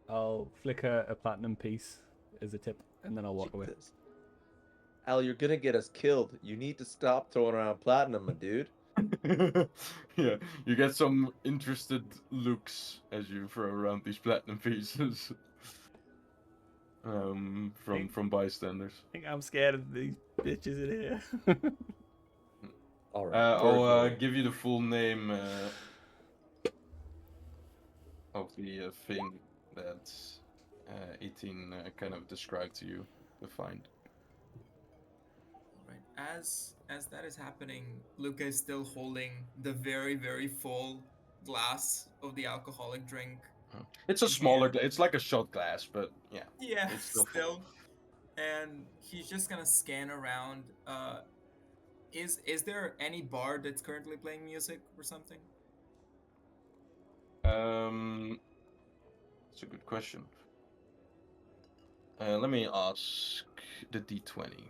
I'll flick a platinum piece as a tip, and then I'll walk away. Jesus. Al, you're gonna get us killed. You need to stop throwing around platinum, my dude. Yeah, you get some interested looks as you throw around these platinum pieces. From bystanders. I think I'm scared of these bitches in here. All right. I'll we're give you the full name of the thing that 18 kind of described to you to find. Alright, as that is happening, Luca is still holding the very, very full glass of the alcoholic drink. It's a in smaller. hand. It's like a shot glass, but yeah. Yeah, It's still still. full. And he's just gonna scan around. Is there any bard that's currently playing music or something? That's a good question. Let me ask the D20.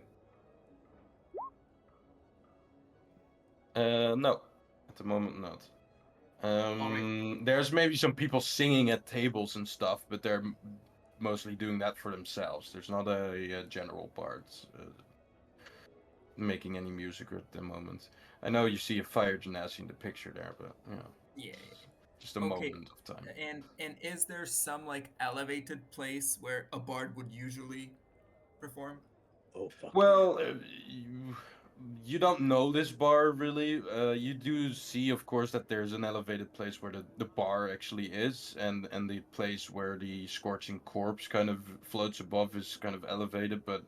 No, at the moment not. There's maybe some people singing at tables and stuff, but they're mostly doing that for themselves. There's not a general bard making any music at the moment. I know you see a fire genasi in the picture there, but Yeah. just a Okay. moment of time. And is there some like elevated place where a bard would usually perform? Oh fuck. Well, you don't know this bar really. You do see, of course, that there's an elevated place where the bar actually is, and the place where the scorching corpse kind of floats above is kind of elevated. But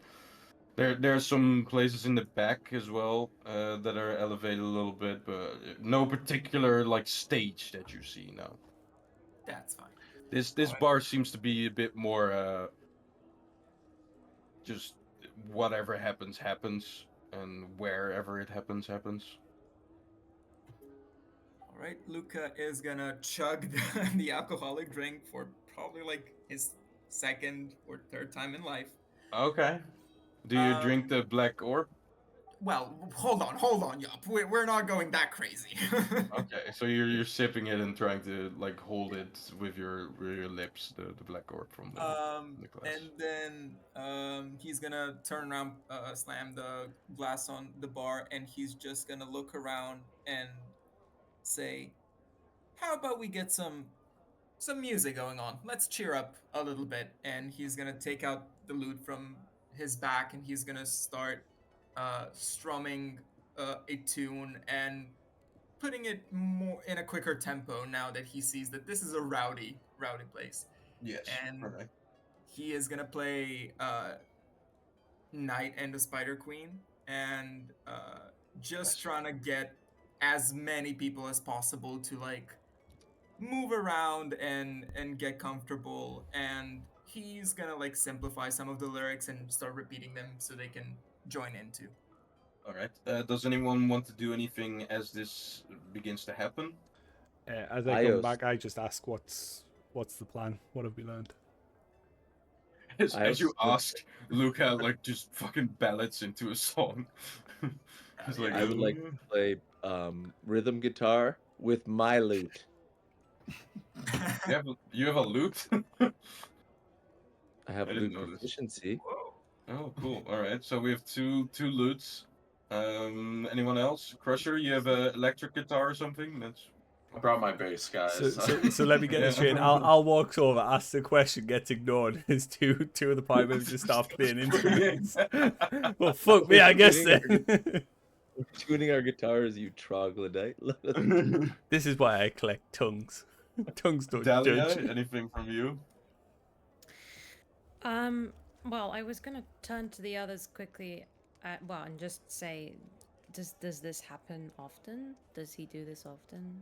there's some places in the back as well that are elevated a little bit, but no particular like stage that you see. No, That's fine. this Alright. bar seems to be a bit more just whatever happens happens, and wherever it happens happens. Alright, Luca is gonna chug the alcoholic drink for probably like his second or third time in life. Okay. Do you drink the black orb? Well, hold on, Yup. We're not going that crazy. Okay, so you're sipping it and trying to like hold it with your lips, the black orb from the glass. And then he's gonna turn around, slam the glass on the bar, and he's just gonna look around and say, "How about we get some music going on? Let's cheer up a little bit." And he's gonna take out the lute from his back, and he's gonna start strumming a tune and putting it more in a quicker tempo now that he sees that this is a rowdy place. Yes. And Alright. he is gonna play Knight and the Spider Queen, and just Nice. trying to get as many people as possible to like move around and get comfortable. And he's gonna like simplify some of the lyrics and start repeating them so they can join in too. Alright. Does anyone want to do anything as this begins to happen? As I come Ios. back, I just ask, "What's the plan? What have we learned?" As you ask, Lukka like just fucking ballads into a song. It's like, I would like to play rhythm guitar with my lute. you have a lute? I have I didn't lute know this. proficiency. Oh, cool. All right. So we have two lutes. Anyone else? Crusher, you have a electric guitar or something? That's I brought my bass, guys. So let me get this straight. I'll walk over, ask the question, gets ignored. As two of the party members just start playing instruments. Well, fuck me, I guess then. We're tuning our guitars, you troglodyte. This is why I collect tongues. Tongues don't Dalia, judge. anything from you? Well, I was gonna turn to the others quickly, and just say, does this happen often? Does he do this often?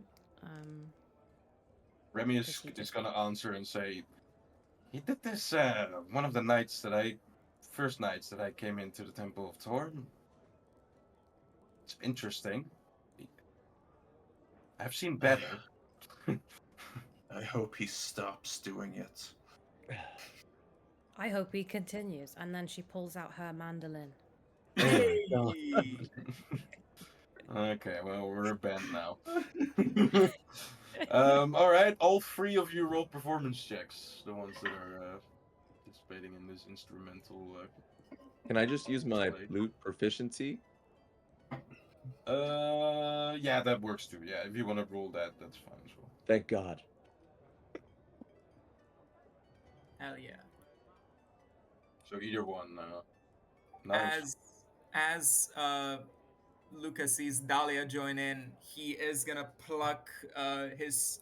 Remy is Does he just- gonna answer and say, he did this one of the first nights that I came into the Temple of Thorn. It's interesting. I've seen better. I hope he stops doing it. I hope he continues. And then she pulls out her mandolin. Hey! Okay, well, we're a band now. All right, all three of you roll performance checks. The ones that are participating in this instrumental. Can I just use my Play. lute proficiency? Yeah, that works too. Yeah, if you want to roll that, that's fine as well. Thank God. Hell yeah. So either one. Nice. As Lukka sees Dalia join in, he is gonna pluck his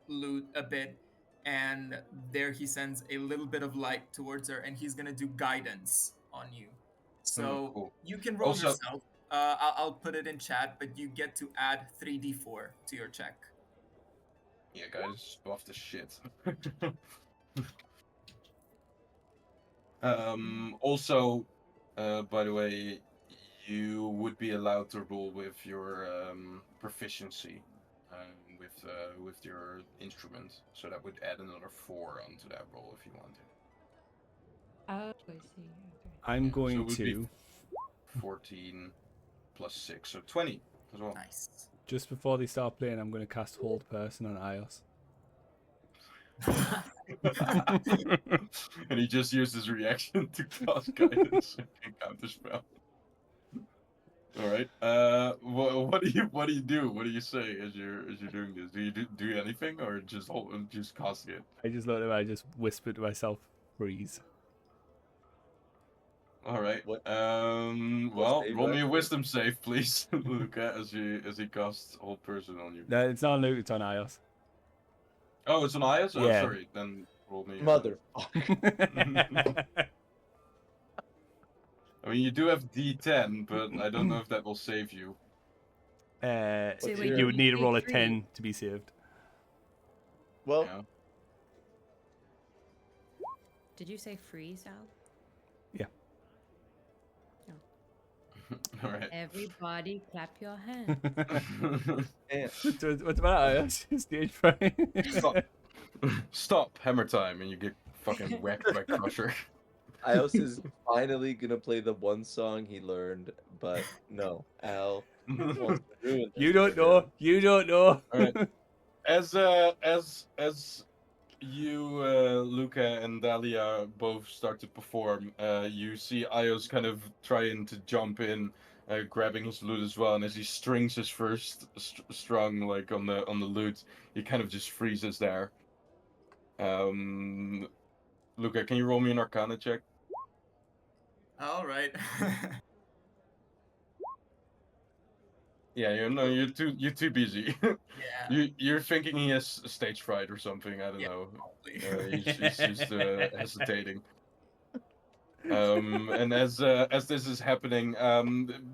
lute a bit, and there he sends a little bit of light towards her, and he's gonna do guidance on you. So cool. you can roll Also- yourself. I'll put it in chat, but you get to add 3d4 to your check. Yeah, guys, buff the shit. Also, by the way, you would be allowed to roll with your proficiency with your instrument, so that would add another 4 onto that roll if you wanted. Oh, I see. Okay. I'm So going it would be to, 14 plus 6, so 20 as well. Nice. just before they start playing, I'm going to cast Hold Person on Ios. And he just used his reaction to cast guidance and counterspell. All right. What do you do? What do you say as you're doing this? Do you do anything or just cast it? I just looked at him, I just whispered to myself, "Freeze." All right. What- Well, save roll me a that? wisdom save, please, Lukka, as he casts Hold Person on you. No, it's not on Luke, it's on Ios. Oh, it's on Ayas? Oh, Yeah. sorry. Then roll me. Mother. I mean, you do have D10, but I don't know if that will save you. So What's wait, your- You would need to say roll a 3? 10 to be saved. Well, Yeah. Did you say freeze, Al? All right. Everybody clap your hands. and What's about Ios? Stage fright. Stop. Stop. Hammer time, and you get fucking whacked by Crusher. Ios is finally gonna play the one song he learned, but no, Al wants to ruin You this don't for him. know. You don't know. Alright. As you, Luca and Dalia both start to perform, you see Ios kind of trying to jump in, grabbing his lute as well, and as he strings his first strung like on the lute, he kind of just freezes there. Luca, can you roll me an Arcana check? All right. Yeah, you're too busy. Yeah. You're thinking he has stage fright or something. I don't Yeah, know. probably. He's just hesitating. And as this is happening,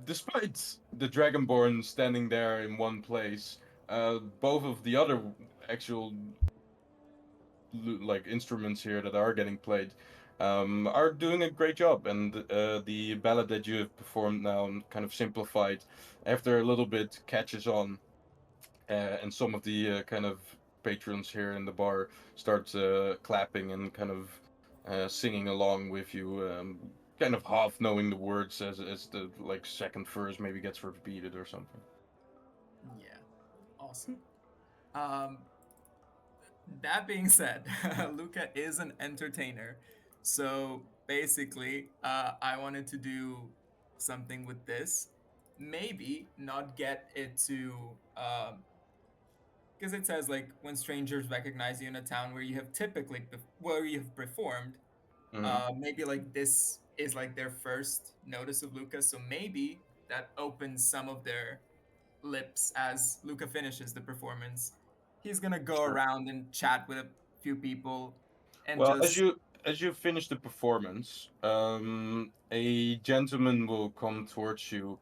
despite the Dragonborn standing there in one place, both of the other actual like instruments here that are getting played are doing a great job. And the ballad that you have performed now, kind of simplified, after a little bit catches on, and some of the kind of patrons here in the bar start clapping and kind of singing along with you, kind of half knowing the words as the like second verse maybe gets repeated or something. Yeah. Awesome. Um, that being said, Luca is an entertainer. So basically, I wanted to do something with this. Maybe not get it to, because it says like when strangers recognize you in a town where you have where you have performed. Mhm. Maybe like this is like their first notice of Luca. So maybe that opens some of their lips as Luca finishes the performance. He's gonna go Sure. around and chat with a few people and Well, just as you finish the performance, a gentleman will come towards you,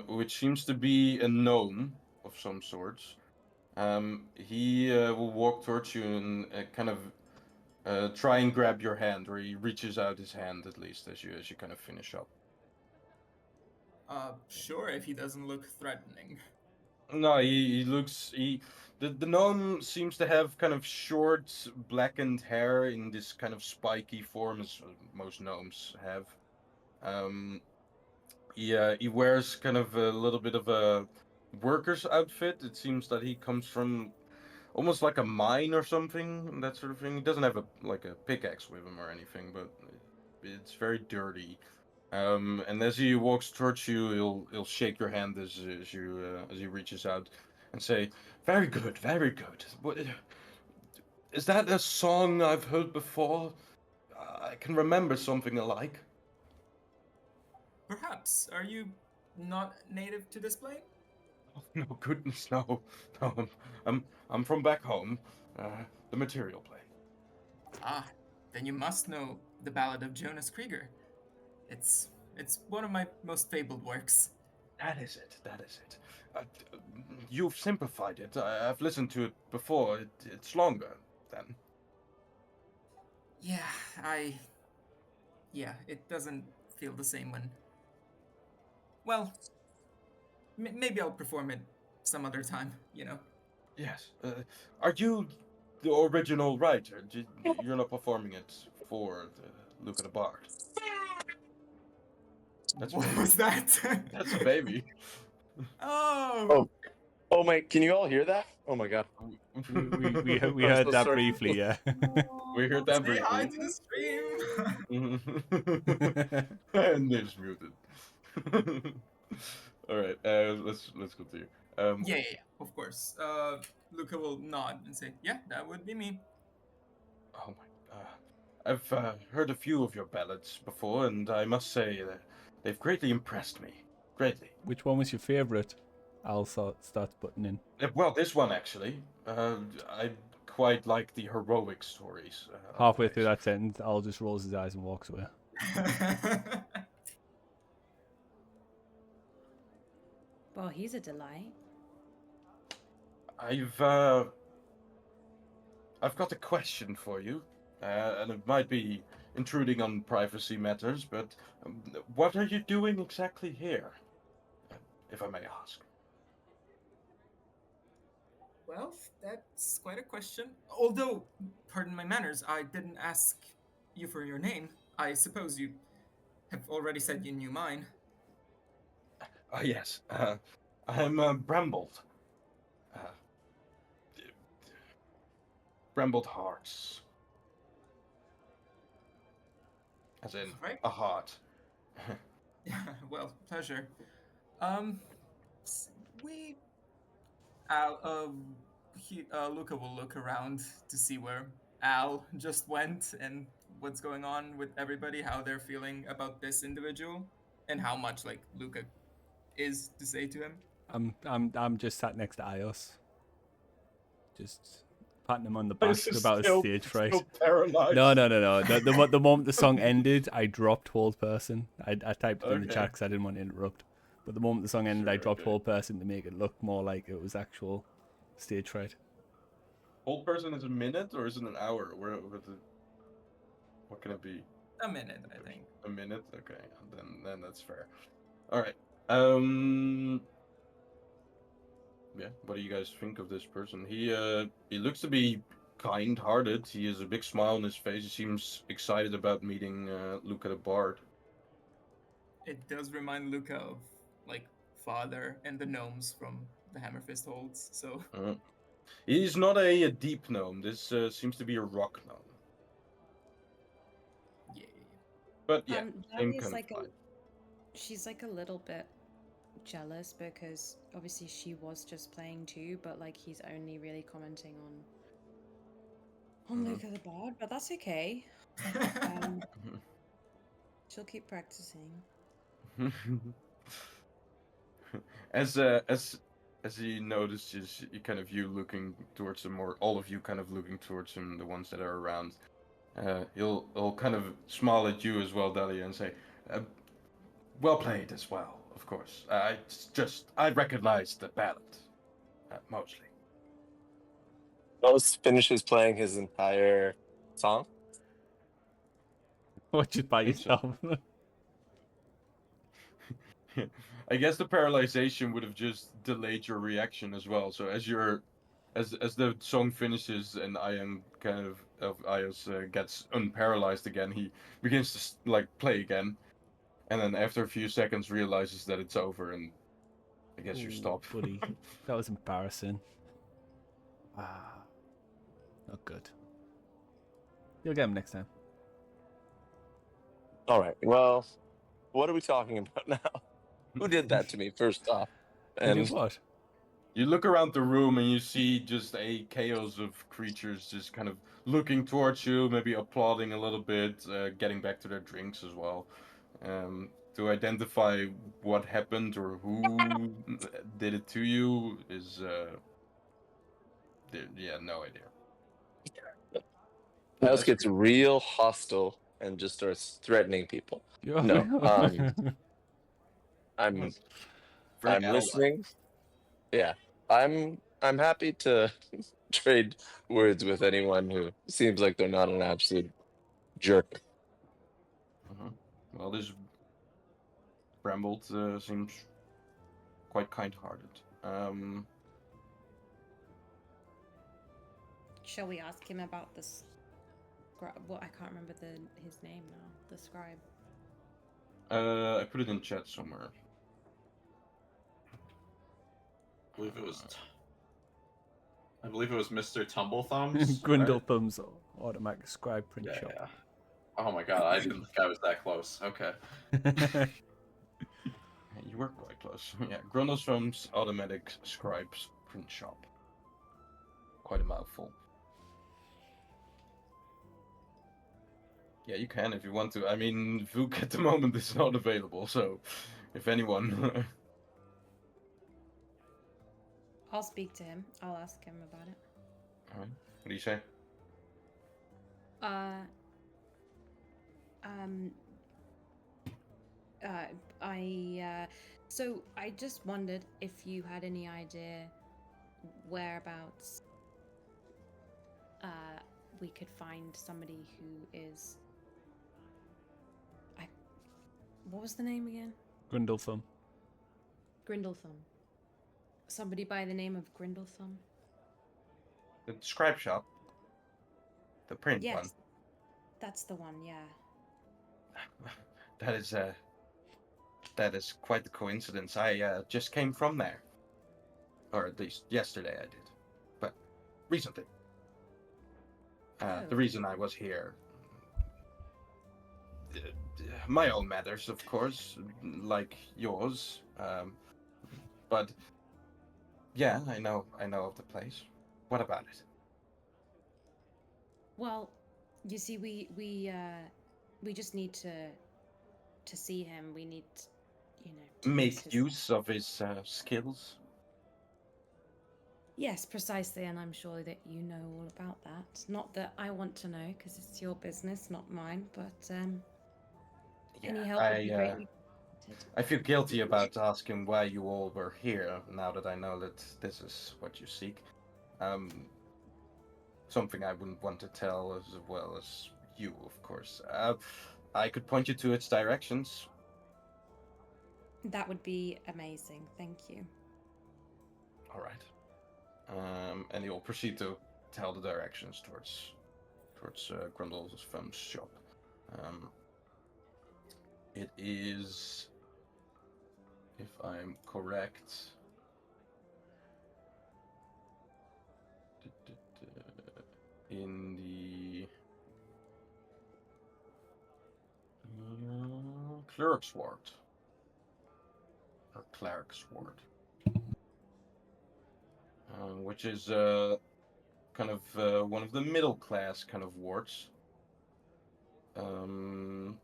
which seems to be a gnome of some sorts. He will walk towards you and kind of try and grab your hand, or he reaches out his hand at least as you kind of finish up. sure if he doesn't look threatening. No, he looks the gnome seems to have kind of short blackened hair in this kind of spiky form as most gnomes have. Um, he wears kind of a little bit of a worker's outfit. It seems that he comes from almost like a mine or something, that sort of thing. He doesn't have a like a pickaxe with him or anything, but it's very dirty. And as he walks towards you, he'll shake your hand as he reaches out, and say, "Very good, very good. What is that? A song I've heard before? I can remember something alike." Perhaps. Are you not native to this plane? Oh, no, goodness, no, no. I'm from back home, the material plane. Ah, then you must know the Ballad of Jonas Krieger. It's one of my most fabled works. That is it. That is it. You've simplified it. I've listened to it before. It's longer then. Yeah, I yeah, it doesn't feel the same when. Well, maybe I'll perform it some other time. You know. Yes. Are you the original writer? You're not performing it for the Luke of the Bard. That's a What baby. was that? That's a baby. Oh. Oh my! Can you all hear that? Oh my god! We I'm heard so that sorry. briefly, yeah. We heard that Say hi briefly. to the stream. And there's muted. All right. Let's continue. Yeah, of course. Luca will nod and say, "Yeah, that would be me." Oh my. I've heard a few of your ballads before, and I must say that they've greatly impressed me. Greatly. Which one was your favourite? I'll start putting in. Well, this one actually. I quite like the heroic stories. Halfway through otherwise. that sentence, Al just rolls his eyes and walks away. Well, he's a delight. I've got a question for you, and it might be intruding on privacy matters, but what are you doing exactly here, if I may ask? Well, that's quite a question. Although, pardon my manners, I didn't ask you for your name. I suppose you have already said you knew mine. Yes. I'm Brambled. Uh, Brambled Hearts. As in Right? a heart. Well, pleasure. Um, we Al, Luca will look around to see where Al just went and what's going on with everybody, how they're feeling about this individual, and how much like Luca is to say to him. I'm just sat next to Ios, just patting him on the This back is about his still- stage fright. still paralyzed. No. The moment the song ended, I dropped hold person. I typed it in the Okay. chat because I didn't want to interrupt. But the moment the song ended, I Sure, dropped okay. hold person to make it look more like it was actual stage fright. Whole person is a minute or is it an hour? What can it be? A minute, I think. A minute? Okay, then that's fair. All right. Yeah. What do you guys think of this person? He looks to be kind-hearted. He has a big smile on his face. He seems excited about meeting Luca the Bard. It does remind Luca of like father and the gnomes from the Hammerfist holds. So He's not a deep gnome. This seems to be a rock gnome. yeah. But yeah, same Dalia's kind like of vibe. she's like a little bit jealous because obviously she was just playing too, but like he's only really commenting on Luca the Bard, but that's okay. She'll keep practicing. As he notices you kind of you looking towards him, or all of you kind of looking towards him, the ones that are around, he'll kind of smile at you as well, Dalia, and say, "Well played as well, of course. I recognize the ballad, mostly." Rose finishes playing his entire song. Watch it by think so. yourself. I guess the paralyzation would have just delayed your reaction as well. So as the song finishes and Ian kind of Ios gets unparalyzed again, he begins to like play again, and then after a few seconds realizes that it's over, and I guess you Ooh, stop. buddy. That was embarrassing. Ah, not good. You'll get him next time. All right. Well, what are we talking about now? Who did that to me? First off, Who did and what? You look around the room and you see just a chaos of creatures just kind of looking towards you, maybe applauding a little bit, getting back to their drinks as well. To identify what happened or who did it to you is, yeah, no idea. House That's gets good. real hostile and just starts threatening people. You're No, I'm Very I'm owl-like. listening. Yeah, I'm happy to trade words with anyone who seems like they're not an absolute jerk. Well, this Brambled seems quite kind-hearted. Shall we ask him about this? Well, I can't remember his name now. The scribe. I put it in chat somewhere. I believe it was Mr. Tumblethumbs. Grundle right? Thumbs automatic scribe print Yeah, shop. yeah. Oh my god, I didn't think I was that close. Okay. You were quite close. Yeah, Grundlesfilm's automatic scribes print shop. Quite a mouthful. Yeah, you can if you want to. I mean, Vuk at the moment is not available, so if anyone. I'll speak to him. I'll ask him about it. Alright. What do you say? So I just wondered if you had any idea whereabouts we could find somebody who is. What was the name again? Grundlethumb. Grindlethumb. Somebody by the name of Grindlethumb? The scribe shop. The print one. Yes. That's the one, yeah. That is quite the coincidence. I just came from there, or at least yesterday I did, but recently. The Oh. reason I was here, my own matters, of course, like yours. But yeah, I know of the place. What about it? Well, you see, we just need to see him. We need, to use Make his. use of his skills. Yes, precisely, and I'm sure that you know all about that. Not that I want to know, because it's your business, not mine. But any help would be greatly appreciated. I feel guilty about asking why you all were here. Now that I know that this is what you seek, something I wouldn't want to tell as well as you, of course. I could point you to its directions. That would be amazing. Thank you. All right. And he'll proceed to tell the directions towards Grundle's film's shop. It is, if I'm correct, in the clerk's ward. Or clerk's ward. Which is kind of one of the middle class kind of wards. And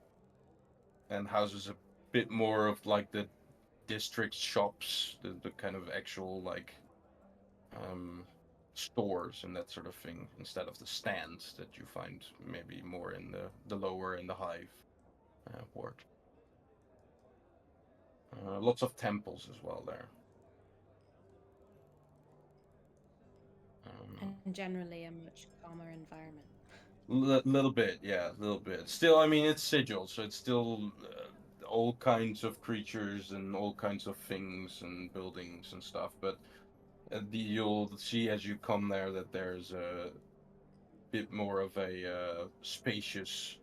houses a bit more of like the district shops, the kind of actual like stores and that sort of thing, instead of the stands that you find maybe more in the lower and the hive ward. Lots of temples as well there. And generally a much calmer environment. Little bit, yeah, a little bit. Still, I mean, it's sigil, so it's still all kinds of creatures and all kinds of things and buildings and stuff. But you'll see as you come there that there's a bit more of a spacious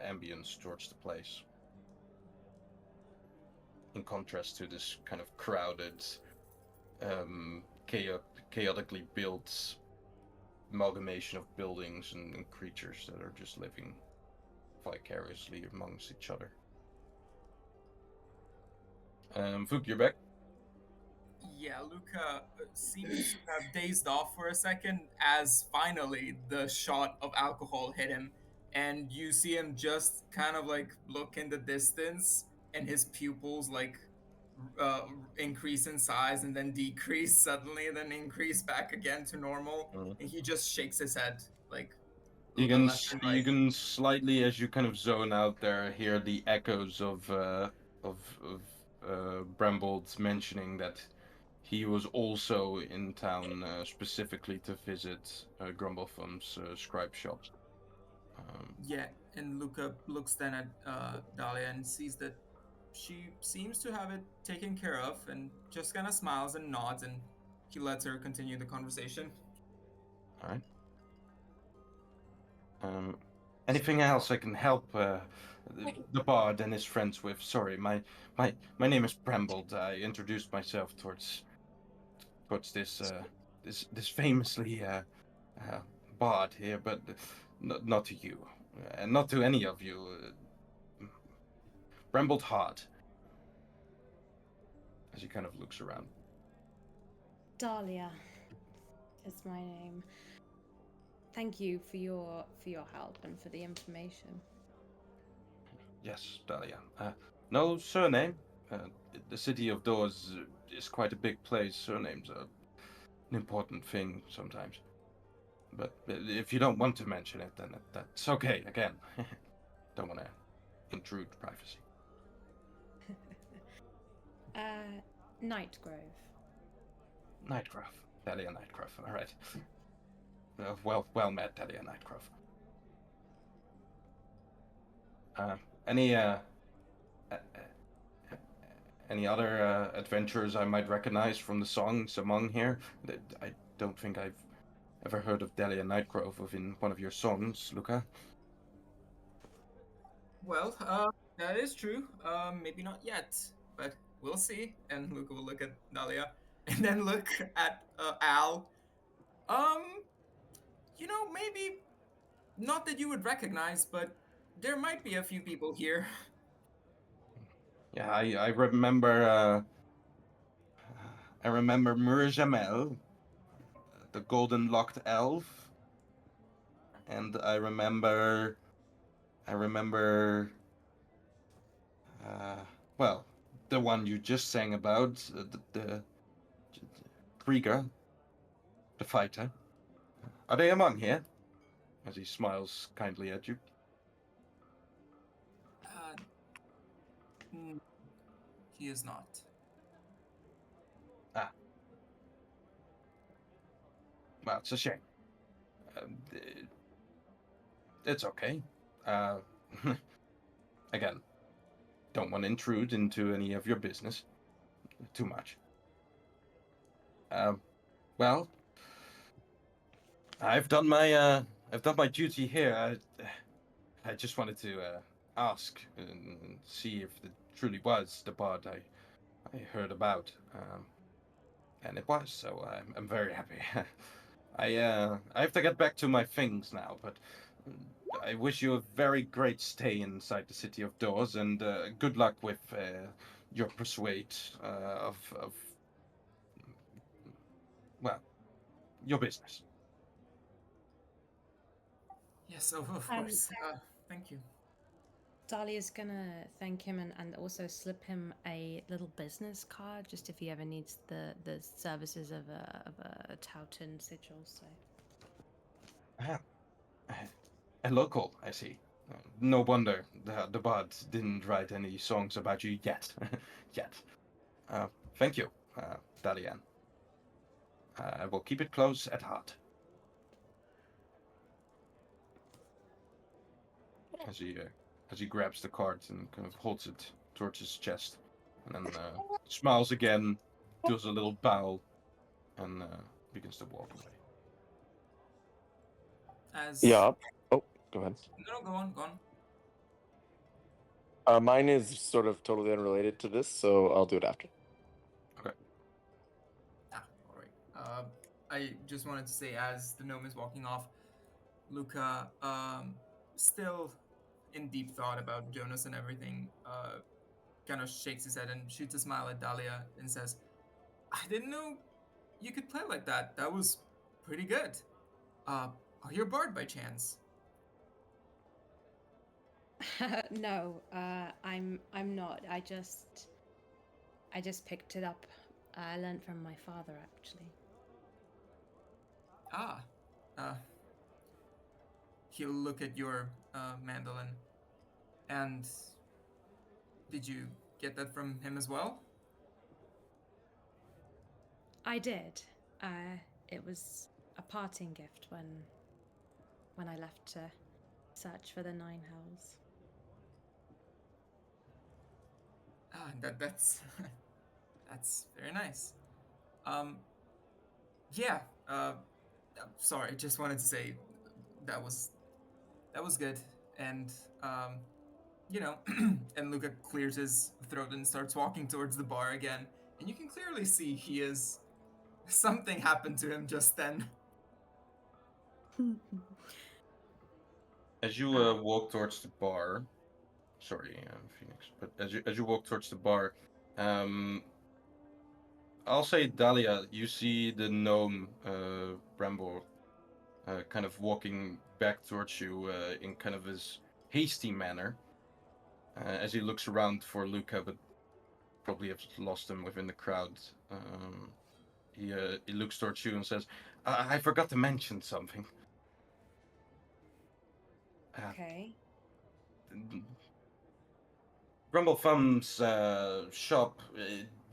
ambience towards the place, in contrast to this kind of crowded, chaotically built amalgamation of buildings and creatures that are just living vicariously amongst each other. Fook, you're back. Yeah, Lukka seems to have dazed off for a second as finally the shot of alcohol hit him, and you see him just kind of like look in the distance, and his pupils like uh, increase in size and then decrease suddenly, and then increase back again to normal, and he just shakes his head like left and You right. can slightly, as you kind of zone out there, hear the echoes of Brambold mentioning that he was also in town specifically to visit Grumblethum's scribe shop. Yeah, and Luca looks then at Dalia and sees that she seems to have it taken care of, and just kind of smiles and nods, and he lets her continue the conversation. All right. Anything else I can help the bard and his friends with? Sorry, my name is Brambold. I introduced myself towards this this famously bard here, but not to you, and not to any of you. Brambold Hart. As he kind of looks around. Dalia is my name. Thank you for your help and for the information. Yes, Dalia. No surname. The city of doors is quite a big place. Surnames are an important thing sometimes. But if you don't want to mention it, then that's okay. Again, don't want to intrude privacy. Nightgrove. Nightgrove. Dalia Nightgrove. All right. Well met, Dalia Nightgrove. Any other adventures I might recognize from the songs among here? I don't think I've ever heard of Dalia Nightgrove within one of your songs, Lukka. Well, that is true. Maybe not yet, but we'll see. And Luca will look at Dalia, and then look at Al. Um, maybe not that you would recognize, but there might be a few people here. Yeah, I remember. I remember Murjamel, the golden locked elf, and I remember. I remember. Uh, well, the one you just sang about, the Krieger, the fighter. Are they among here? As he smiles kindly at you. Uh, mm, he is not. Ah, well, it's a shame. Uh, it's okay. Uh, again, don't want to intrude into any of your business too much. Well, I've done my duty here. I just wanted to ask and see if it truly was the bard I heard about, and it was. So I'm very happy. I have to get back to my things now, but I wish you a very great stay inside the city of Doors, and good luck with your persuade of well, your business. Yes, of Um, course. Thank you. Dalia's gonna thank him and also slip him a little business card just if he ever needs the services of a Tautan sigil. So Ah, a local, I see. No wonder the bard didn't write any songs about you yet. yet. Uh, Thank you, Dalian. I will keep it close at heart. As he grabs the card and kind of holds it towards his chest, and then smiles again, does a little bow, and begins to walk away. As Yeah. Oh, go ahead. no, go on, go on. Mine is sort of totally unrelated to this, so I'll do it after. Okay. All right. I just wanted to say, as the gnome is walking off, Luca, still in deep thought about Jonas and everything, kind of shakes his head and shoots a smile at Dalia and says, "I didn't know you could play like that. That was pretty good. Are you a bard by chance?" no, I'm not. I just picked it up. I learned from my father actually. Ah, uh, he'll look at your mandolin. And did you get that from him as well? I did. It was a parting gift when I left to search for the Nine Hells. Ah, that's that's very nice. Um, yeah. Sorry, just wanted to say that was good, and you know, and Luca clears his throat and starts walking towards the bar again, and you can clearly see he is something happened to him just then. As you walk towards the bar, sorry, Phoenix, but as you walk towards the bar, um, I'll say Dahlia, you see the gnome Bramble kind of walking back towards you in kind of his hasty manner as he looks around for Luca, but probably have lost him within the crowd. He looks towards you and says, I forgot to mention something. Okay. Rumble Thumb's shop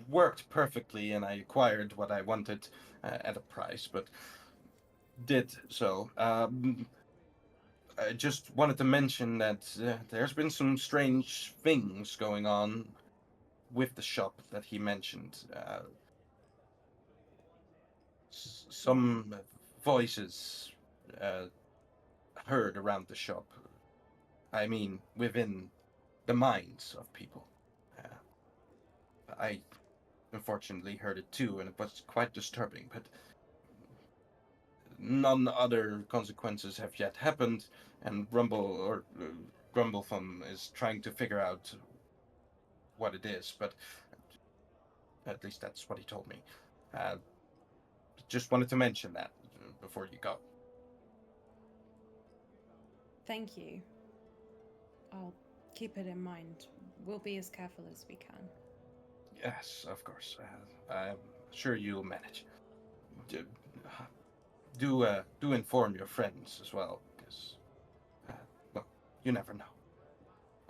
worked perfectly, and I acquired what I wanted at a price, but did so. I just wanted to mention that there's been some strange things going on with the shop that he mentioned. Some voices heard around the shop. I mean, within the minds of people. I unfortunately heard it too, and it was quite disturbing, but none other consequences have yet happened, and Grumblethumb is trying to figure out what it is, but at least that's what he told me. Just wanted to mention that before you go. Thank you. I'll keep it in mind. We'll be as careful as we can. Yes, of course. I'm sure you'll manage. Do inform your friends as well, because well, you never know.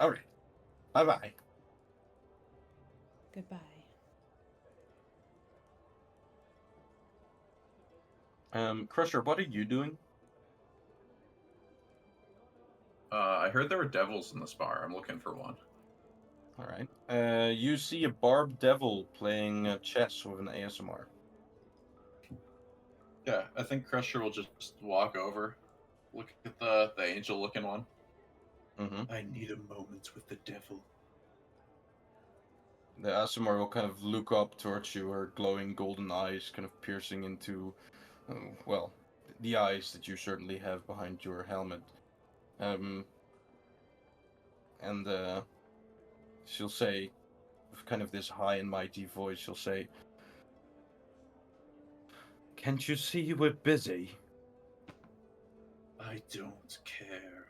All right. Bye bye. Goodbye. Crusher, what are you doing? I heard there were devils in this bar. I'm looking for one. All right. You see a barbed devil playing chess with an ASMR. Yeah, I think Crusher will just walk over, look at the angel-looking one. Mm-hmm. I need a moment with the devil. The ASMR will kind of look up towards you, her glowing golden eyes kind of piercing into, well, the eyes that you certainly have behind your helmet. And she'll say, with kind of this high and mighty voice, she'll say, "Can't you see we're busy?" I don't care.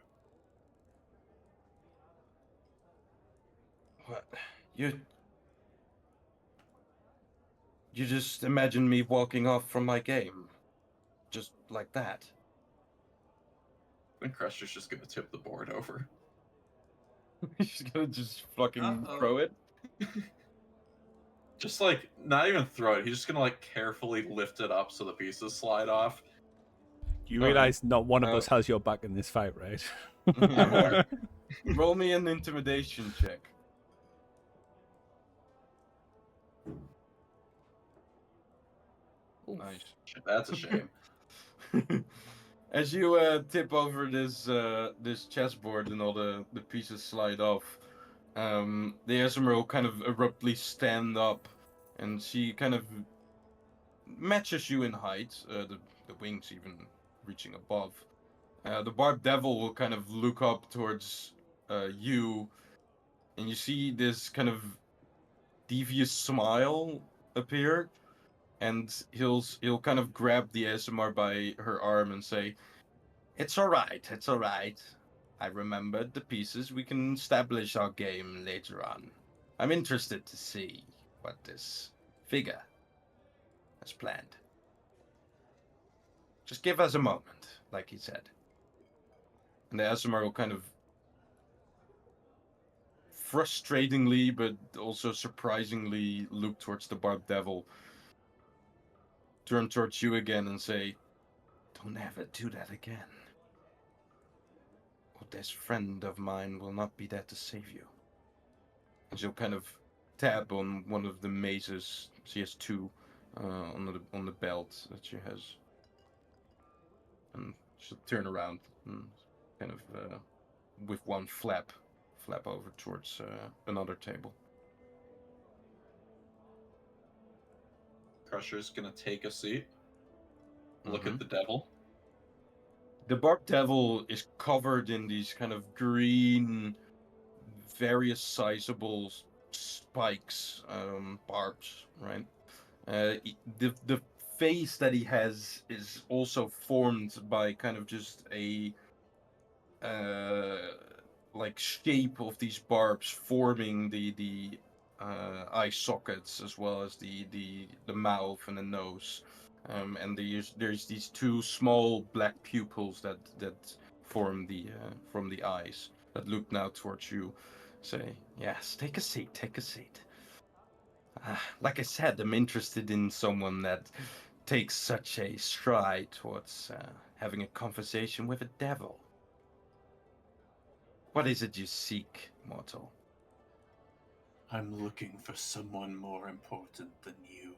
What? You just imagine me walking off from my game, just like that. I think Crusher's just gonna tip the board over. She's gonna just fucking Uh-oh. throw it. Just like, not even throw it, he's just gonna like carefully lift it up so the pieces slide off. You All right. realize not one of us has your back in this fight, right? I'm aware. Roll me an intimidation check. Oof. Nice. That's a shame. As you tip over this chessboard and all the pieces slide off, the Esmer will kind of abruptly stand up, and she kind of matches you in height, the wings even reaching above. The barbed devil will kind of look up towards you, and you see this kind of devious smile appear, and he'll kind of grab the ASMR by her arm and say, "It's all right. It's all right. I remembered the pieces. We can establish our game later on. I'm interested to see what this figure has planned. Just give us a moment," like he said. And the ASMR will kind of frustratingly, but also surprisingly, look towards the barbed devil, turn towards you again, and say, "Don't ever do that again. Or this friend of mine will not be there to save you." And she'll kind of tap on one of the mazes. She has two on the belt that she has, and she'll turn around and kind of with one flap over towards another table. Crusher's gonna take a seat, look at the devil. The barbed devil is covered in these kind of green, various sizable spikes, barbs, right? The face that he has is also formed by kind of just a like shape of these barbs forming the eye sockets, as well as the mouth and the nose. And there's these two small black pupils that form from the eyes that look now towards you. Say, "Yes, take a seat, take a seat." Like I said, I'm interested in someone that takes such a stride towards having a conversation with a devil. What is it you seek, mortal? I'm looking for someone more important than you.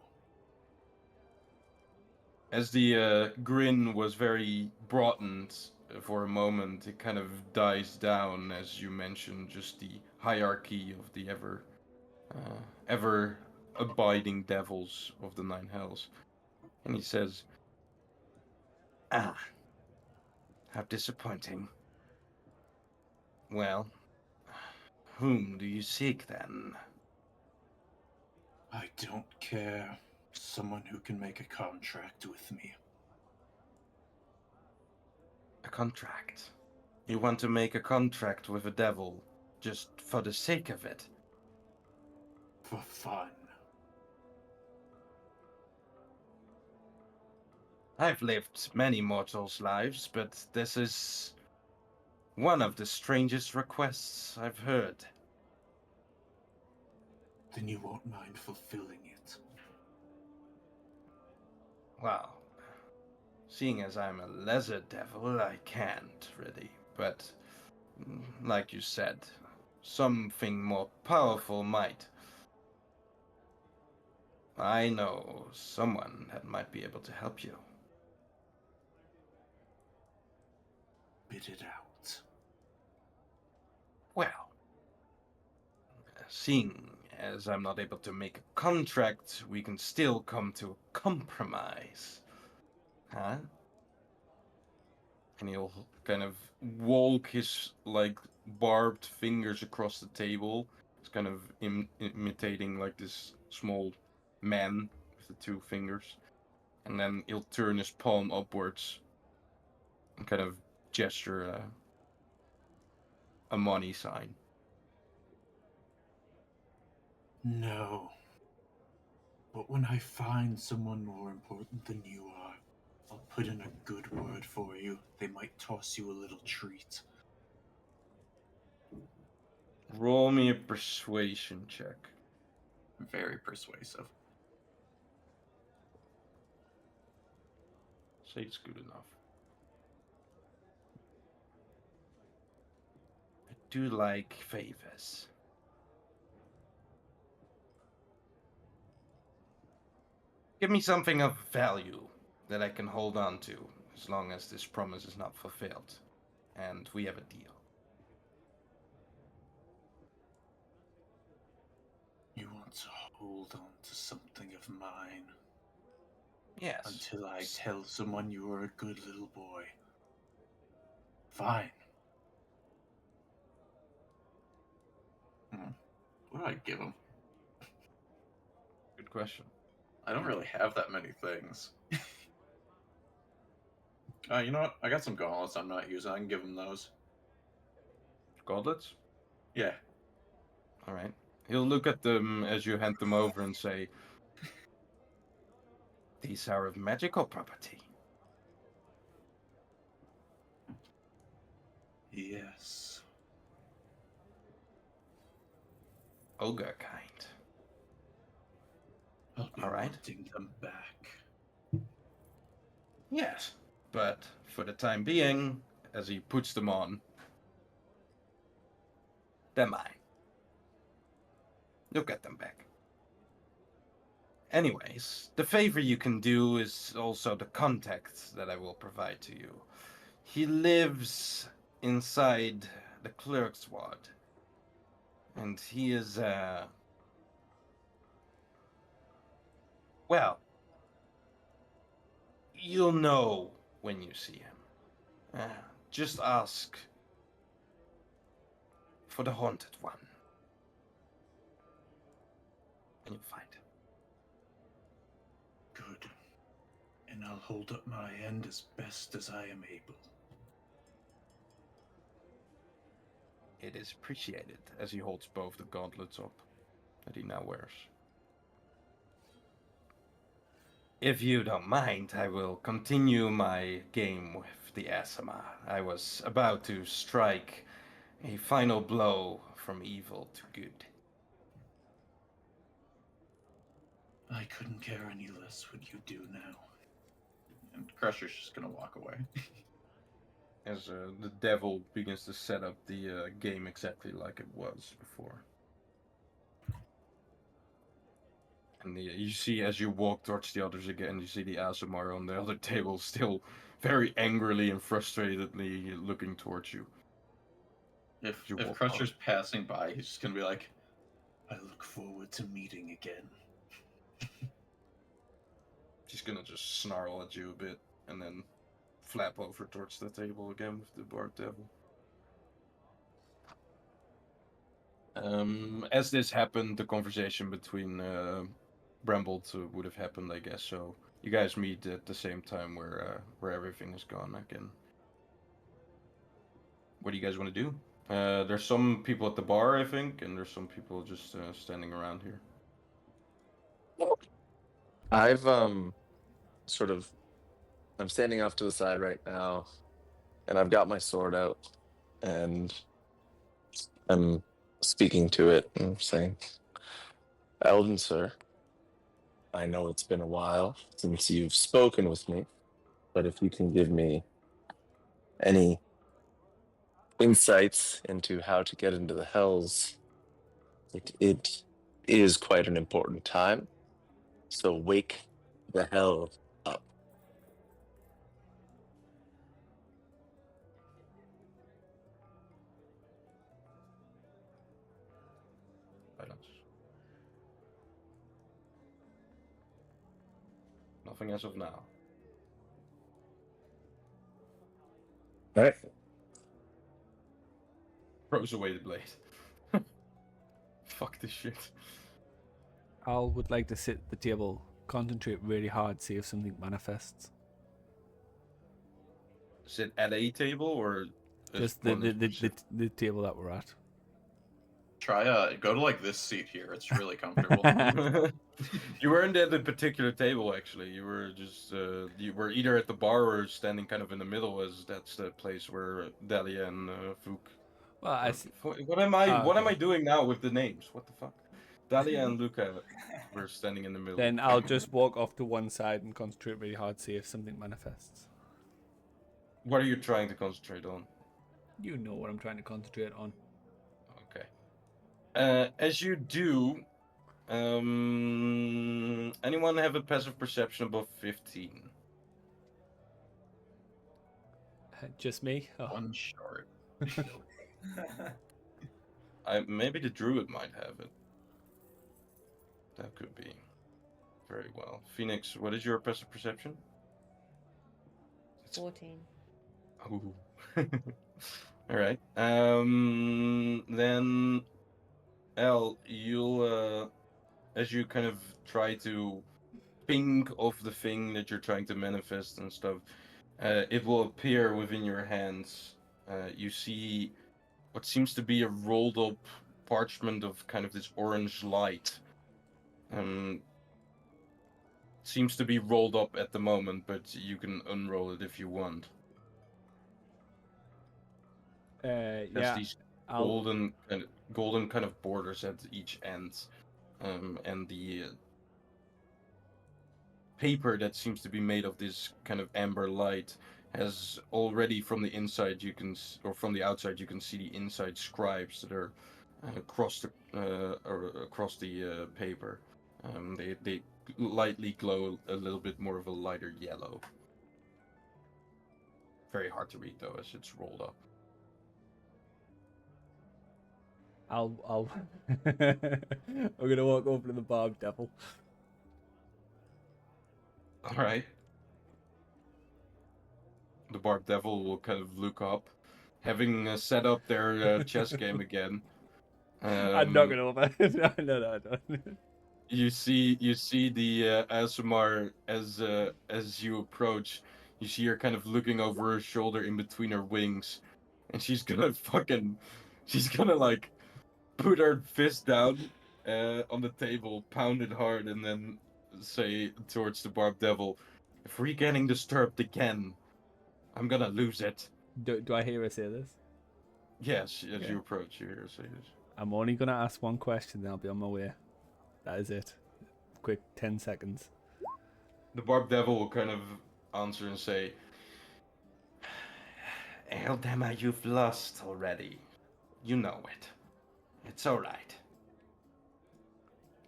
As the grin was very broadened for a moment, it kind of dies down as you mentioned just the hierarchy of the ever abiding devils of the Nine Hells. And he says, "Ah, how disappointing. Well, whom do you seek then?" I don't care. Someone who can make a contract with me. A contract? You want to make a contract with a devil just for the sake of it? For fun. I've lived many mortals' lives, but this is one of the strangest requests I've heard. Then you won't mind fulfilling it. Well, seeing as I'm a lesser devil, I can't really, but like you said, something more powerful might. I know someone that might be able to help you. Bid it out. Well, seeing as I'm not able to make a contract, we can still come to a compromise. Huh? And he'll kind of walk his, like, barbed fingers across the table. He's kind of imitating, like, this small man with the two fingers. And then he'll turn his palm upwards and kind of gesture a money sign. No. But when I find someone more important than you are, I'll put in a good word for you. They might toss you a little treat. Roll me a persuasion check. Very persuasive. Say it's good enough. I do like favors. Give me something of value that I can hold on to as long as this promise is not fulfilled. And we have a deal. You want to hold on to something of mine. Yes. Until I tell someone you are a good little boy. Fine. What do I give him? Good question. I don't really have that many things. You know what? I got some gauntlets I'm not using. I can give him those. Gauntlets? Yeah. Alright. He'll look at them as you hand them over and say, "These are of magical property." Yes. Ogre kind. I'll be All right. wanting them back. Yes. But for the time being, as he puts them on, they're mine. You'll get them back. Anyways, the favor you can do is also the contact that I will provide to you. He lives inside the clerk's ward. And he is, well, you'll know when you see him. Just ask for the Haunted One. And you'll find him. Good. And I'll hold up my end as best as I am able. It is appreciated as he holds both the gauntlets up that he now wears. If you don't mind, I will continue my game with the Asama. I was about to strike a final blow from evil to good. I couldn't care any less what you do now. And Crusher's just gonna walk away. As the devil begins to set up the game exactly like it was before. And you see as you walk towards the others again, you see the Aasimar on the other table still very angrily and frustratedly looking towards you. If You walk Crusher's passing by, he's just gonna be like, I look forward to meeting again. She's gonna just snarl at you a bit and then flap over towards the table again with the Barb Devil. As this happened, the conversation between Brambold would have happened, I guess. So you guys meet at the same time where everything is gone again. What do you guys want to do? There's some people at the bar, I think, and there's some people just standing around here. I've sort of I'm standing off to the side right now, and I've got my sword out, and I'm speaking to it and saying, Elden sir, I know it's been a while since you've spoken with me, but if you can give me any insights into how to get into the hells, it is quite an important time. So wake the hell up. Silence. Nothing as of now. All right. Throws away the blade. Fuck this shit. Al would like to sit at the table, concentrate really hard, see if something manifests. Sit at a table or Just the table that we're at. try go to like this seat here. It's really comfortable. You weren't at a particular table actually. You were just you were either at the bar or standing kind of in the middle, as that's the place where Dalia and Fook. Well, I see. What am I? What am okay. I doing now with the names? What the fuck? Dalia and Lukka were standing in the middle. Then I'll just walk off to one side and concentrate really hard, see if something manifests. What are you trying to concentrate on? You know what I'm trying to concentrate on. Okay. As you do, anyone have a passive perception above 15? Just me? Oh. One short. Maybe the druid might have it. That could be. Very well. Phoenix, what is your passive perception? 14. Ooh. All right. Then, El, you'll as you kind of try to think of the thing that you're trying to manifest and stuff, it will appear within your hands. You see what seems to be a rolled up parchment of kind of this orange light. Seems to be rolled up at the moment, but you can unroll it if you want. Yeah. These golden kind of borders at each end, and the paper that seems to be made of this kind of amber light has already from the inside or from the outside you can see the inside scribes that are across the paper. They lightly glow a little bit more of a lighter yellow. Very hard to read though, as it's rolled up. I'll I'm gonna walk over to the Barb Devil. All right. The Barb Devil will kind of look up, having set up their chess game again. I'm not gonna over. No, I don't. You see the Asumar as you approach. You see her kind of looking over her shoulder in between her wings, and she's gonna like put her fist down on the table, pound it hard, and then say towards the Barb Devil, "If we're getting disturbed again, I'm gonna lose it." Do I hear her say this? Yes, as you approach, you hear her say this. I'm only gonna ask one question, then I'll be on my way. That is it. Quick 10 seconds. The Barb Devil will kind of answer and say, Eldama, you've lost already. You know it. It's alright.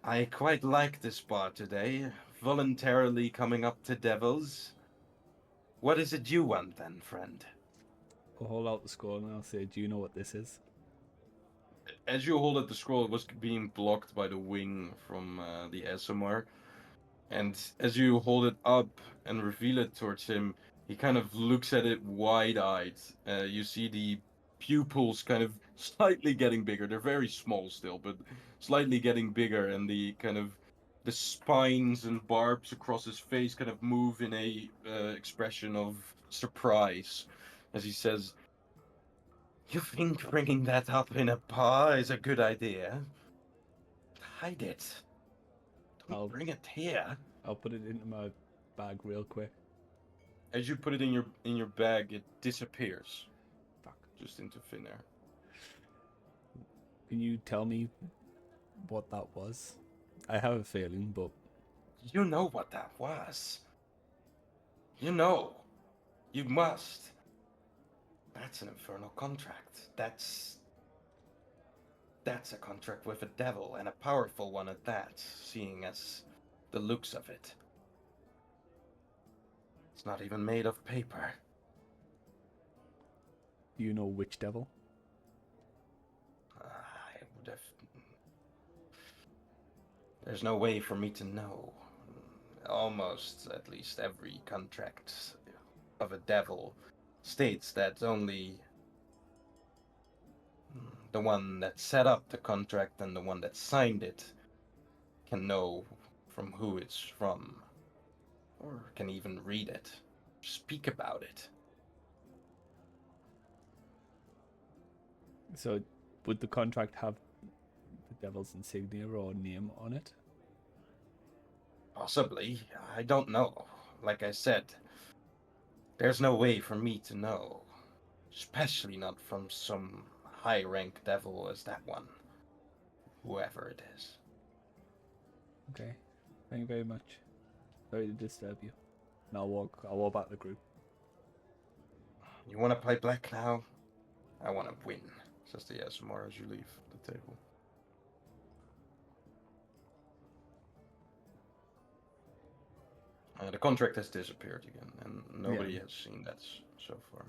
I quite like this bar today. Voluntarily coming up to devils. What is it you want then, friend? I'll hold out the scroll and I'll say, do you know what this is? As you hold up the scroll, it was being blocked by the wing from the SMR. And as you hold it up and reveal it towards him, he kind of looks at it wide-eyed. You see the pupils kind of slightly getting bigger. They're very small still, but slightly getting bigger, and the spines and barbs across his face kind of move in a expression of surprise as he says, "You think bringing that up in a bar is a good idea? Hide it. Don't bring it here." I'll put it into my bag real quick. As you put it in your bag, it disappears. Fuck. Just into thin air. Can you tell me what that was? I have a feeling, but... You know what that was. You know. You must. That's an infernal contract. That's a contract with a devil, and a powerful one at that, seeing as the looks of it. It's not even made of paper. Do you know which devil? I would have... There's no way for me to know. Almost, at least, every contract of a devil states that only the one that set up the contract and the one that signed it can know from who it's from, or can even read it, speak about it. So, would the contract have the devil's insignia or name on it? Possibly. I don't know. Like I said, there's no way for me to know. Especially not from some high-rank devil as that one. Whoever it is. Okay. Thank you very much. Sorry to disturb you. And I'll walk back to the group. You want to play black now? I want to win, says the ASMR as you leave the table. The contract has disappeared again, and nobody has seen that so far.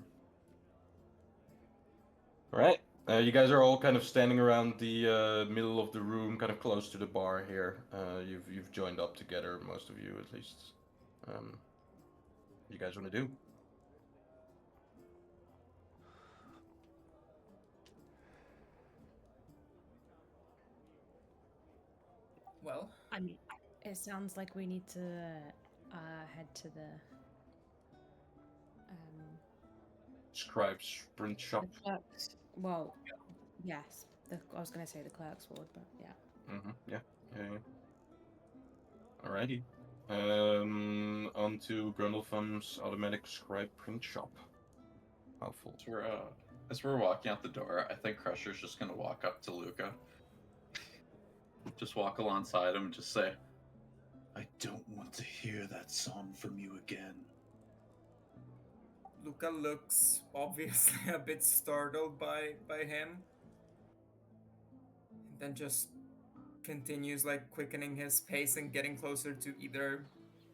Alright, you guys are all kind of standing around the middle of the room, kind of close to the bar here. You've joined up together, most of you at least. What you guys want to do? Well, I mean, it sounds like we need to head to the Scribe's print shop. the clerks. Well, yes. I was going to say the clerk's ward, but yeah. Yeah. Alrighty. On to Grundlefum's automatic scribe print shop. How full? As we're walking out the door, I think Crusher's just gonna walk up to Lukka. Just walk alongside him and just say, I don't want to hear that song from you again. Lukka looks obviously a bit startled by him. And then just continues like quickening his pace and getting closer to either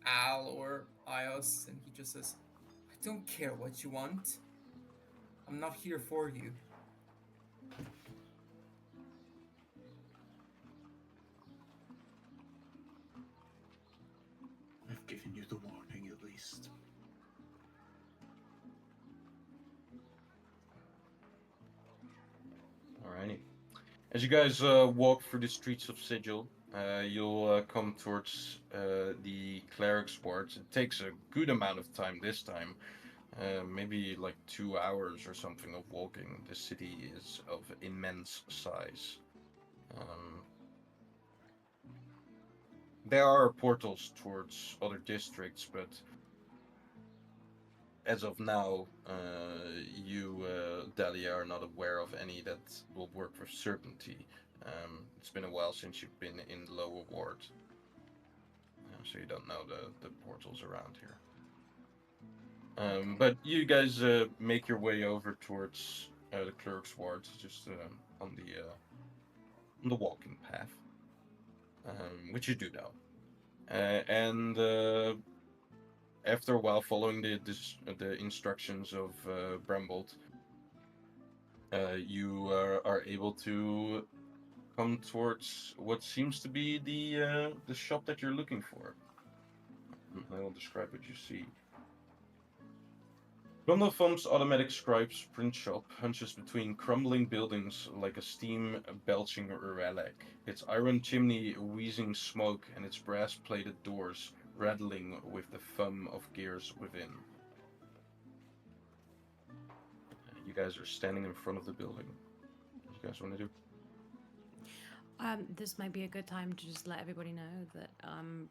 Al or Ios, and he just says, I don't care what you want. I'm not here for you. I've given you the warning at least. Alrighty. As you guys walk through the streets of Sigil, you'll come towards the cleric's ward. It takes a good amount of time this time. Maybe like 2 hours or something of walking. The city is of immense size. There are portals towards other districts, but as of now, you, Dalia, are not aware of any that will work with certainty. It's been a while since you've been in the lower ward, so you don't know the portals around here. But you guys make your way over towards the clerk's ward, just on the walking path. which you do know. And after a while, following the instructions of Brambold, you are able to come towards what seems to be the shop that you're looking for. I will describe what you see. Grundelfum's automatic scribe's print shop hunches between crumbling buildings like a steam-belching relic, its iron chimney wheezing smoke and its brass-plated doors rattling with the thum of gears within. You guys are standing in front of the building. What do you guys want to do? This might be a good time to just let everybody know that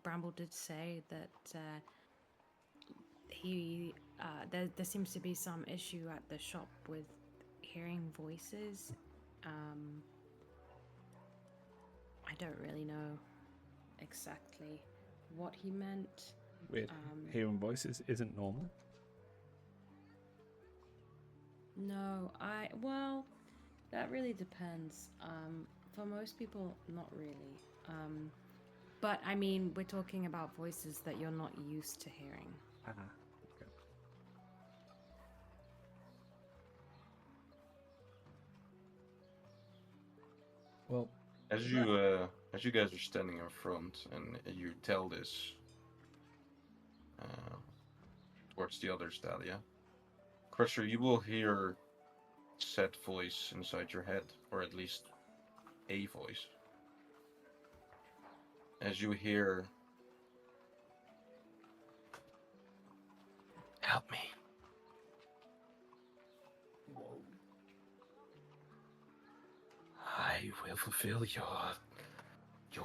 Bramble did say that there seems to be some issue at the shop with hearing voices. I don't really know exactly what he meant. Weird. Hearing voices isn't normal. No, well, that really depends. For most people, not really. But I mean, we're talking about voices that you're not used to hearing. Okay. Well, as you guys are standing in front and you tell this towards the others, Dalia, Crusher, you will hear said voice inside your head, or at least a voice. As you hear, "Help me." Whoa. I will fulfill your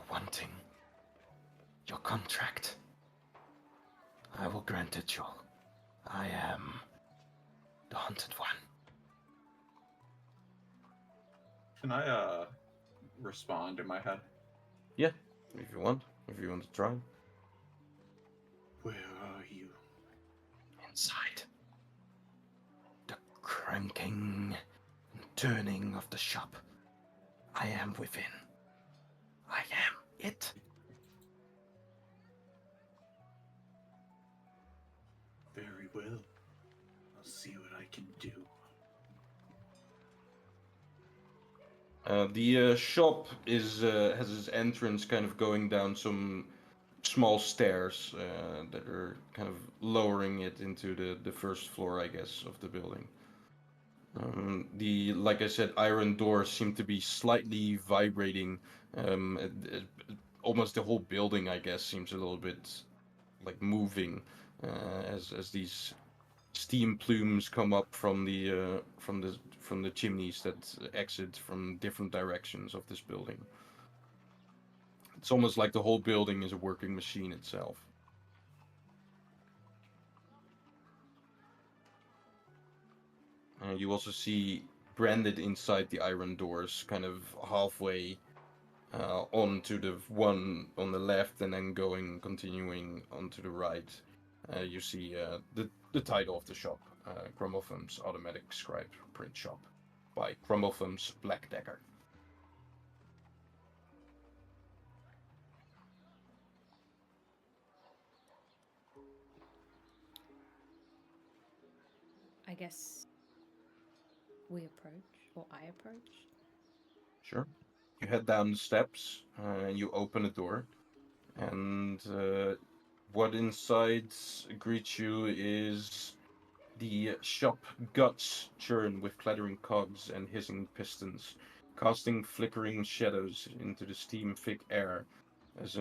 wanting, your contract. I will grant it, Joel. I am the Hunted One. Can I respond in my head? Yeah, if you want to try. Where are you? Inside. The cranking and turning of the shop. I am within. I am it. Very well. I'll see what I can do. The shop has its entrance kind of going down some small stairs that are kind of lowering it into the first floor, I guess, of the building. Like I said, iron doors seem to be slightly vibrating. Almost the whole building, I guess, seems a little bit like moving as these steam plumes come up from the chimneys that exit from different directions of this building. It's almost like the whole building is a working machine itself. You also see branded inside the iron doors, kind of halfway onto the one on the left, and then continuing onto the right. You see the title of the shop, Crumblefum's Automatic Scribe Print Shop, by Crumblefum's Black Dagger. I guess we approach, or I approach. Sure. You head down the steps, and you open a door, and what inside greets you is the shop guts churn with clattering cogs and hissing pistons, casting flickering shadows into the steam-thick air as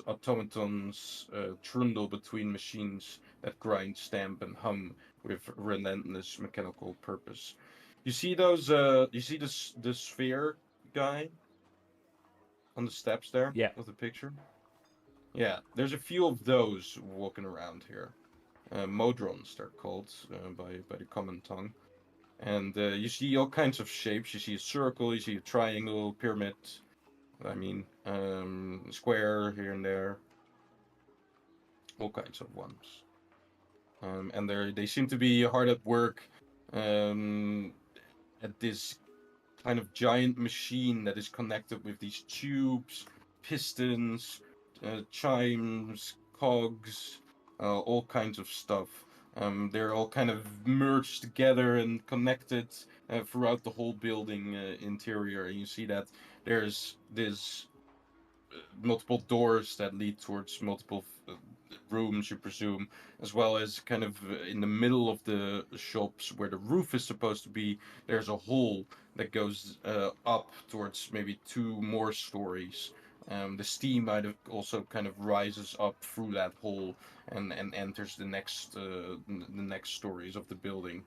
automatons trundle between machines that grind, stamp, and hum with relentless mechanical purpose. You see those? You see the sphere guy on the steps there? Yeah. With the picture. Yeah, there's a few of those walking around here. Modrons, they're called by the common tongue. And you see all kinds of shapes. You see a circle, you see a triangle, pyramid. I mean, square here and there. All kinds of ones. And they seem to be hard at work at this kind of giant machine that is connected with these tubes pistons, chimes, cogs, all kinds of stuff. They're all kind of merged together and connected throughout the whole building interior. And you see that there's multiple doors that lead towards multiple rooms, you presume, as well as kind of in the middle of the shops where the roof is supposed to be, there's a hole that goes up towards maybe 2 more stories. The steam might have also kind of rises up through that hole and enters the next stories of the building.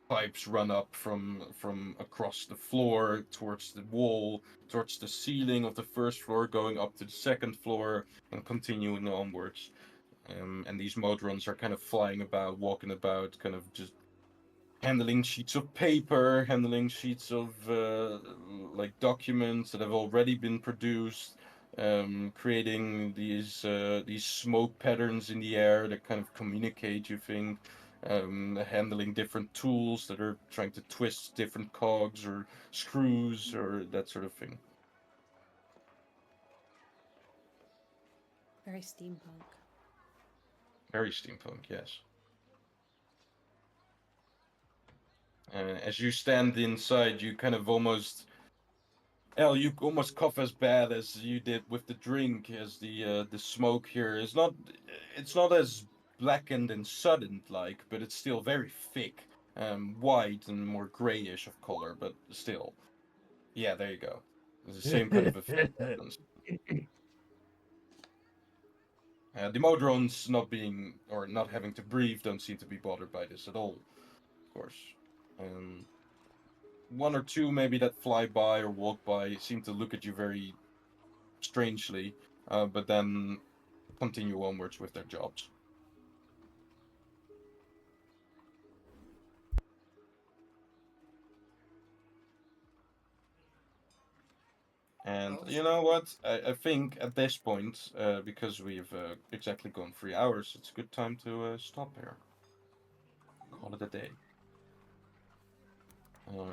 Pipes run up from across the floor towards the wall, towards the ceiling of the first floor, going up to the second floor and continuing onwards. And these modrons are kind of flying about, walking about, kind of just handling sheets of paper, handling sheets of like documents that have already been produced, creating these smoke patterns in the air that kind of communicate, you think, handling different tools that are trying to twist different cogs or screws or that sort of thing. Very steampunk. Very steampunk, yes. As you stand inside, you kind of almost, El, you almost cough as bad as you did with the drink, as the smoke here is not, it's not as blackened and sudden like, but it's still very thick, white and more grayish of color, but still, yeah, there you go. It's the same kind of effect happens. The Modrons not being or not having to breathe don't seem to be bothered by this at all, of course. 1 or 2 maybe that fly by or walk by seem to look at you very strangely, but then continue onwards with their jobs. And you know what? I think at this point, because we've exactly gone 3 hours, it's a good time to stop here. Call it a day.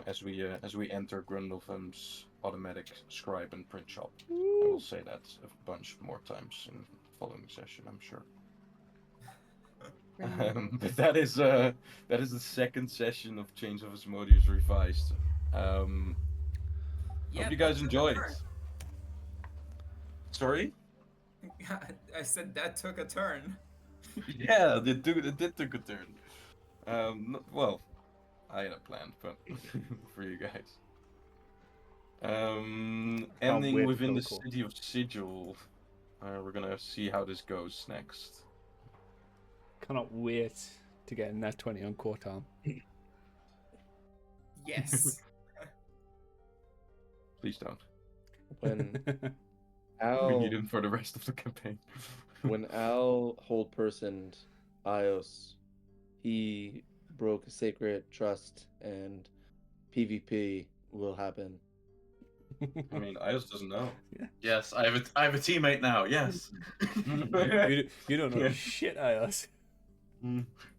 As we enter Grundelfam's automatic scribe and print shop. I will say that a bunch more times in the following session, I'm sure. But that is the second session of Chains of Asmodeus Revised. Hope you guys enjoyed. Sorry? I said that took a turn. Yeah, it did take a turn. Well, I had a plan, but for you guys. Ending wait within the to go. city of Sigil. We're gonna see how this goes next. Cannot wait to get in that 20 on Quartarm. Yes. Please don't. When We Al need him for the rest of the campaign. when Al hold personed Ios, he broke a sacred trust and PvP will happen. I mean, Ios doesn't know. Yes, I have a teammate now. Yes. You don't know Yeah. shit, Ios.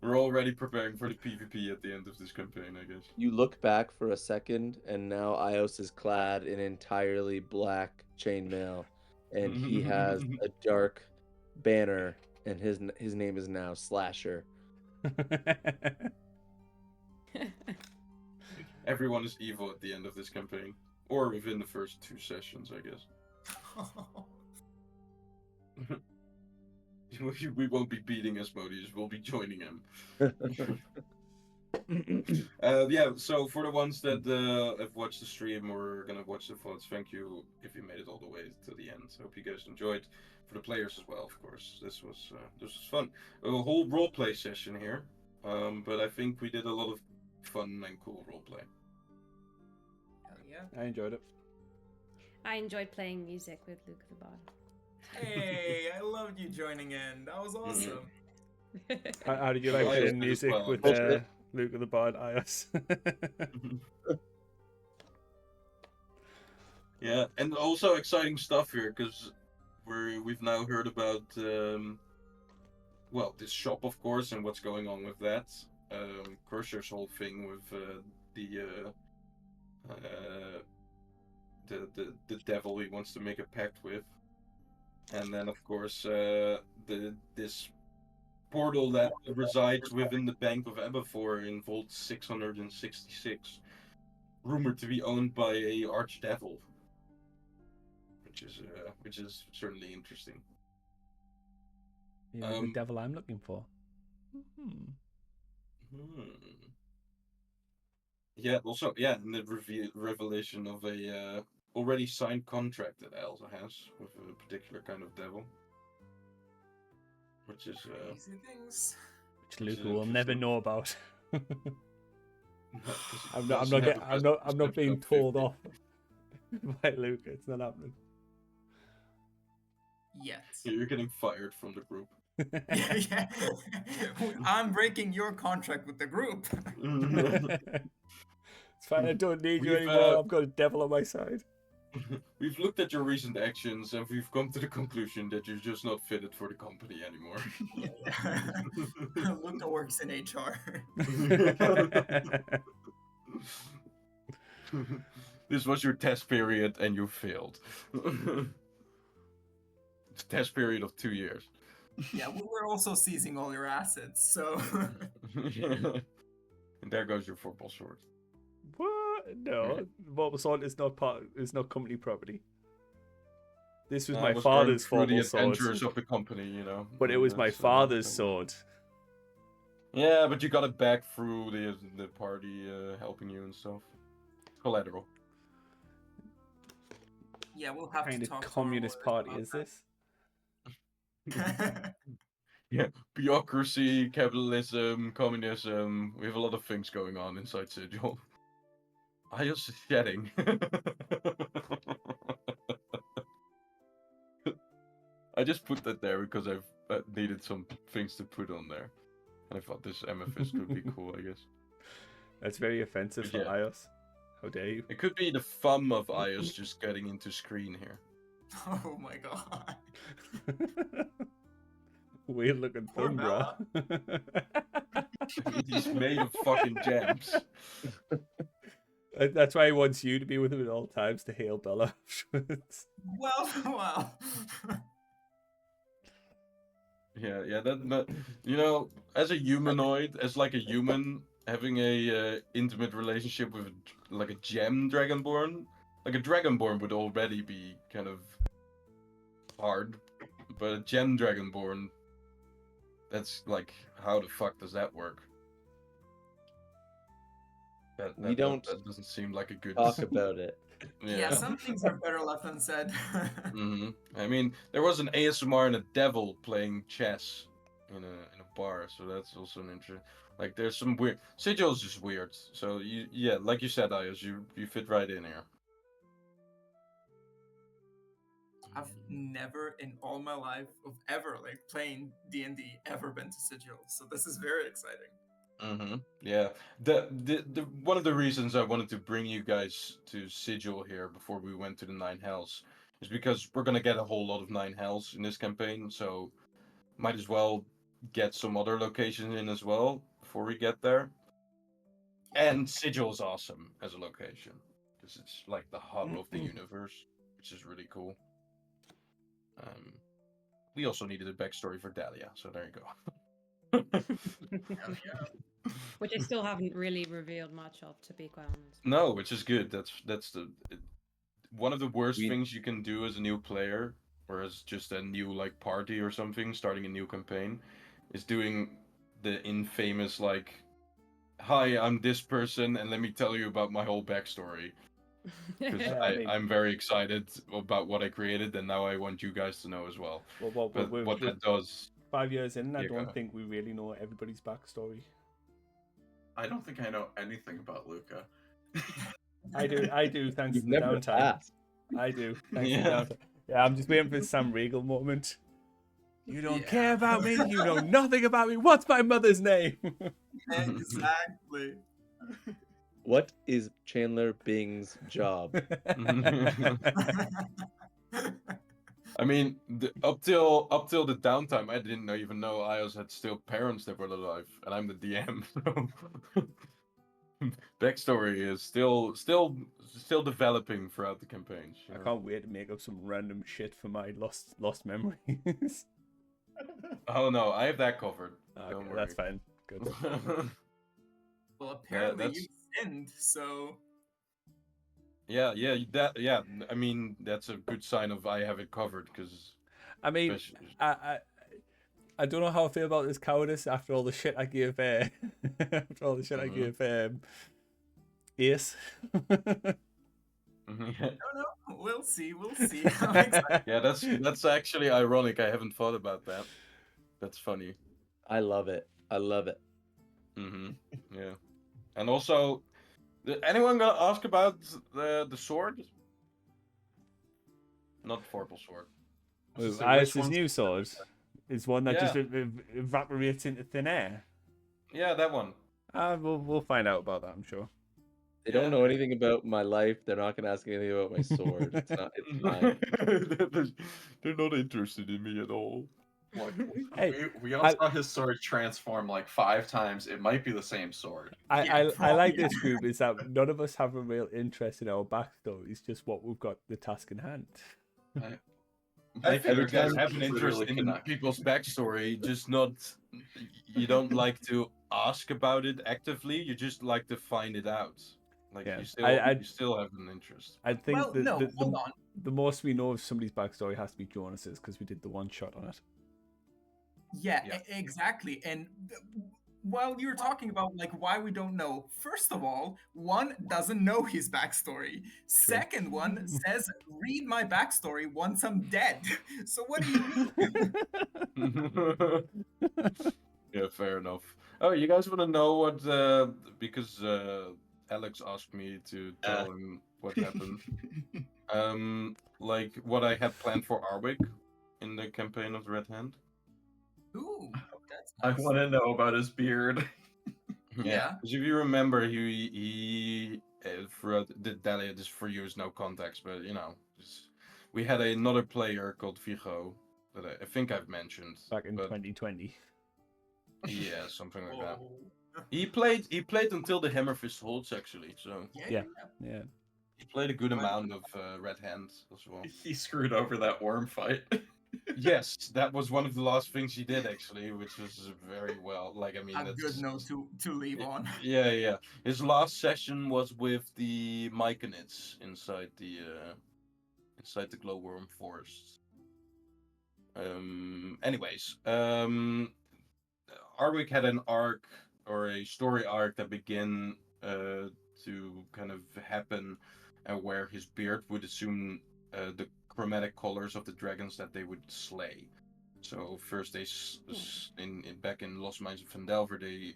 We're already preparing for the PvP at the end of this campaign, I guess. You look back for a second, and now Ios is clad in entirely black chainmail, and he has a dark banner, and his name is now Slasher. Everyone is evil at the end of this campaign. Or within the first 2 sessions, I guess. We won't be beating Asmodeus, we'll be joining him. Yeah, so for the ones that have watched the stream or gonna watch the VODs, thank you if you made it all the way to the end. Hope you guys enjoyed. For the players as well, of course. This was fun. A whole roleplay session here, but I think we did a lot of fun and cool roleplay. Hell yeah. I enjoyed it. I enjoyed playing music with Luke the Bard. Hey, I loved you joining in. That was awesome. How did you like Ios playing did as music well, with I'm Luke the Bard, Ios? Yeah, and also exciting stuff here because we've now heard about well, this shop, of course, and what's going on with that. Cursor's whole thing with the the devil he wants to make a pact with, and then of course this portal that resides within the Bank of Aberfor in Vault 666, rumored to be owned by a archdevil, which is certainly interesting. Yeah, the devil I'm looking for. Yeah, also, and the revelation of a already signed contract that Elsa has with a particular kind of devil, which is Crazy things. Which Lukka will never know about. I'm I'm not being told off by Lukka. It's not happening. Yet. You're getting fired from the group. Yeah. I'm breaking your contract with the group. It's fine, I don't need you anymore. I've got a devil on my side. We've looked at your recent actions and we've come to the conclusion that you're just not fitted for the company anymore. Lukka works in HR. This was your test period and you failed. It's a test period of 2 years. Yeah, we're also seizing all your assets, so... And there goes your football sword. What? No, Football sword is not company property. This was my father's football sword. The adventures of the company, you know. But it was my father's sword. Yeah, but you got it back through the party helping you and stuff. Collateral. Yeah, we'll have to talk. What kind of communist party is this? Yeah, bureaucracy, capitalism, communism. We have a lot of things going on inside Sigil. Ayos is shedding. I just put that there because I've needed some things to put on there. And I thought this amethyst could be cool, I guess. That's very offensive for Ayos. How dare you? It could be the thumb of Ayos just getting into screen here. Oh my god. Weird looking thumb, bro. He's made of fucking gems. That's why he wants you to be with him at all times to hail Bella afterwards. Well. Yeah, that you know, as a humanoid, as like a human, having a intimate relationship with like a gem dragonborn, like a dragonborn would already be kind of hard, but a gem dragonborn, that's like, how the fuck does that work? That doesn't seem like a good talk about it. Yeah, some things are better left unsaid. I mean, there was an ASMR and a devil playing chess in a bar, so that's also an interesting. Like, there's some weird. Sigil's just weird. So yeah, like you said, Ayos, you fit right in here. I've never in all my life of ever like playing D&D ever been to Sigil, so this is very exciting. Yeah. The one of the reasons I wanted to bring you guys to Sigil here before we went to the Nine Hells is because we're gonna get a whole lot of Nine Hells in this campaign, so might as well get some other locations in as well before we get there. And Sigil's awesome as a location because it's like the hub of the universe, which is really cool. We also needed a backstory for Dalia, so there you go. Which I still haven't really revealed much of, to be quite honest. No, which is good. That's one of the worst things you can do as a new player, or as just a new like party or something, starting a new campaign, is doing the infamous like, "Hi, I'm this person, and let me tell you about my whole backstory." Because I'm very excited about what I created, and now I want you guys to know as well. What that does. 5 years in, I don't think we really know everybody's backstory. I don't think I know anything about Lukka. I do, thanks to the downtime. I do, thanks to the downtime. Yeah, I'm just waiting for the Sam Riegel moment. You don't care about me, you know nothing about me. What's my mother's name? Exactly. What is Chandler Bing's job? I mean, up till the downtime, I didn't even know Ayos had still parents that were alive, and I'm the DM. So. Backstory is still developing throughout the campaigns. I can't wait to make up some random shit for my lost memories. Oh no, I have that covered. Okay, Don't worry. that's fine. Good. Well, apparently that's- you sinned, so Yeah. I mean, that's a good sign of I have it covered because. I mean, I don't know how I feel about this cowardice after all the shit I gave. After all the shit I gave Ace. no, we'll see. I'm excited. Yeah, that's actually ironic. I haven't thought about that. That's funny. I love it. Yeah, and also, anyone gonna ask about the sword? Not Vorpal sword. Ice's new sword is one that just Yeah. evaporates into thin air. Yeah, that one. We'll find out about that, I'm sure. They don't know anything about my life. They're not going to ask anything about my sword. It's not. It's fine. They're not interested in me at all. Look, Hey, we all saw his sword transform like 5 times. It might be the same sword. I like this group is that none of us have a real interest in our backstories, just what we've got the task in hand. My favorite You guys have an interest in people's backstory, just not. You don't like to ask about it actively. You just like to find it out. Like Yeah, you still have an interest. I think hold on. the most we know of somebody's backstory has to be Jonas's because we did the one shot on it. Yeah, exactly. And while you're talking about like why we don't know, first of all, one doesn't know his backstory. Second one says, "Read my backstory once I'm dead." So what do you mean? Yeah, fair enough. Oh, you guys want to know what? Because Alex asked me to tell him what happened. Like what I had planned for Arwick in the campaign of the Red Hand. Ooh, that's I nice. want to know about his beard. Yeah. Because if you remember, he throughout the Dalia, this for you is no context, but you know, we had another player called Vigo that I think I've mentioned Back in but 2020. Yeah, something like that. Whoa. He played until the Hammerfist holds actually, so Yeah. he played a good amount of Red Hand as well. He screwed over that worm fight. Yes, that was one of the last things he did actually, which was very well. Like I mean, A that's good note to leave on. Yeah. His last session was with the Myconids inside the glowworm forest. Anyways, Arwick had an arc or a story arc that began to kind of happen, where his beard would assume the chromatic colors of the dragons that they would slay. So first they back in Lost Mines of Phandelver they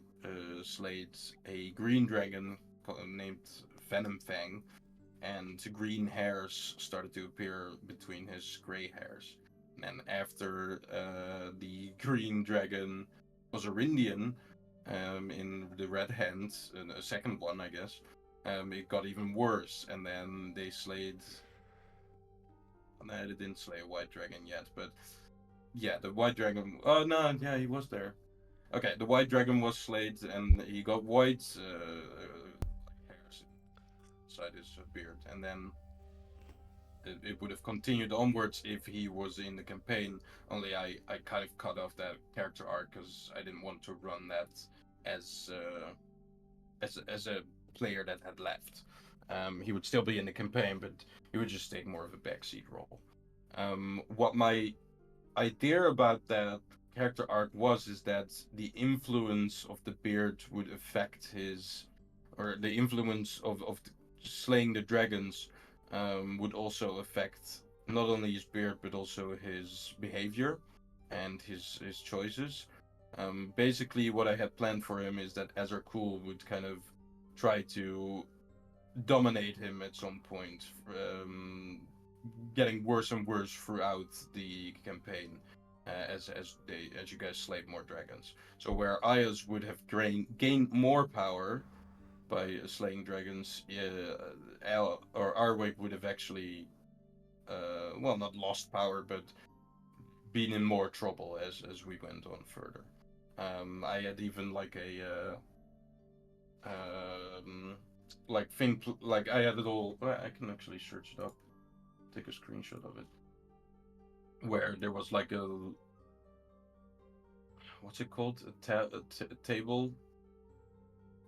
slayed a green dragon named Venom Fang, and green hairs started to appear between his gray hairs. And after the green dragon was Arindian in the Red Hand, a second one, I guess, it got even worse. And then they slayed. No, they didn't slay a white dragon yet, but yeah, the white dragon. Oh no, yeah, he was there. Okay, the white dragon was slayed, and he got white hairs inside his beard, and then it would have continued onwards if he was in the campaign. Only I kind of cut off that character arc because I didn't want to run that as a player that had left. He would still be in the campaign, but he would just take more of a backseat role. What my idea about that character arc is that the influence of the beard would affect or the influence of slaying the dragons would also affect not only his beard but also his behavior and his choices. Basically, what I had planned for him is that Azarkul would kind of try to dominate him at some point, getting worse and worse throughout the campaign. As you guys slayed more dragons, so where Ayaz would have gained more power by slaying dragons, or Arwick would have actually, not lost power, but been in more trouble as we went on further. I had even like like like I had it all. I can actually search it up, take a screenshot of it, where there was like a, what's it called, a table,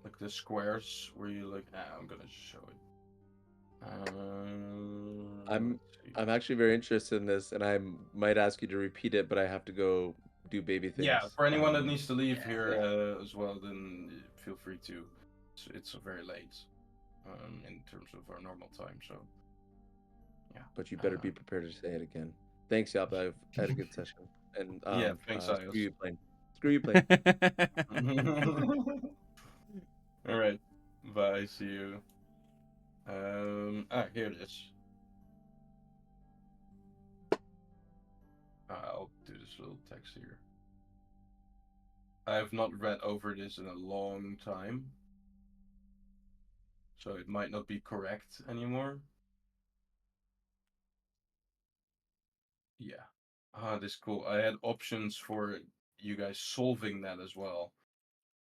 like the squares where you like. I'm gonna show it. I'm actually very interested in this, and I might ask you to repeat it, but I have to go do baby things. Yeah, for anyone that needs to leave Yeah. here as well, then feel free to. It's very late, in terms of our normal time. So, yeah. But you better be prepared to say it again. Thanks, Yap. I've had a good session. And Yeah, thanks, screw Ios. you playing. Screw you playing. All right. Bye. See you. Here it is. I'll do this little text here. I have not read over this in a long time, so it might not be correct anymore. Yeah. This is cool. I had options for you guys solving that as well.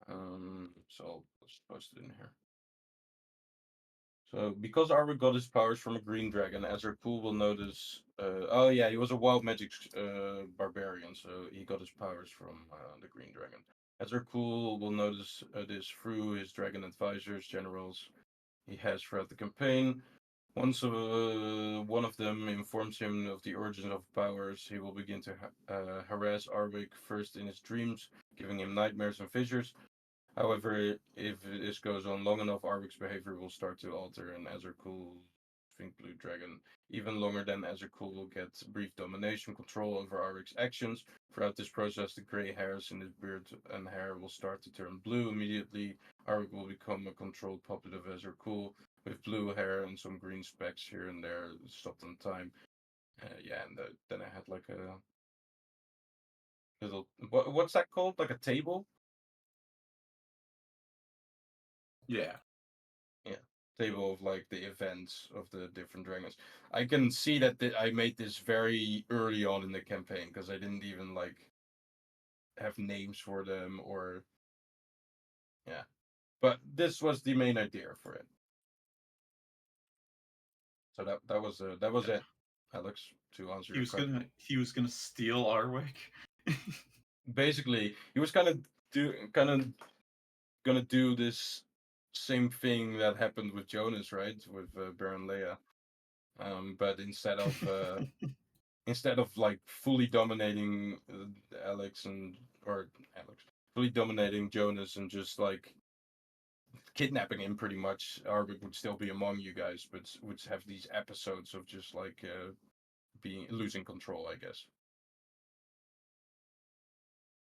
So I'll just post it in here. So, because Arvid got his powers from a green dragon, Azarkul will notice. Oh yeah, he was a wild magic barbarian, so he got his powers from the green dragon. Azarkul will notice this through his dragon advisors, generals he has throughout the campaign. Once one of them informs him of the origin of powers, he will begin to harass Arwick first in his dreams, giving him nightmares and fissures. However, if this goes on long enough, Arwick's behavior will start to alter, and Azarkul, think Blue Dragon, even longer than Azarkul will get brief domination control over Arwick's actions. Throughout this process, the grey hairs in his beard and hair will start to turn blue. Immediately, Arwick will become a controlled puppet of Azarkul, with blue hair and some green specks here and there, stopped on time. Yeah, and then I had like a little, what's that called? Like a table? Yeah. Yeah, table of like the events of the different dragons. I can see that I made this very early on in the campaign because I didn't even like have names for them or yeah. But this was the main idea for it. So that was it, Alex, to answer your question. He was gonna steal Arwick. Basically, he was kind of gonna do this same thing that happened with Jonas, right? With Baron Leia. But instead of like fully dominating Alex fully dominating Jonas and just like kidnapping him pretty much, Arvid would still be among you guys, but would have these episodes of just like being losing control, I guess.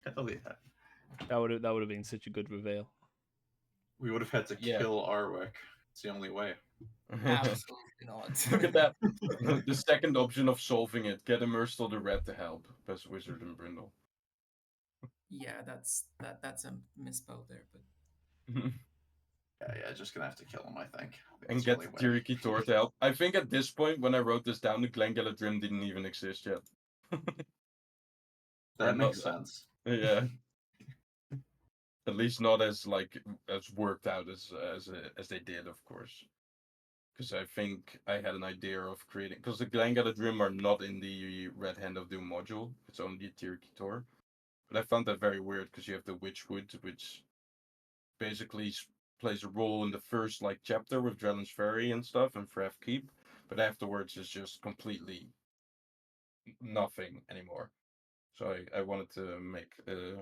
Hell yeah. That would have been such a good reveal. We would have had to kill Arwick. It's the only way. Absolutely not. Look at that. The second option of solving it: get Immersed the Red to help. Best wizard in Brindle. Yeah, that's a misspell there, but Yeah, just gonna have to kill him, I think. And get Tiriki Tor to help. I think at this point, when I wrote this down, the Glengaladrim didn't even exist yet. That makes sense. Yeah. At least not as like as worked out as they did, of course. Because I think I had an idea of creating, because the Glengaladrim are not in the Red Hand of Doom module. It's only Tiriki Tor. But I found that very weird because you have the Witchwood, which basically plays a role in the first like chapter with Drellin's Ferry and stuff and Frev Keep, but afterwards is just completely nothing anymore. So I wanted to make the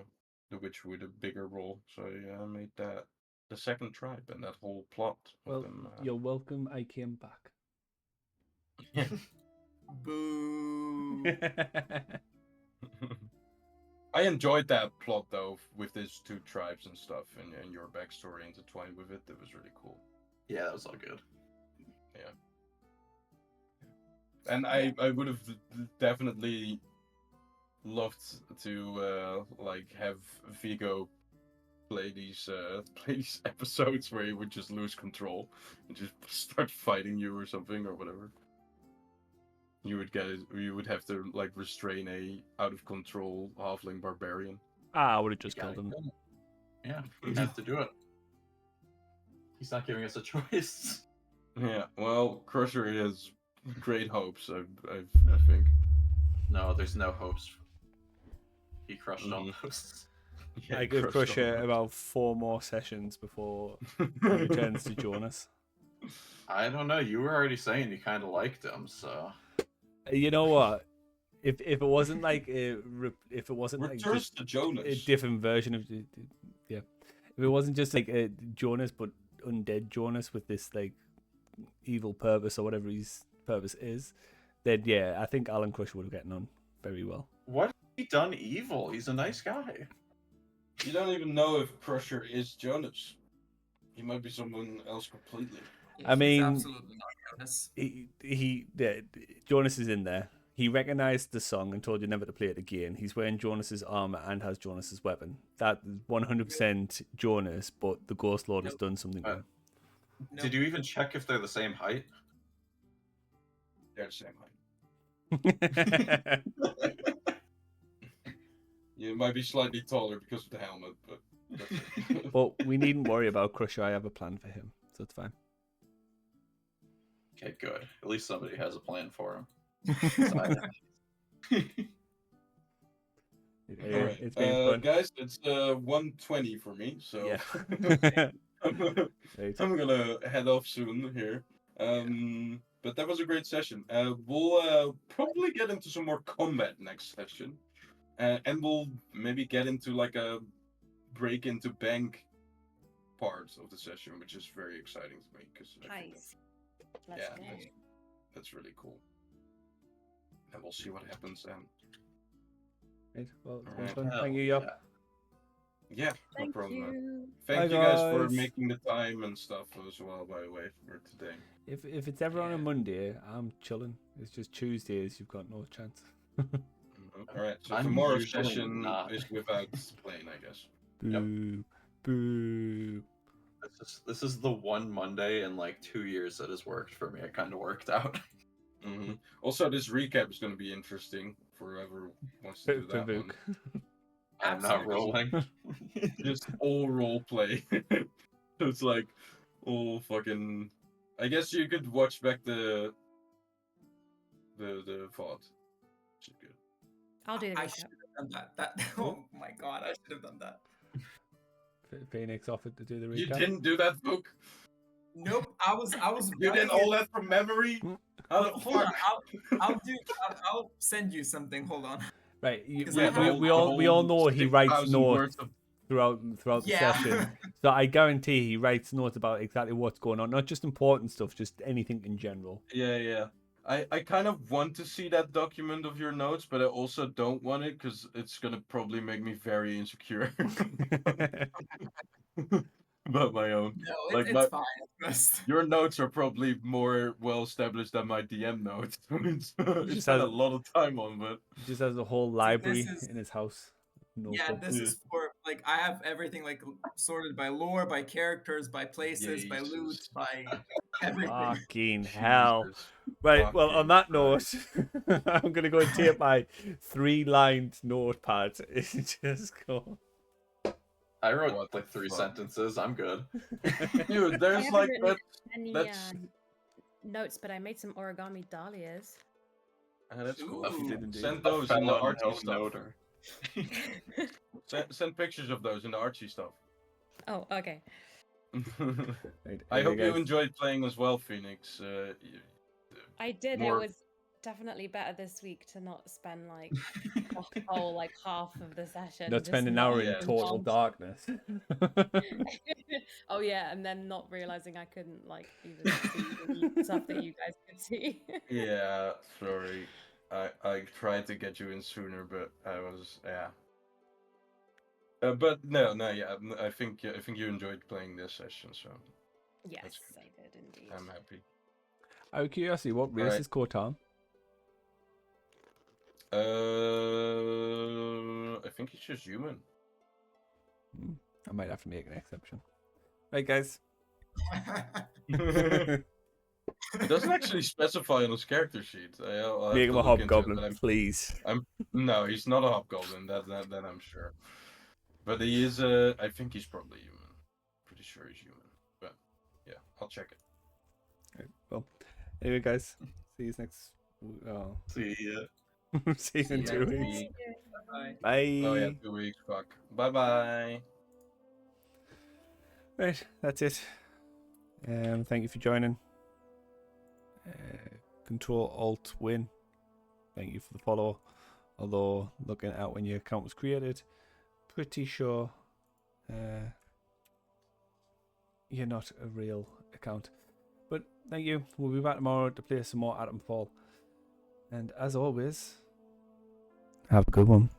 Witchwood a bigger role, so I made that the second tribe and that whole plot. Well, you're welcome. I came back. Yeah. Boo. I enjoyed that plot though, with these two tribes and stuff, and your backstory intertwined with it. That was really cool. Yeah, that was all good. Yeah. And I would have definitely loved to like have Vigo play these episodes where he would just lose control and just start fighting you or something or whatever. You would have to like restrain a out of control halfling barbarian. I would have just killed him. Yeah, you have to do it. He's not giving us a choice. Yeah, well, Crusher has great hopes, I think. No, there's no hopes. He crushed all those. Yeah, I he give crushed all Crusher those. about 4 more sessions before he returns to join us. I don't know. You were already saying you kind of liked him, so. You know what? If it wasn't like if it wasn't like Returns just to Jonas. a different version of yeah, if it wasn't just like a Jonas but undead Jonas with this like evil purpose or whatever his purpose is, then yeah, I think Alan Crusher would have gotten on very well. What has he done evil? He's a nice guy. You don't even know if Crusher is Jonas. He might be someone else completely. I mean, He's absolutely not Jonas. Jonas is in there. He recognized the song and told you never to play it again. He's wearing Jonas's armor and has Jonas's weapon. That is 100% Jonas, but the Ghost Lord has done something to him. Did you even check if they're the same height? They're the same height. You might be slightly taller because of the helmet, but that's it. But we needn't worry about Crusher. I have a plan for him, so it's fine. Okay, good. At least somebody has a plan for him. It's been fun. Guys, it's 1:20 for me, so Yeah. I'm gonna head off soon here. But that was a great session. We'll probably get into some more combat next session, and we'll maybe get into like a break into bank part of the session, which is very exciting to me because Nice. Let's go. that's really cool. And we'll see what happens then. Right, well, it's been Alright. fun. Thank you, Yop. Yeah, no Thank problem. Man. you. Thank Bye, you guys for guys. making the time and stuff as well, by the way, for today. If it's ever on a Monday, I'm chilling. It's just Tuesdays, you've got no chance. Alright, so I'm tomorrow's usually session not. is without playing, I guess. Boo. Boo. This is the one Monday in like 2 years that has worked for me. It kind of worked out. Also, this recap is going to be interesting for whoever wants to do that one. I'm not rolling. Just all role play. It's like all fucking. I guess you could watch back the VOD. Which is good. I'll do the I recap. should have done that. Oh my god, I should have done that. Phoenix offered to do the recap. You didn't do that, book. Nope, I was. You did all that from memory. How the Hold on, fuck? I'll send you something. Hold on. Right, Yeah, we all know he writes 6,000 notes words of- throughout the Yeah. session. So I guarantee he writes notes about exactly what's going on, not just important stuff, just anything in general. Yeah. I kind of want to see that document of your notes, but I also don't want it because it's gonna probably make me very insecure about my own. No, Like it's fine. Just... Your notes are probably more well established than my DM notes. It's just had has- a lot of time on, but He just has a whole library is- in his house. Yeah, this is for like I have everything like sorted by lore, by characters, by places, by loot, Jesus. by everything. Fucking hell. Jesus. Right, well, on Fucking that note, I'm going to go and take my 3-lined notepad. Just go. I wrote What like the 3 fuck? sentences. I'm good. Dude, I there's haven't like written that. any that's- notes, but I made some origami dahlias. That's cool. Ooh. Send A those in the fellow Archie no stuff. noter. Send pictures of those in the Archie stuff. Oh, okay. Right, I hope you guys. enjoyed playing as well, Phoenix. I did. More- It was definitely better this week to not spend like the whole like half of the session. Not just spend an hour in Yeah. total involved. darkness. Oh yeah, and then not realizing I couldn't like even see the stuff that you guys could see. Yeah, sorry. I tried to get you in sooner, but I was but no, yeah. I think you enjoyed playing this session, so Yes, That's good. I did indeed. I'm happy. Out of curiosity, what race Alright. is Kotan? I think he's just human. I might have to make an exception. Right, guys. It doesn't actually specify on his character sheet. I'll have Make him to a look into it, hobgoblin, but I'm- please. No, he's not a hobgoblin. That I'm sure. But he is. I think he's probably human. Pretty sure he's human. But I'll check it. Right, well, anyway, guys, see you next. See ya. See you in See 2 you. weeks. Bye. Bye. Oh yeah, 2 weeks. Fuck. Bye bye. Right, that's it. Thank you for joining. Control Alt Win. Thank you for the follow. Although looking at when your account was created, pretty sure you're not a real account. But thank you. We'll be back tomorrow to play some more Atomfall. And as always, have a good one.